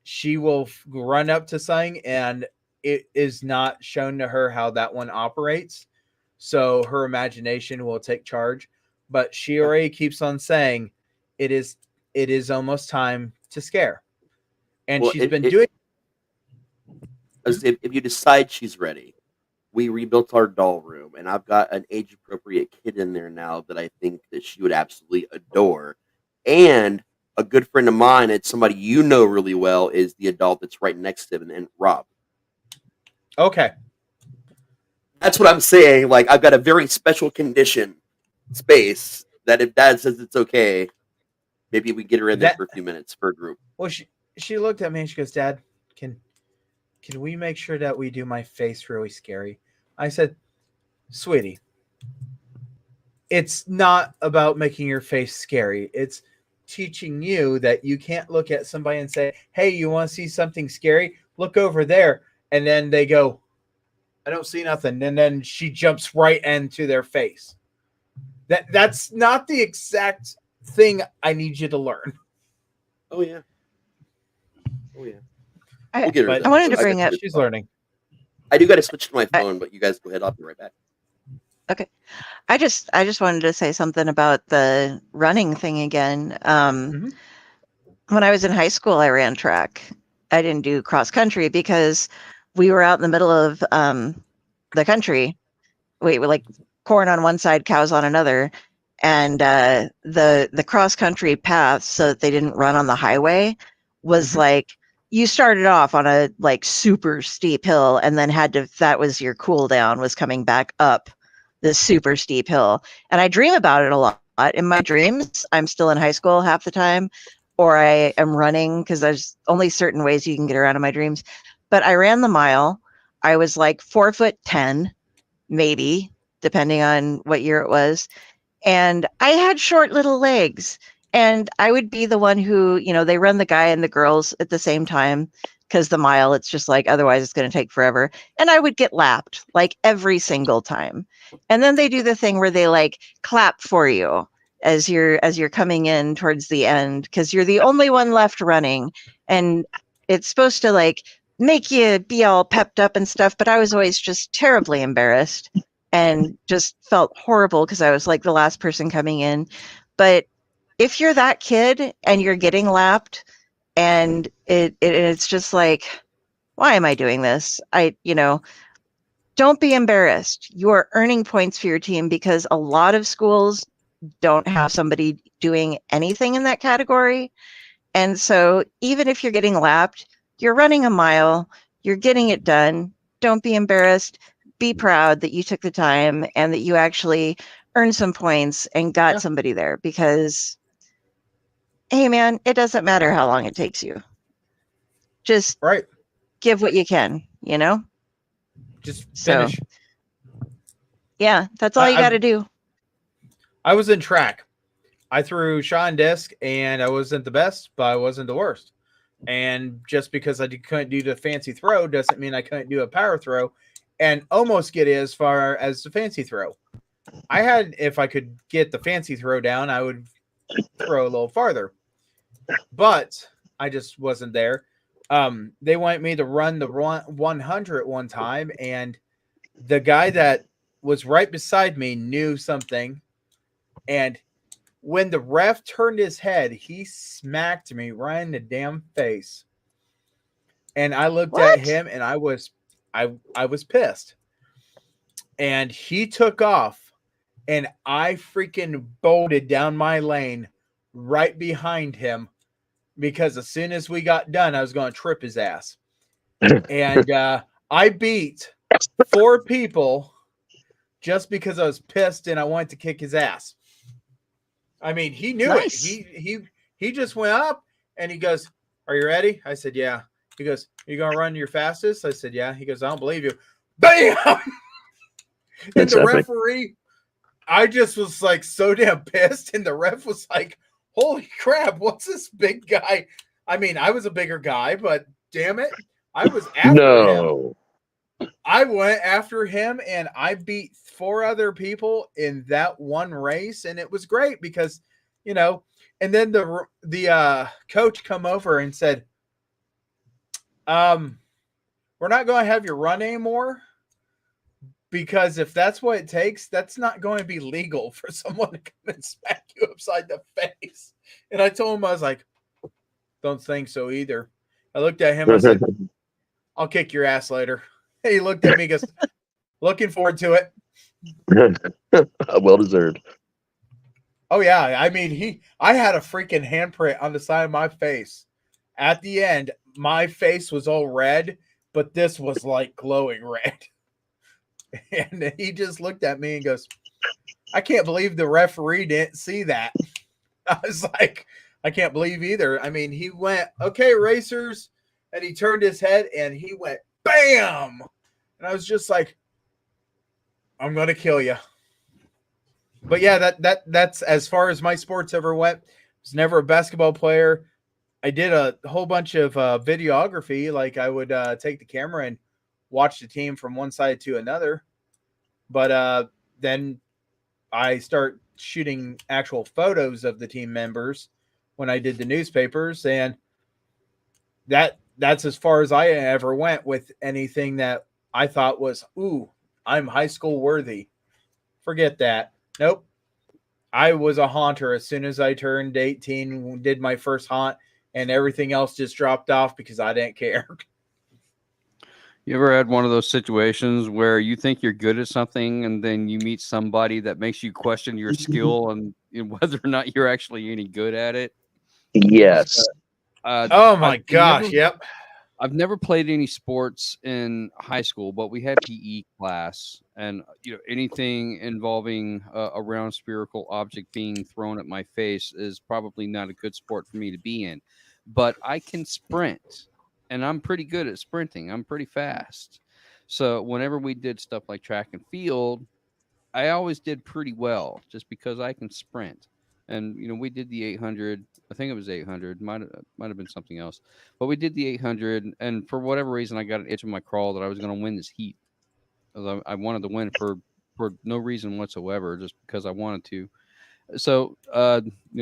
she will run up to something and it is not shown to her how that one operates. So her imagination will take charge. But she already keeps on saying it is almost time to scare. And she's been doing. If you decide she's ready, we rebuilt our doll room, and I've got an age-appropriate kid in there now that I think that she would absolutely adore. And a good friend of mine, it's somebody you know really well, is the adult that's right next to him, and Rob. Okay. That's what I'm saying. Like, I've got a very special condition space that if Dad says it's okay, maybe we get her in there for a few minutes for a group. Well, she looked at me and she goes, Dad, can we make sure that we do my face really scary? I said, sweetie, it's not about making your face scary. It's teaching you that you can't look at somebody and say, hey, you want to see something scary? Look over there. And then they go, I don't see nothing. And then she jumps right into their face. That's not the exact thing I need you to learn. Oh, yeah. Oh, yeah. I wanted to bring up. She's learning. I do got to switch to my phone, but you guys go ahead. I'll be right back. Okay. I just wanted to say something about the running thing again. When I was in high school, I ran track. I didn't do cross country because we were out in the middle of the country. We were like corn on one side, cows on another. And the cross country path, so that they didn't run on the highway, was like, you started off on a like super steep hill and then that was your cool down, was coming back up this super steep hill. And I dream about it a lot. In my dreams, I'm still in high school half the time, or I am running because there's only certain ways you can get around in my dreams. But I ran the mile. I was like 4'10", maybe, depending on what year it was. And I had short little legs. And I would be the one who, you know, they run the guy and the girls at the same time because the mile, it's just like, otherwise it's going to take forever. And I would get lapped like every single time. And then they do the thing where they like clap for you as you're coming in towards the end because you're the only one left running. And it's supposed to like make you be all pepped up and stuff. But I was always just terribly embarrassed. and just felt horrible because I was like the last person coming in. But if you're that kid and you're getting lapped and it's just like, why am I doing this? Don't be embarrassed. You are earning points for your team because a lot of schools don't have somebody doing anything in that category. And so even if you're getting lapped, you're running a mile, you're getting it done. Don't be embarrassed. Be proud that you took the time and that you actually earned some points and got somebody there because, hey, man, it doesn't matter how long it takes you. Just give what you can, Just So, finish. yeah, that's all you got to do. I was in track. I threw shot and disc, and I wasn't the best, but I wasn't the worst. And just because I couldn't do the fancy throw doesn't mean I couldn't do a power throw and almost get it as far as the fancy throw. If I could get the fancy throw down, I would throw a little farther. But I just wasn't there. They wanted me to run the 100 one time, and the guy that was right beside me knew something. And when the ref turned his head, he smacked me right in the damn face. And I looked at him, and I was pissed. And he took off, and I freaking bolted down my lane right behind him because as soon as we got done, I was going to trip his ass. And I beat 4 people just because I was pissed and I wanted to kick his ass. I mean, he knew it. He just went up and he goes, "Are you ready?" I said, "Yeah." He goes, "You gonna run your fastest?" I said, "Yeah." He goes, "I don't believe you." Bam! And the referee, I just was like so damn pissed, and the ref was like, "Holy crap, what's this big guy?" I mean, I was a bigger guy, but damn it, I was after him. I went after him, and I beat 4 other people in that one race, and it was great because, and then the coach come over and said, "We're not going to have you run anymore because if that's what it takes, that's not going to be legal for someone to come and smack you upside the face." And I told him, I was like, "Don't think so either." I looked at him, I said, "I'll kick your ass later." He looked at me and goes, "Looking forward to it." Well deserved. Oh yeah, I mean I had a freaking handprint on the side of my face. At the end, my face was all red, but this was like glowing red. And he just looked at me and goes, "I can't believe the referee didn't see that." I was like, I can't believe either. I mean, he went, "Okay, racers," and he turned his head and he went, bam! And I was just like, "I'm gonna kill you." But yeah, that's as far as my sports ever went. I was never a basketball player. I did a whole bunch of videography. Like I would take the camera and watch the team from one side to another. But then I start shooting actual photos of the team members when I did the newspapers, and that's as far as I ever went with anything that I thought was, "Ooh, I'm high school worthy." Forget that. Nope. I was a haunter as soon as I turned 18, did my first haunt, and everything else just dropped off because I didn't care. You ever had one of those situations where you think you're good at something and then you meet somebody that makes you question your skill and whether or not you're actually any good at it? Yes. Oh my gosh. Yep. I've never played any sports in high school, but we had PE class, and anything involving a round spherical object being thrown at my face is probably not a good sport for me to be in. But I can sprint, and I'm pretty good at sprinting. I'm pretty fast. So whenever we did stuff like track and field, I always did pretty well just because I can sprint. And we did the 800. I think it was 800. Might have been something else, but we did the 800. And for whatever reason, I got an itch in my crawl that I was going to win this heat. I wanted to win for no reason whatsoever, just because I wanted to. So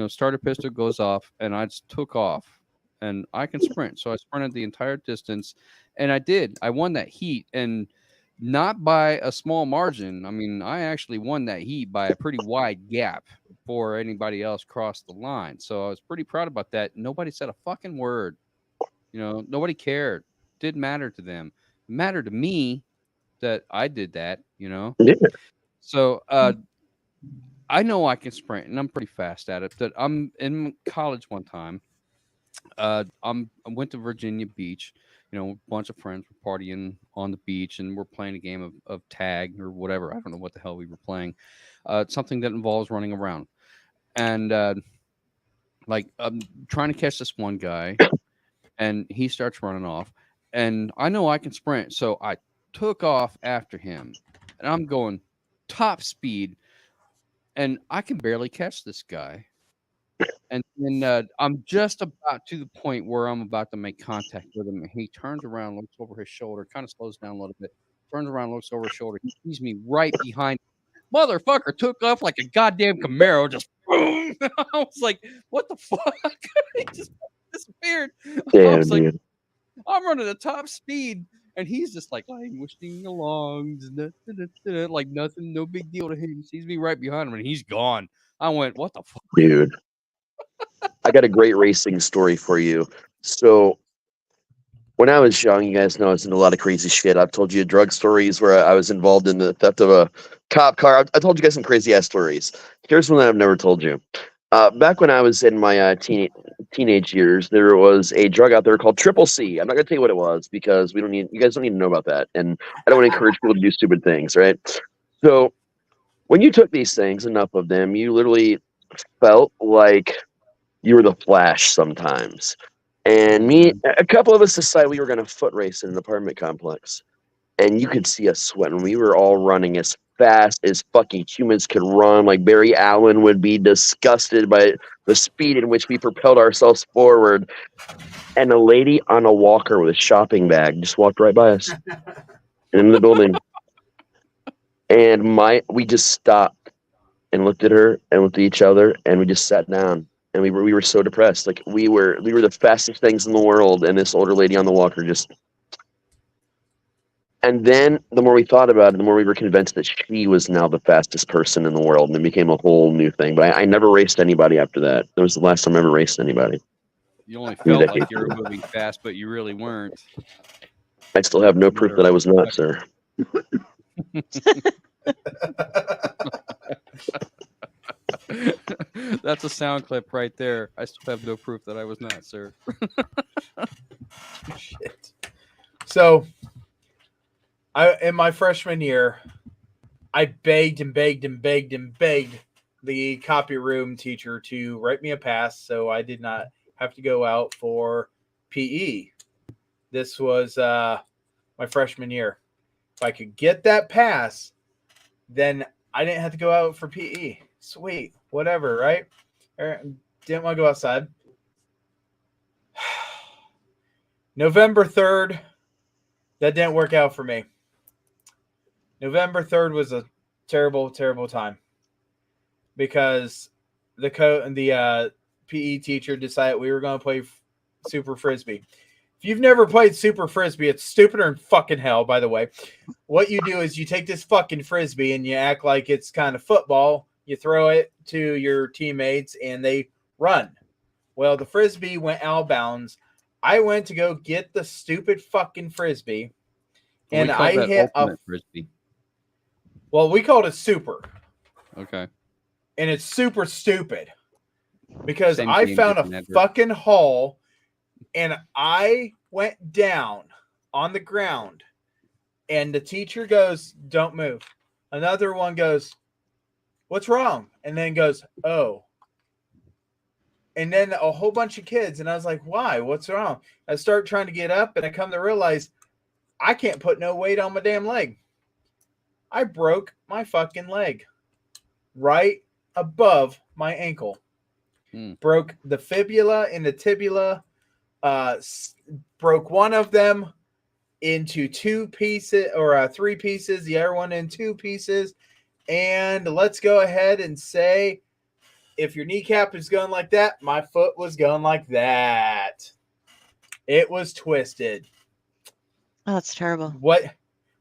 starter pistol goes off, and I just took off, and I can sprint. So I sprinted the entire distance, and I did. I won that heat, and not by a small margin. I mean, I actually won that heat by a pretty wide gap before anybody else crossed the line. So I was pretty proud about that. Nobody said a fucking word. You know, nobody cared. Didn't matter to them. It mattered to me that I did that, you know. Yeah. So I know I can sprint and I'm pretty fast at it. But I'm in college one time. I went to Virginia Beach. You know, a bunch of friends were partying on the beach and we're playing a game of tag or whatever. I don't know what the hell we were playing. Something that involves running around. And like I'm trying to catch this one guy and he starts running off. And I know I can sprint, so I took off after him. And I'm going top speed and I can barely catch this guy. And then I'm just about to the point where I'm about to make contact with him. And he turns around, looks over his shoulder, kind of slows down a little bit, turns around, looks over his shoulder. He sees me right behind. Motherfucker took off like a goddamn Camaro. Just boom. I was like, what the fuck? He just disappeared. I Damn, was like, dude. I'm running at top speed. And he's just like languishing along, like nothing, no big deal to him. He sees me right behind him and he's gone. I went, what the fuck? Dude. I got a great racing story for you. So when I was young, you guys know I was into a lot of crazy shit. I've told you drug stories where I was involved in the theft of a cop car. I told you guys some crazy ass stories. Here's one that I've never told you. Back when I was in my teenage years, there was a drug out there called Triple C. I'm not gonna tell you what it was because you guys don't need to know about that, and I don't want to encourage people to do stupid things, right? So when you took these things, enough of them, you literally felt like you were the Flash sometimes. And a couple of us decided we were going to foot race in an apartment complex. And you could see us sweating. We were all running as fast as fucking humans could run. Like Barry Allen would be disgusted by the speed in which we propelled ourselves forward. And a lady on a walker with a shopping bag just walked right by us in the building. And we just stopped and looked at her and looked at each other and we just sat down. And we were so depressed. Like we were the fastest things in the world, and this older lady on the walker just. And then the more we thought about it, the more we were convinced that she was now the fastest person in the world, and it became a whole new thing. But I never raced anybody after that. That was the last time I ever raced anybody. You only felt like you were moving fast, but you really weren't. I still have no proof that I was not, sir. That's a sound clip right there. I still have no proof that I was not, sir. Shit. So, in my freshman year, I begged and begged and begged and begged the copy room teacher to write me a pass so I did not have to go out for PE. This was my freshman year. If I could get that pass, then I didn't have to go out for PE. Sweet. Whatever, right? Didn't want to go outside. November 3rd, that didn't work out for me. November 3rd was a terrible, terrible time because the PE teacher decided we were going to play Super Frisbee. If you've never played Super Frisbee, it's stupider than fucking hell, by the way. What you do is you take this fucking Frisbee and you act like it's kind of football. You throw it to your teammates and they run. Well, the Frisbee went out of bounds. I went to go get the stupid fucking Frisbee. And I hit a Frisbee. Well, we called it Super. Okay. And it's super stupid. Because Same I game, found a different fucking hole and I went down on the ground. And the teacher goes, "Don't move." Another one goes, "What's wrong?" And then goes, "Oh." And then a whole bunch of kids. And I was like, why? What's wrong? I start trying to get up and I come to realize I can't put no weight on my damn leg. I broke my fucking leg right above my ankle. Broke the fibula and the tibula. Broke one of them into 2 pieces or 3 pieces. The other one in 2 pieces. And let's go ahead and say, if your kneecap is going like that, my foot was going like that. It was twisted. Oh, that's terrible.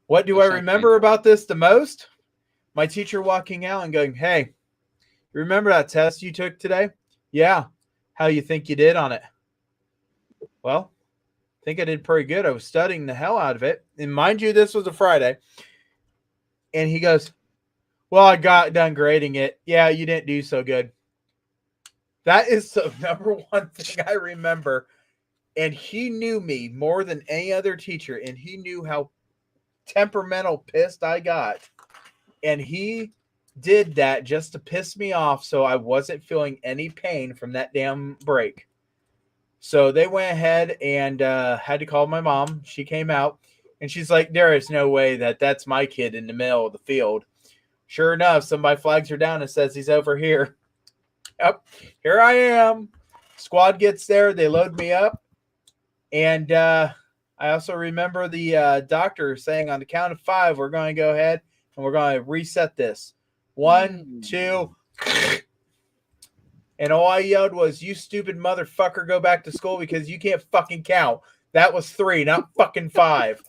What do I remember about this the most? My teacher walking out and going, "Hey, you remember that test you took today? Yeah. How you think you did on it?" Well, I think I did pretty good. I was studying the hell out of it. And mind you, this was a Friday. And he goes, "Well, I got done grading it. Yeah, you didn't do so good." That is the number one thing I remember. And he knew me more than any other teacher. And he knew how temperamental pissed I got. And he did that just to piss me off so I wasn't feeling any pain from that damn break. So they went ahead and had to call my mom. She came out and she's like, "There is no way that that's my kid in the middle of the field." Sure enough, somebody flags her down and says he's over here. Yep, here I am. Squad gets there. They load me up. And I also remember the doctor saying on the count of 5, we're going to go ahead and we're going to reset this. 1, 2. And all I yelled was, "You stupid motherfucker, go back to school because you can't fucking count." That was 3, not fucking 5.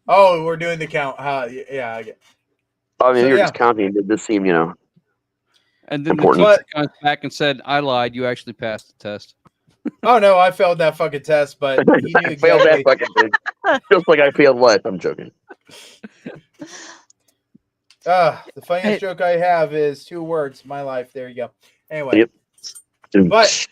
Oh, we're doing the count. Yeah, I get. I mean, So, you're yeah. just counting. It does seem, And then important. the teacher comes back and said, "I lied. You actually passed the test." Oh no, I failed that fucking test, but he knew I failed that exactly. fucking thing. Just like I failed life. I'm joking. The funniest joke I have is 2 words. My life. There you go. Anyway. Yep. But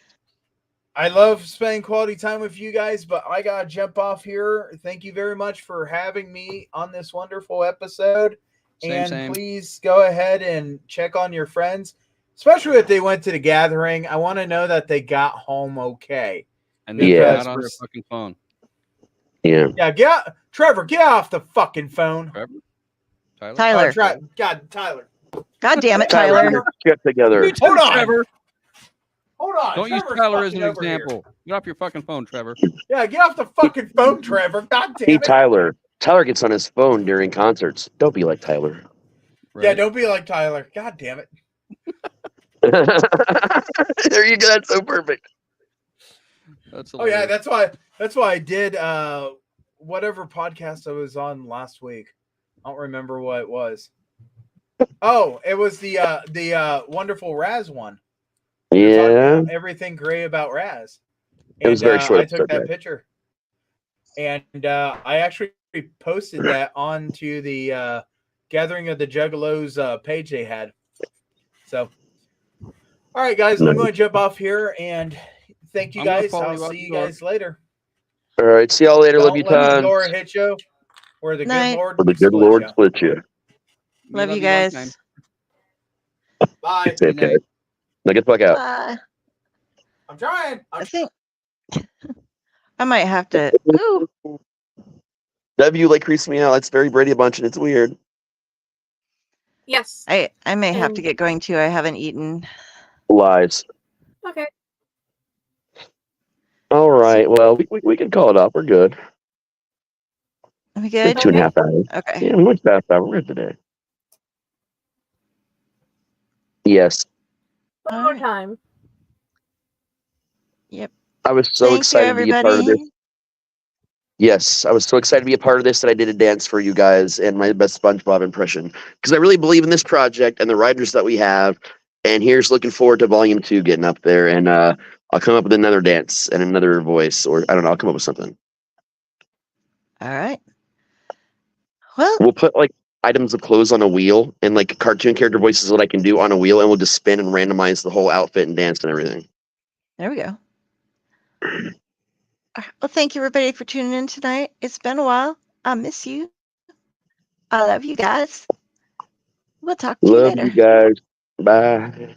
I love spending quality time with you guys, but I gotta jump off here. Thank you very much for having me on this wonderful episode. Same. Please go ahead and check on your friends, especially if they went to the gathering. I want to know that they got home okay. And they got on their fucking phone. Yeah. Yeah, Trevor, get off the fucking phone. Trevor? Tyler. God, Tyler. God damn it, Tyler. Get together. Hold on. Trevor. Hold on. Don't use Trevor's Tyler as an fucking over here. example. Get off your fucking phone, Trevor. Yeah, get off the fucking phone, Trevor. God damn Hey, it. Tyler. Tyler gets on his phone during concerts. Don't be like Tyler. Yeah, don't be like Tyler. God damn it. There you go. That's so perfect. Oh yeah, that's why I did whatever podcast I was on last week. I don't remember what it was. Oh, it was the wonderful Raz one. Yeah. Everything great about Raz. It was very short I took episode, that right? picture. And I actually posted that onto the Gathering of the Juggalos page they had. So, all right, guys, I'm going to jump off here and thank you I'm gonna guys. follow I'll you out see the you door. guys later. All right. See y'all later. Love Don't you, let the tons. door hit you, where the Night. good Lord For the good split Lord you. split you. Love you long guys. time. Bye. It's okay. Now get the fuck out. I'm trying. I think I might have to. Ooh, That view like creeps me out. It's very Brady Bunch and it's weird. Yes. I may have to And- get going too. I haven't eaten. Lies. Okay. All right. Well, we can call it off. We're good. Are we good? 2.5 hours. Okay. Yeah, we went fast hour. We're good today. Yes. One more time. Yep. I was so Thank you, excited to be a part of everybody. this. Yes, I was so excited to be a part of this that I did a dance for you guys and my best SpongeBob impression because I really believe in this project and the writers that we have. And here's looking forward to Volume 2 getting up there, and I'll come up with another dance and another voice, or I don't know, I'll come up with something. All right. Well, We'll put like items of clothes on a wheel and like cartoon character voices that I can do on a wheel, and we'll just spin and randomize the whole outfit and dance and everything. there we go. Well, thank you, everybody, for tuning in tonight. It's been a while. I miss you. I love you guys. We'll talk to you Love later. you guys. Bye.